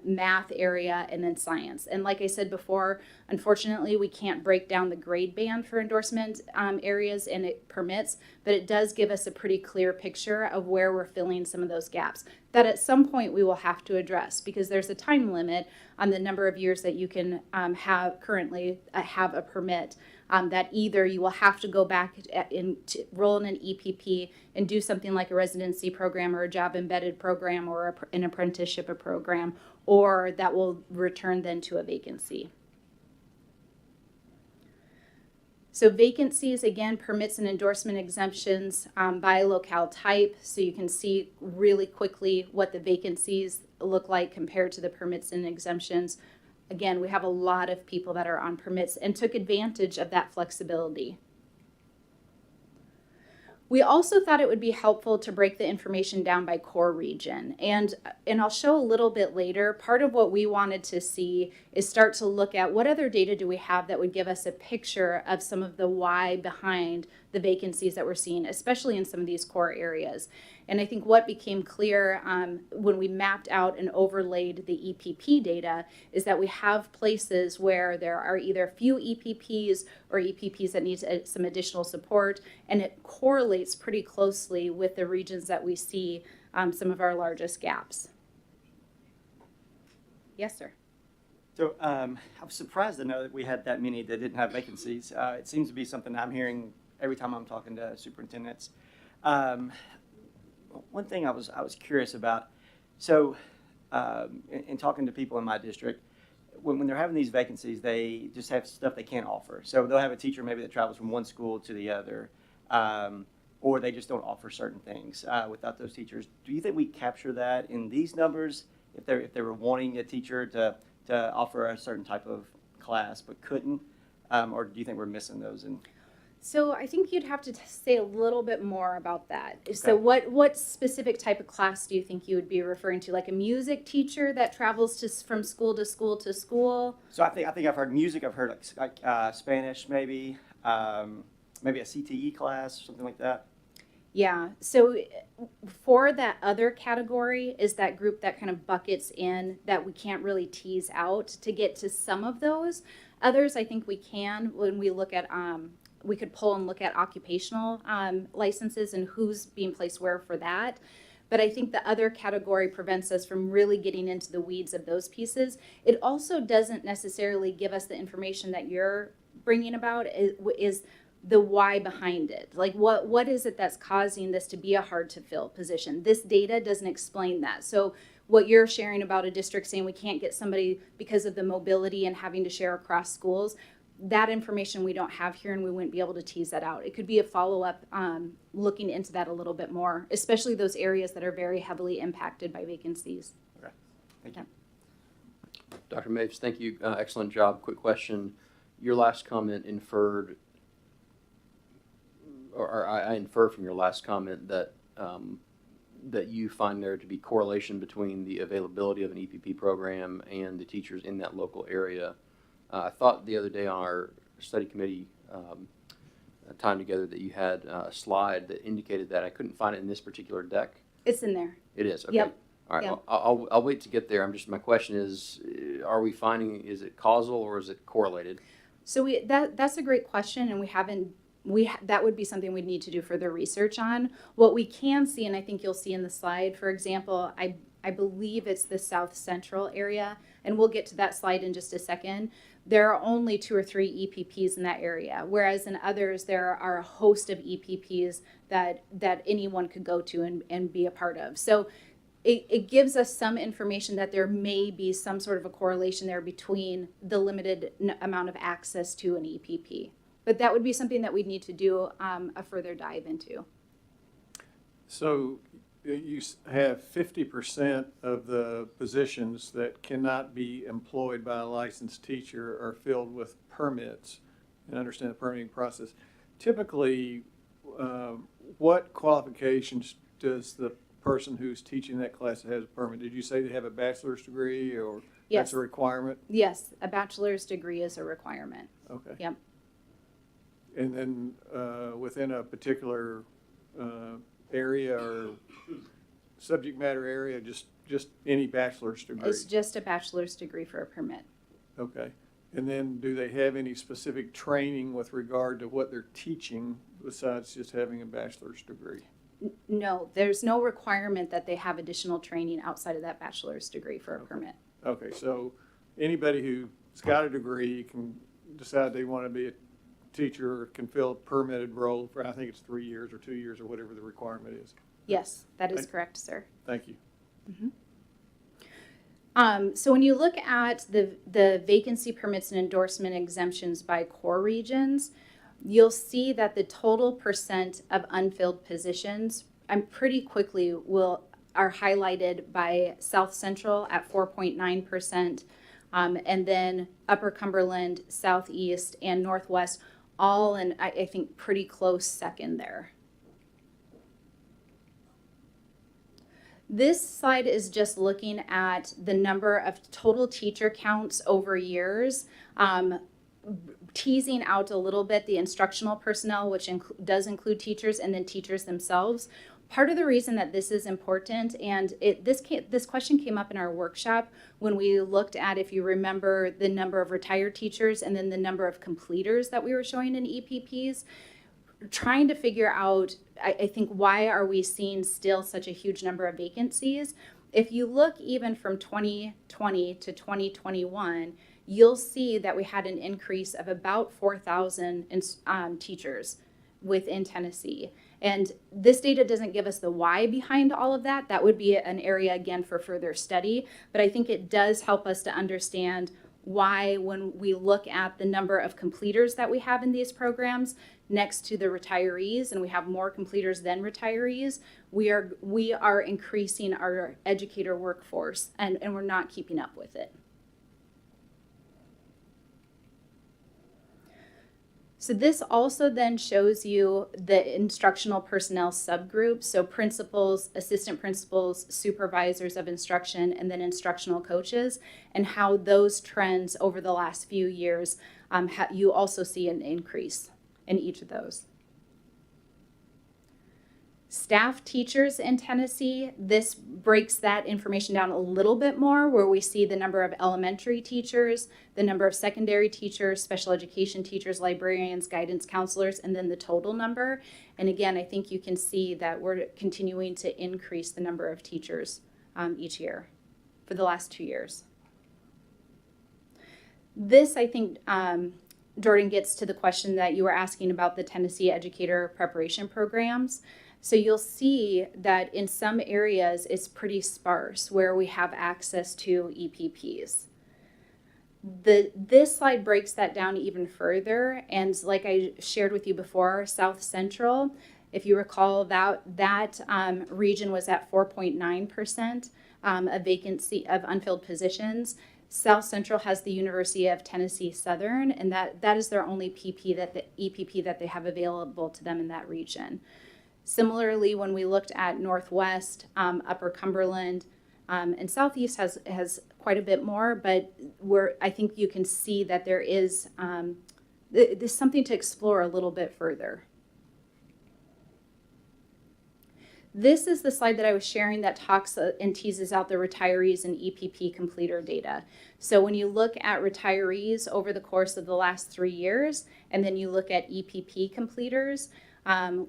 math area, and then science. And like I said before, unfortunately, we can't break down the grade band for endorsement areas and it permits, but it does give us a pretty clear picture of where we're filling some of those gaps that at some point we will have to address because there's a time limit on the number of years that you can currently have a permit. That either you will have to go back roll in an EPP and do something like a residency program or a job embedded program or an apprenticeship program, or that will return then to a vacancy. So vacancies, again, permits and endorsement exemptions by locale type. So you can see really quickly what the vacancies look like compared to the permits and exemptions. Again, we have a lot of people that are on permits and took advantage of that flexibility. We also thought it would be helpful to break the information down by core region. And I'll show a little bit later, part of what we wanted to see is start to look at what other data do we have that would give us a picture of some of the why behind the vacancies that we're seeing, especially in some of these core areas. And I think what became clear when we mapped out and overlaid the EPP data is that we have places where there are either few EPPs or EPPs that need some additional support, and it correlates pretty closely with the regions that we see some of our largest gaps. Yes, sir. So I was surprised to know that we had that many that didn't have vacancies. It seems to be something I'm hearing every time I'm talking to superintendents. One thing I was curious about, so in talking to people in my district, when they're having these vacancies, they just have stuff they can't offer. So they'll have a teacher maybe that travels from one school to the other, or they just don't offer certain things without those teachers. Do you think we capture that in these numbers if they were wanting a teacher to offer a certain type of class but couldn't, or do you think we're missing those? So I think you'd have to say a little bit more about that. So what specific type of class do you think you would be referring to? Like a music teacher that travels from school to school to school? So I think I've heard music. I've heard like Spanish, maybe maybe a CTE class or something like that. Yeah. So for that other category is that group that kind of buckets in that we can't really tease out to get to some of those. Others, I think we can when we look at we could pull and look at occupational licenses and who's being placed where for that. But I think the other category prevents us from really getting into the weeds of those pieces. It also doesn't necessarily give us the information that you're bringing about is the why behind it. Like what is it that's causing this to be a hard to fill position? This data doesn't explain that. So what you're sharing about a district saying we can't get somebody because of the mobility and having to share across schools, that information we don't have here and we wouldn't be able to tease that out. It could be a follow-up looking into that a little bit more, especially those areas that are very heavily impacted by vacancies. Okay, thank you. Dr. Maves, thank you. Excellent job. Quick question. Your last comment inferred, or I infer from your last comment that that you find there to be correlation between the availability of an EPP program and the teachers in that local area. I thought the other day on our study committee time together that you had a slide that indicated that. I couldn't find it in this particular deck. It's in there. It is, okay. Yep. All right, Yep. well, I'll wait to get there. My question is, are we finding, is it causal or is it correlated? So that's a great question, and that would be something we'd need to do further research on. What we can see, and I think you'll see in the slide, for example, I believe it's the South Central area, and we'll get to that slide in just a second. There are only 2 or 3 EPPs in that area, whereas in others there are a host of EPPs that anyone could go to and be a part of. So it gives us some information that there may be some sort of a correlation there between the limited amount of access to an EPP. But that would be something that we'd need to do a further dive into. So you have 50% of the positions that cannot be employed by a licensed teacher are filled with permits, and understand the permitting process. Typically, what qualifications does the person who's teaching that class that has a permit, did you say they have a bachelor's degree, or Yes. that's a requirement? Yes, a bachelor's degree is a requirement. Okay. Yep. And then within a particular area or subject matter area, just any bachelor's degree? It's just a bachelor's degree for a permit. Okay. And then do they have any specific training with regard to what they're teaching besides just having a bachelor's degree? No, there's no requirement that they have additional training outside of that bachelor's degree for a permit. Okay, so anybody who's got a degree can decide they want to be a teacher or can fill a permitted role for, I think it's 3 years or 2 years or whatever the requirement is. Yes, that is correct, sir. Thank you. So when you look at the vacancy permits and endorsement exemptions by core regions, you'll see that the total percent of unfilled positions, pretty quickly are highlighted by South Central at 4.9%, and then Upper Cumberland, Southeast, and Northwest, all in, I think, pretty close second there. This slide is just looking at the number of total teacher counts over years, teasing out a little bit the instructional personnel, which does include teachers, and then teachers themselves. Part of the reason that this is important, and this question came up in our workshop when we looked at, if you remember, the number of retired teachers and then the number of completers that we were showing in EPPs, trying to figure out, I think, why are we seeing still such a huge number of vacancies? If you look even from 2020 to 2021, you'll see that we had an increase of about 4,000 teachers within Tennessee. And this data doesn't give us the why behind all of that. That would be an area, again, for further study. But I think it does help us to understand why, when we look at the number of completers that we have in these programs next to the retirees, and we have more completers than retirees, we are increasing our educator workforce, and we're not keeping up with it. So this also then shows you the instructional personnel subgroups, so principals, assistant principals, supervisors of instruction, and then instructional coaches, and how those trends over the last few years, you also see an increase in each of those. Staff teachers in Tennessee, this breaks that information down a little bit more, where we see the number of elementary teachers, the number of secondary teachers, special education teachers, librarians, guidance counselors, and then the total number. And again, I think you can see that we're continuing to increase the number of teachers each year for the last 2 years. This, I think, Jordan, gets to the question that you were asking about the Tennessee Educator Preparation Programs. So you'll see that in some areas it's pretty sparse where we have access to EPPs. This slide breaks that down even further, and like I shared with you before, South Central, if you recall, that region was at 4.9% of vacancy of unfilled positions. South Central has the University of Tennessee Southern, and that is their only EPP that they have available to them in that region. Similarly, when we looked at Northwest, Upper Cumberland, and Southeast has quite a bit more, but I think you can see that there is there's something to explore a little bit further. This is the slide that I was sharing that talks and teases out the retirees and EPP completer data. So when you look at retirees over the course of the last 3 years, and then you look at EPP completers,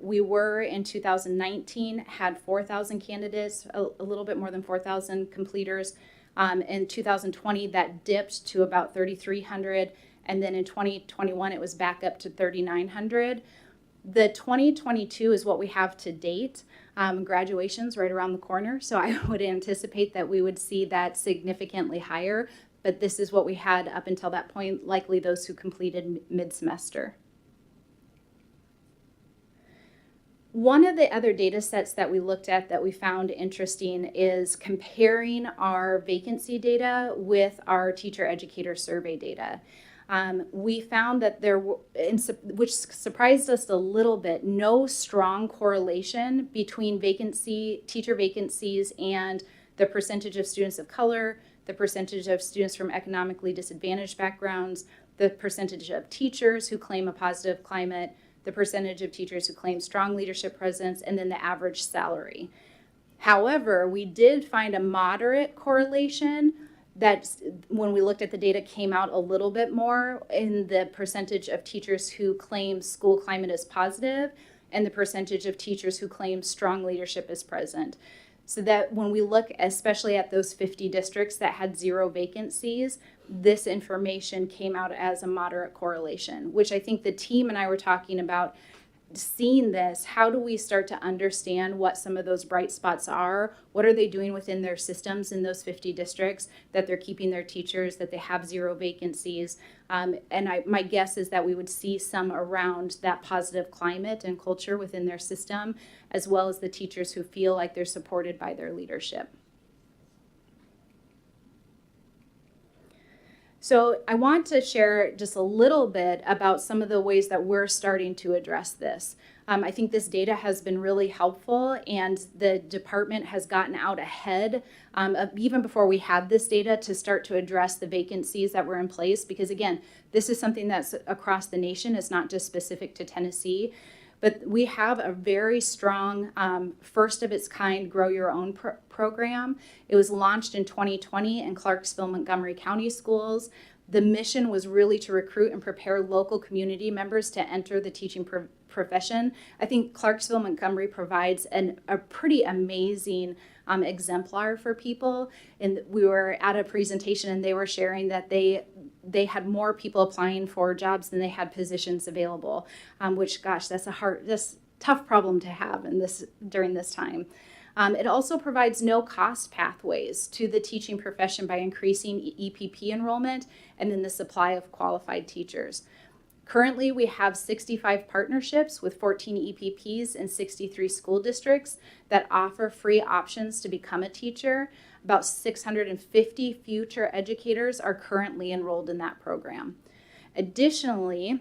we were in 2019 had 4,000 candidates, a little bit more than 4,000 completers. In 2020, that dipped to about 3,300, and then in 2021, it was back up to 3,900. The 2022 is what we have to date. Graduation's right around the corner, so I would anticipate that we would see that significantly higher, but this is what we had up until that point, likely those who completed mid-semester. One of the other data sets that we looked at that we found interesting is comparing our vacancy data with our teacher educator survey data. We found that there were, which surprised us a little bit, no strong correlation between teacher vacancies and the percentage of students of color, the percentage of students from economically disadvantaged backgrounds, the percentage of teachers who claim a positive climate, the percentage of teachers who claim strong leadership presence, and then the average salary. However, we did find a moderate correlation that, when we looked at the data, came out a little bit more in the percentage of teachers who claim school climate is positive and the percentage of teachers who claim strong leadership is present. So that when we look especially at those 50 districts that had 0 vacancies, this information came out as a moderate correlation, which I think the team and I were talking about. Seeing this, how do we start to understand what some of those bright spots are? What are they doing within their systems in those 50 districts that they're keeping their teachers, that they have 0 vacancies? My guess is that we would see some around that positive climate and culture within their system, as well as the teachers who feel like they're supported by their leadership. So I want to share just a little bit about some of the ways that we're starting to address this. I think this data has been really helpful, and the department has gotten out ahead even before we had this data to start to address the vacancies that were in place, because again, this is something that's across the nation. It's not just specific to Tennessee. But we have a very strong first of its kind Grow Your Own program. It was launched in 2020 in Clarksville, Montgomery County schools. The mission was really to recruit and prepare local community members to enter the teaching profession. I think Clarksville, Montgomery provides a pretty amazing exemplar for people. And we were at a presentation and they were sharing that they had more people applying for jobs than they had positions available, which, gosh, that's tough problem to have during this time. It also provides no-cost pathways to the teaching profession by increasing EPP enrollment and then the supply of qualified teachers. Currently, we have 65 partnerships with 14 EPPs in 63 school districts that offer free options to become a teacher. About 650 future educators are currently enrolled in that program. Additionally,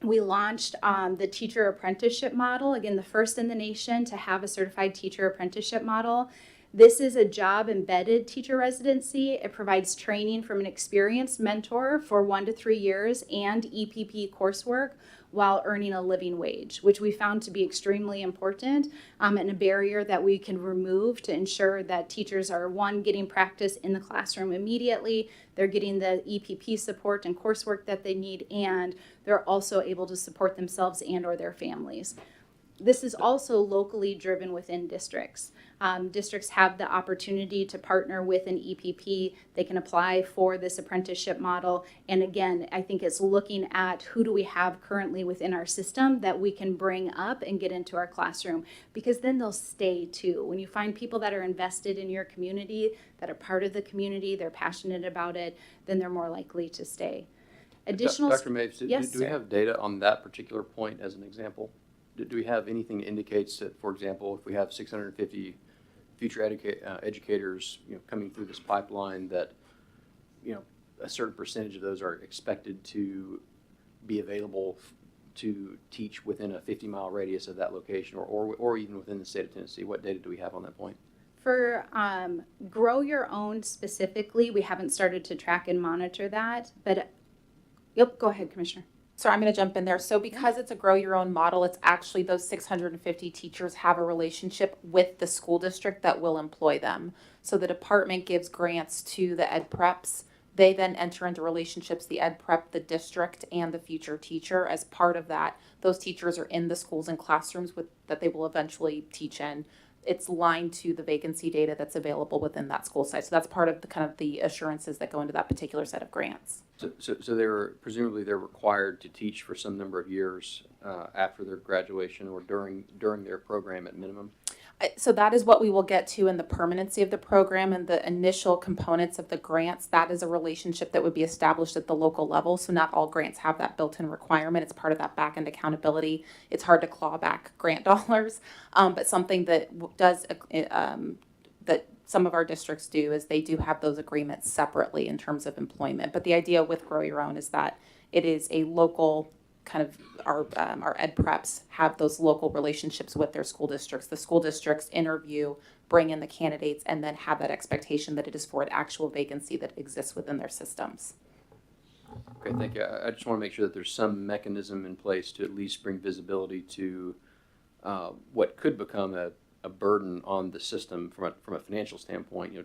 We launched the teacher apprenticeship model, again, the first in the nation to have a certified teacher apprenticeship model. This is a job embedded teacher residency. It provides training from an experienced mentor for 1 to 3 years and EPP coursework while earning a living wage, which we found to be extremely important and a barrier that we can remove to ensure that teachers are, one, getting practice in the classroom immediately, they're getting the EPP support and coursework that they need, and they're also able to support themselves and or their families. This is also locally driven within districts. Districts have the opportunity to partner with an EPP. They can apply for this apprenticeship model. And again, I think it's looking at who do we have currently within our system that we can bring up and get into our classroom, because then they'll stay too. When you find people that are invested in your community, that are part of the community, they're passionate about it, then they're more likely to stay. Additional, Dr. Maves, yes, do we sir. have data on that particular point as an example? Do we have anything that indicates that, for example, if we have 650 future educators, coming through this pipeline, that, a certain percentage of those are expected to be available to teach within a 50-mile radius of that location, or even within the state of Tennessee? What data do we have on that point? For Grow Your Own specifically, we haven't started to track and monitor that, but yep, go ahead, Commissioner. So I'm going to jump in there. So because it's a grow your own model, it's actually those 650 teachers have a relationship with the school district that will employ them. So the department gives grants to the ed preps. They then enter into relationships, the ed prep, the district, and the future teacher. As part of that, those teachers are in the schools and classrooms that they will eventually teach in. It's lined to the vacancy data that's available within that school site. So that's part of the kind of the assurances that go into that particular set of grants. So they're presumably they're required to teach for some number of years after their graduation or during their program at minimum? So that is what we will get to in the permanency of the program and the initial components of the grants. That is a relationship that would be established at the local level. So not all grants have that built-in requirement. It's part of that back-end accountability. It's hard to claw back grant dollars, but something that does that some of our districts do is they do have those agreements separately in terms of employment. But the idea with Grow Your Own is that it is a local kind of our ed preps have those local relationships with their school districts. The school districts interview, bring in the candidates, and then have that expectation that it is for an actual vacancy that exists within their systems. Okay, thank you. I just want to make sure that there's some mechanism in place to at least bring visibility to what could become a burden on the system from a financial standpoint.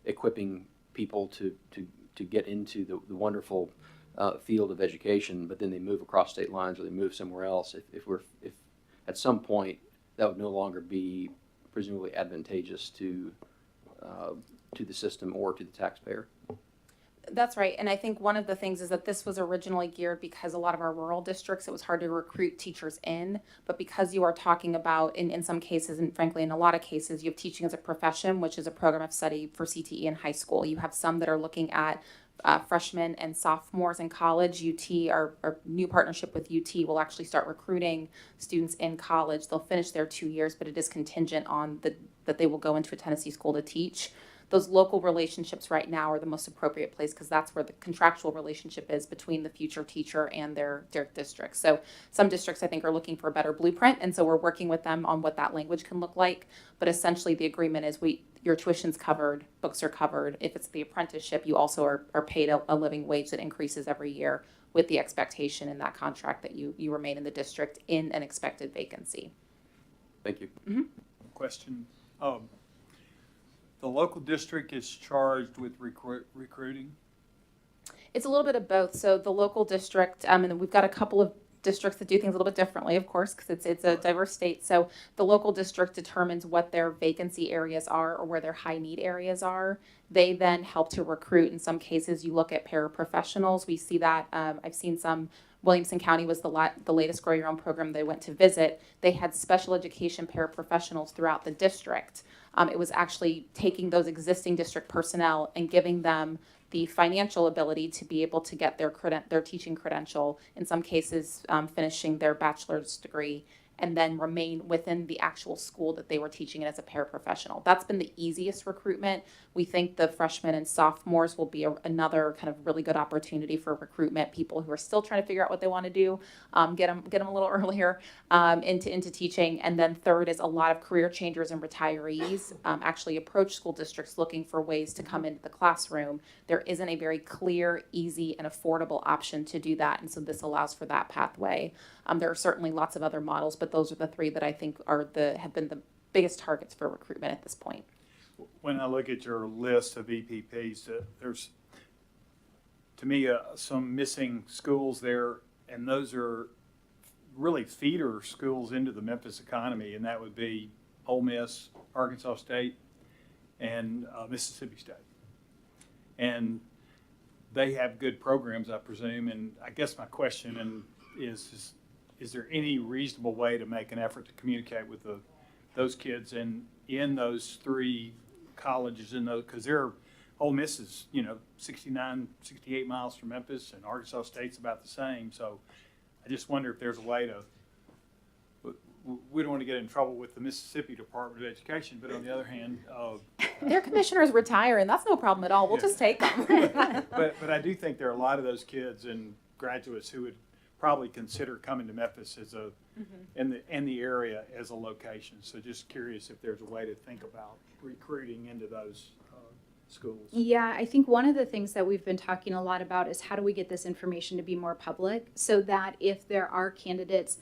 Equipping people to get into the wonderful field of education, but then they move across state lines or they move somewhere else. If at some point that would no longer be presumably advantageous to the system or to the taxpayer. That's right. And I think one of the things is that this was originally geared because a lot of our rural districts, it was hard to recruit teachers in. But because you are talking about, in some cases, and frankly, in a lot of cases, you have teaching as a profession, which is a program of study for CTE in high school. You have some that are looking at freshmen and sophomores in college. Our new partnership with UT will actually start recruiting students in college. They'll finish their 2 years, but it is contingent on that they will go into a Tennessee school to teach. Those local relationships right now are the most appropriate place because that's where the contractual relationship is between the future teacher and their district. So some districts, I think, are looking for a better blueprint, and so we're working with them on what that language can look like. But essentially the agreement is your tuition's covered, books are covered. If it's the apprenticeship, you also are paid a living wage that increases every year with the expectation in that contract that you remain in the district in an expected vacancy. Thank you. Mm-hmm. Question. The local district is charged with recruiting? It's a little bit of both. So the local district, and we've got a couple of districts that do things a little bit differently, of course, because it's a diverse state. So the local district determines what their vacancy areas are or where their high need areas are. They then help to recruit. In some cases, you look at paraprofessionals. We see that. I've seen some. Williamson County was the latest Grow Your Own program they went to visit. They had special education paraprofessionals throughout the district. It was actually taking those existing district personnel and giving them the financial ability to be able to get their teaching credential, in some cases finishing their bachelor's degree, and then remain within the actual school that they were teaching in as a paraprofessional. That's been the easiest recruitment. We think the freshmen and sophomores will be another kind of really good opportunity for recruitment. People who are still trying to figure out what they want to do, get them a little earlier into teaching. And then third is a lot of career changers and retirees actually approach school districts looking for ways to come into the classroom. There isn't a very clear, easy, and affordable option to do that, and so this allows for that pathway. There are certainly lots of other models, but those are the three that I think have been the biggest targets for recruitment at this point. When I look at your list of EPPs, there's, to me, some missing schools there, and those are really feeder schools into the Memphis economy, and that would be Ole Miss, Arkansas State, and Mississippi State. And they have good programs, I presume, and I guess my question is there any reasonable way to make an effort to communicate with those kids in those three colleges, because Ole Miss is 69, 68 miles from Memphis, and Arkansas State's about the same. So I just wonder if there's a way to. We don't want to get in trouble with the Mississippi Department of Education, but on the other hand, Their commissioners retire, and that's no problem at all. We'll just take them. but I do think there are a lot of those kids and graduates who would probably consider coming to Memphis as in the area as a location. So just curious if there's a way to think about recruiting into those schools. Yeah, I think one of the things that we've been talking a lot about is how do we get this information to be more public so that if there are candidates,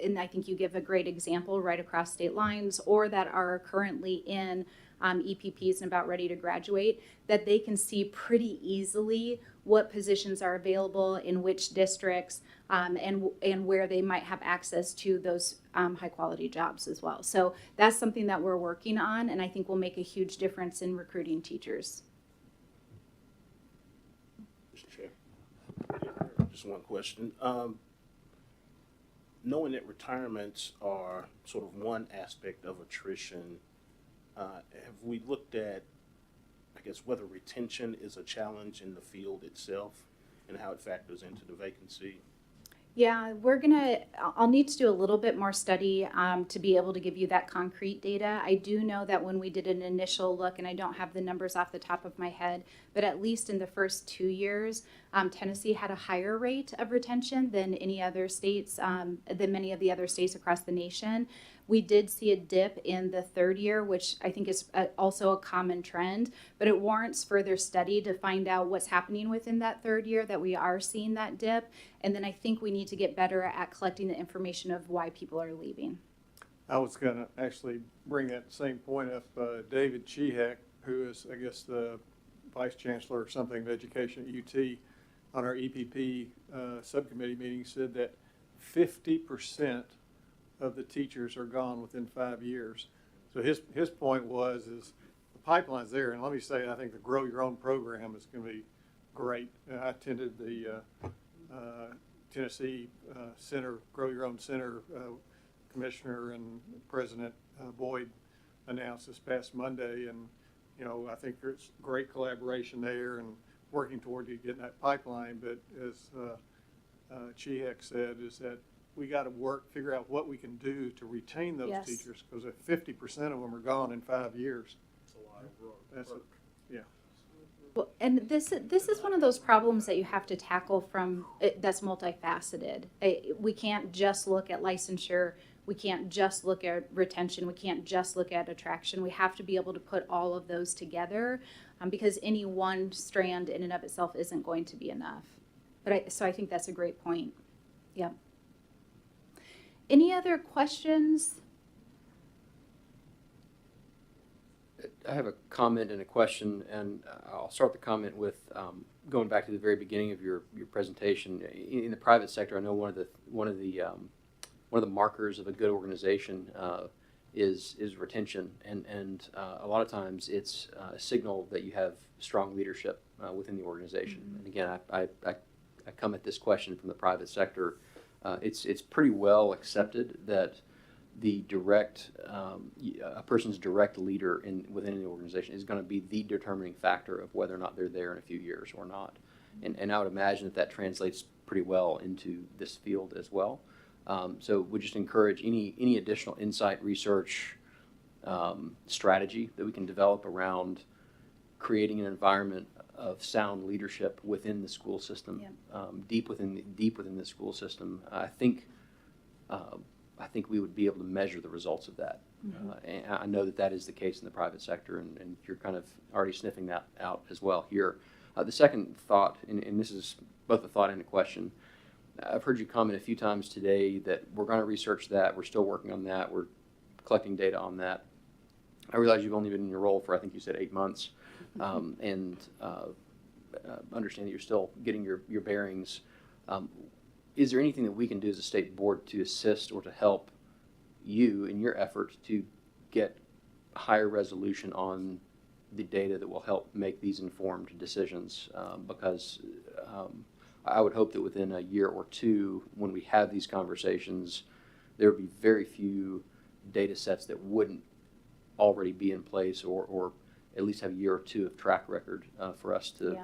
and I think you give a great example right across state lines, or that are currently in EPPs and about ready to graduate, that they can see pretty easily what positions are available in which districts and where they might have access to those high quality jobs as well. So that's something that we're working on, and I think will make a huge difference in recruiting teachers. Mr. Chair, just one question. Knowing that retirements are sort of one aspect of attrition, have we looked at, I guess, whether retention is a challenge in the field itself and how it factors into the vacancy? Yeah, I'll need to do a little bit more study to be able to give you that concrete data. I do know that when we did an initial look, and I don't have the numbers off the top of my head, but at least in the first 2 years, Tennessee had a higher rate of retention than any other states, than many of the other states across the nation. We did see a dip in the third year, which I think is also a common trend, but it warrants further study to find out what's happening within that third year, that we are seeing that dip. And then I think we need to get better at collecting the information of why people are leaving. I was going to actually bring that same point up. David Chehek, who is, I guess, the Vice Chancellor or something of Education at UT, on our EPP subcommittee meeting said that 50% of the teachers are gone within 5 years. So his point was the pipeline's there, and let me say, I think the Grow Your Own program is going to be great. I attended the Tennessee Center, Grow Your Own Center, Commissioner and President Boyd announced this past Monday, and I think there's great collaboration there and working toward getting that pipeline. But as Chehek said, is that we got to figure out what we can do to retain those teachers, because if 50% of them are gone in 5 years, it's a lot of work. Yeah. Well, and this is one of those problems that you have to tackle that's multifaceted. We can't just look at licensure. We can't just look at retention. We can't just look at attraction. We have to be able to put all of those together because any one strand in and of itself isn't going to be enough. So I think that's a great point. Yeah. Any other questions? I have a comment and a question, and I'll start the comment with going back to the very beginning of your presentation. In the private sector, I know one of the markers of a good organization is retention, and a lot of times it's a signal that you have strong leadership within the organization. Mm-hmm. And again, I come at this question from the private sector. It's pretty well accepted that the a person's direct leader within the organization is going to be the determining factor of whether or not they're there in a few years or not. And I would imagine that translates pretty well into this field as well. So we just encourage any additional insight research strategy that we can develop around creating an environment of sound leadership within the school system, deep within the school system. I think we would be able to measure the results of that. And I know that is the case in the private sector, and you're kind of already sniffing that out as well here. The second thought, and this is both a thought and a question, I've heard you comment a few times today that we're going to research that, we're still working on that, we're collecting data on that. I realize you've only been in your role for, I think you said 8 months, and understand that you're still getting your bearings. Is there anything that we can do as a state board to assist or to help you in your efforts to get higher resolution on the data that will help make these informed decisions? Because I would hope that within a year or two, when we have these conversations, there would be very few data sets that wouldn't already be in place, or at least have a year or two of track record for us to,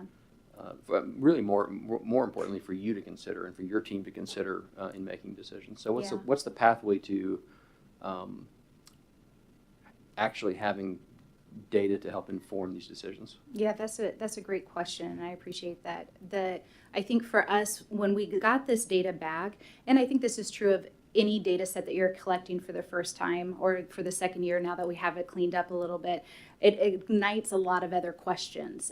really more importantly, for you to consider and for your team to consider in making decisions. So what's the pathway to actually having data to help inform these decisions? Yeah, that's a great question, and I appreciate that. I think for us, when we got this data back, and I think this is true of any data set that you're collecting for the first time or for the second year, now that we have it cleaned up a little bit, it ignites a lot of other questions,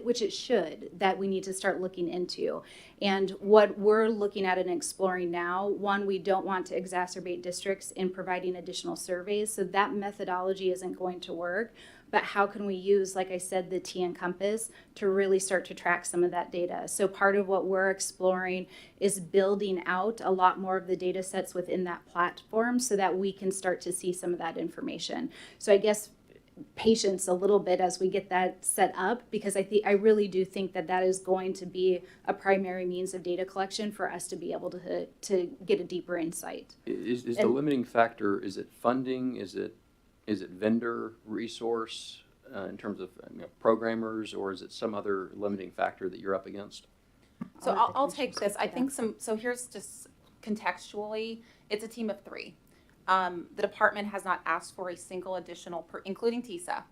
which it should, that we need to start looking into. And what we're looking at and exploring now, one, we don't want to exacerbate districts in providing additional surveys, so that methodology isn't going to work. But how can we use, like I said, the T and Compass to really start to track some of that data? So part of what we're exploring is building out a lot more of the data sets within that platform so that we can start to see some of that information. So I guess patience a little bit as we get that set up, because I really do think that is going to be a primary means of data collection for us to be able to get a deeper insight. Is the limiting factor, is it funding, is it vendor resource in terms of programmers, or is it some other limiting factor that you're up against? So I'll take this. I think so here's just contextually, it's a team of 3. The department has not asked for a single additional, including TISA.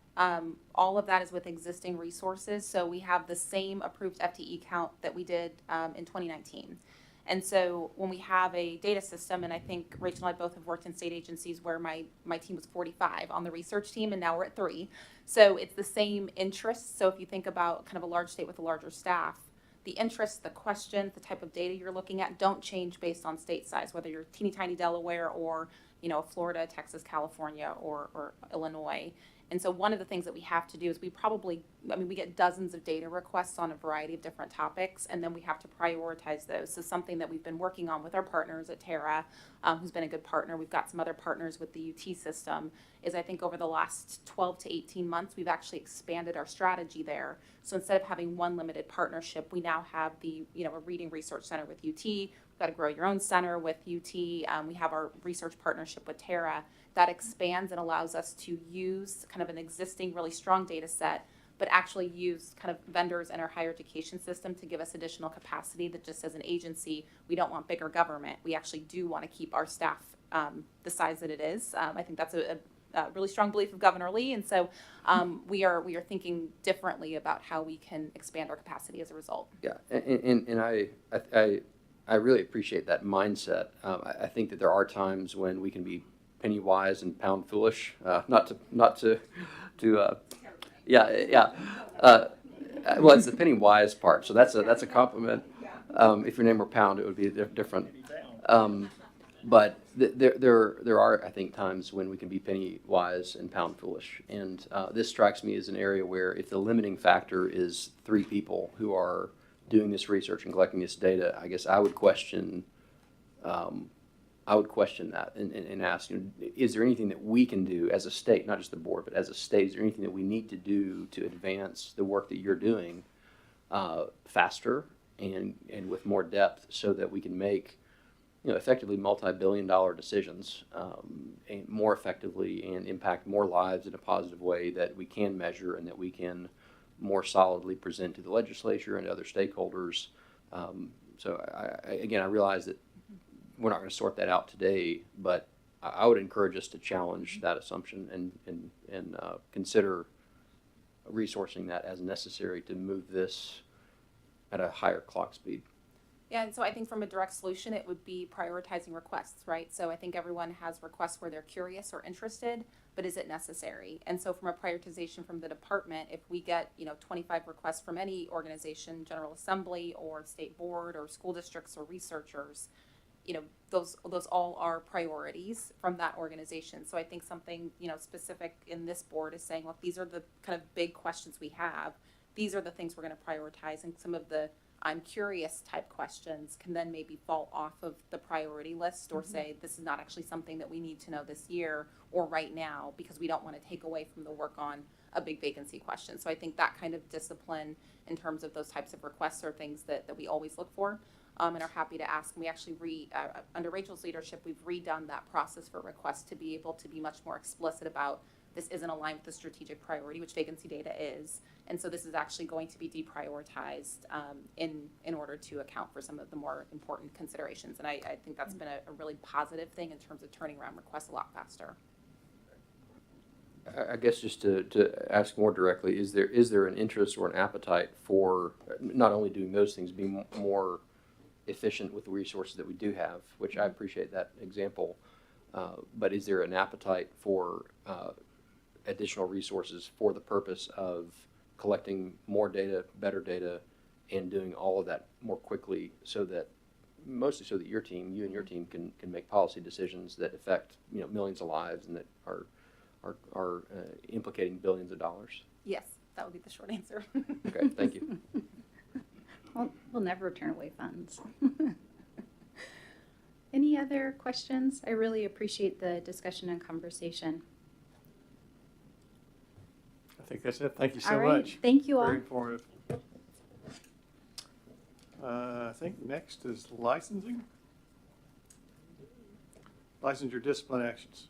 All of that is with existing resources. So we have the same approved FTE count that we did in 2019. And so when we have a data system, and I think Rachel and I both have worked in state agencies where my team was 45 on the research team, and now we're at 3. So it's the same interests. So if you think about kind of a large state with a larger staff, the interests, the questions, the type of data you're looking at don't change based on state size, whether you're teeny tiny Delaware or, Florida, Texas, California, or Illinois. And so one of the things that we have to do is we get dozens of data requests on a variety of different topics, and then we have to prioritize those. So something that we've been working on with our partners at Terra, who's been a good partner, we've got some other partners with the UT system, is I think over the last 12 to 18 months, we've actually expanded our strategy there. So instead of having one limited partnership, we now have a reading research center with UT. We've got to grow your own center with UT. We have our research partnership with Terra. That expands and allows us to use kind of an existing really strong data set, but actually use kind of vendors in our higher education system to give us additional capacity that just as an agency, we don't want bigger government. We actually do want to keep our staff the size that it is. I think that's a really strong belief of Governor Lee. And so we are thinking differently about how we can expand our capacity as a result. Yeah, and I really appreciate that mindset. I think that there are times when we can be penny wise and pound foolish. Well, it's the penny wise part, so that's a compliment. If your name were Pound, it would be different. But there are, I think, times when we can be penny wise and pound foolish, and this strikes me as an area where if the limiting factor is 3 people who are doing this research and collecting this data, I guess I would question that and ask, is there anything that we can do as a state, not just the board, but as a state, is there anything that we need to do to advance the work that you're doing faster and with more depth so that we can make effectively multi-billion-dollar decisions and more effectively and impact more lives in a positive way that we can measure and that we can more solidly present to the legislature and other stakeholders. So I realize that we're not going to sort that out today, but I would encourage us to challenge that assumption and consider resourcing that as necessary to move this at a higher clock speed. Yeah, and so I think from a direct solution, it would be prioritizing requests, right? So I think everyone has requests where they're curious or interested, but is it necessary? And so from a prioritization from the department, if we get, 25 requests from any organization, General Assembly or state board or school districts or researchers, those all are priorities from that organization. So I think something, specific in this board is saying, look, these are the kind of big questions we have. These are the things we're going to prioritize, and some of the I'm curious type questions can then maybe fall off of the priority list or say this is not actually something that we need to know this year or right now because we don't want to take away from the work on a big vacancy question. So I think that kind of discipline in terms of those types of requests are things that we always look for and are happy to ask. And we actually, under Rachel's leadership, we've redone that process for requests to be able to be much more explicit about this isn't aligned with the strategic priority, which vacancy data is. And so this is actually going to be deprioritized in order to account for some of the more important considerations. And I think that's been a really positive thing in terms of turning around requests a lot faster. I guess just to ask more directly, is there an interest or an appetite for not only doing those things, being more efficient with the resources that we do have, which I appreciate that example, but is there an appetite for additional resources for the purpose of collecting more data, better data, and doing all of that more quickly mostly so that you and your team can make policy decisions that affect millions of lives and that are implicating billions of dollars? Yes, that would be the short answer. Okay, thank you. We'll never turn away funds. Any other questions? I really appreciate the discussion and conversation. I think that's it. Thank you so All right. much. Thank you all. Very informative. I think next is licensing. Licensure discipline actions.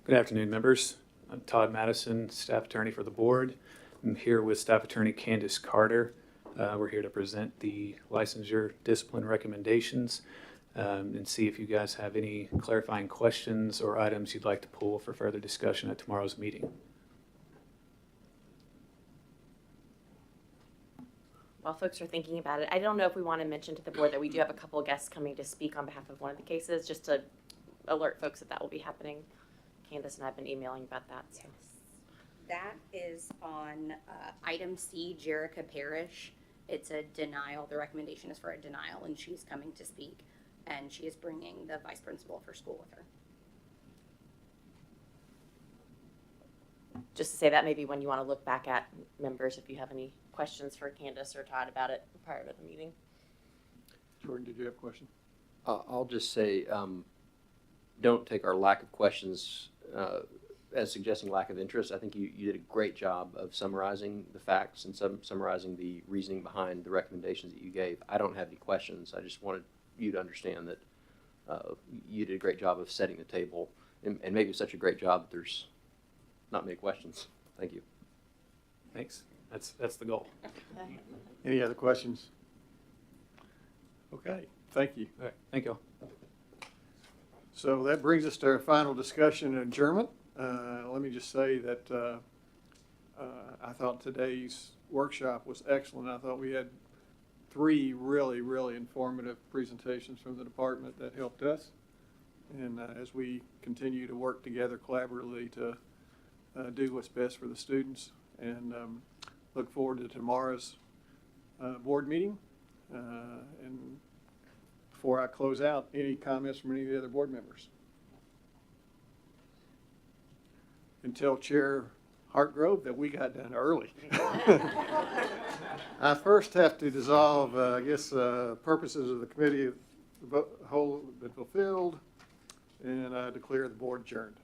Good afternoon, members. I'm Todd Madison, staff attorney for the board. I'm here with staff attorney Candace Carter. We're here to present the licensure discipline recommendations and see if you guys have any clarifying questions or items you'd like to pull for further discussion at tomorrow's meeting. While folks are thinking about it, I don't know if we want to mention to the board that we do have a couple of guests coming to speak on behalf of one of the cases, just to alert folks that will be happening. Candace and I have been emailing about that. So. That is on item C, Jerica Parrish. It's a denial. The recommendation is for a denial, and she's coming to speak. And she is bringing the vice principal of her school with her. Just to say that maybe when you want to look back at members, if you have any questions for Candace or Todd about it prior to the meeting. Jordan, did you have a question? I'll just say, don't take our lack of questions as suggesting lack of interest. I think you did a great job of summarizing the facts and summarizing the reasoning behind the recommendations that you gave. I don't have any questions. I just wanted you to understand that you did a great job of setting the table, and maybe such a great job that there's not many questions. Thank you. Thanks. That's the goal. Any other questions? Okay, thank you. All right, thank you all. So that brings us to our final discussion and adjournment. Let me just say that I thought today's workshop was excellent. I thought we had 3 really, really informative presentations from the department that helped us. And as we continue to work together collaboratively to do what's best for the students, and look forward to tomorrow's board meeting. And before I close out, any comments from any of the other board members? And tell Chair Hartgrove that we got done early. I first have to dissolve, purposes of the committee of the whole have been fulfilled, and I declare the board adjourned.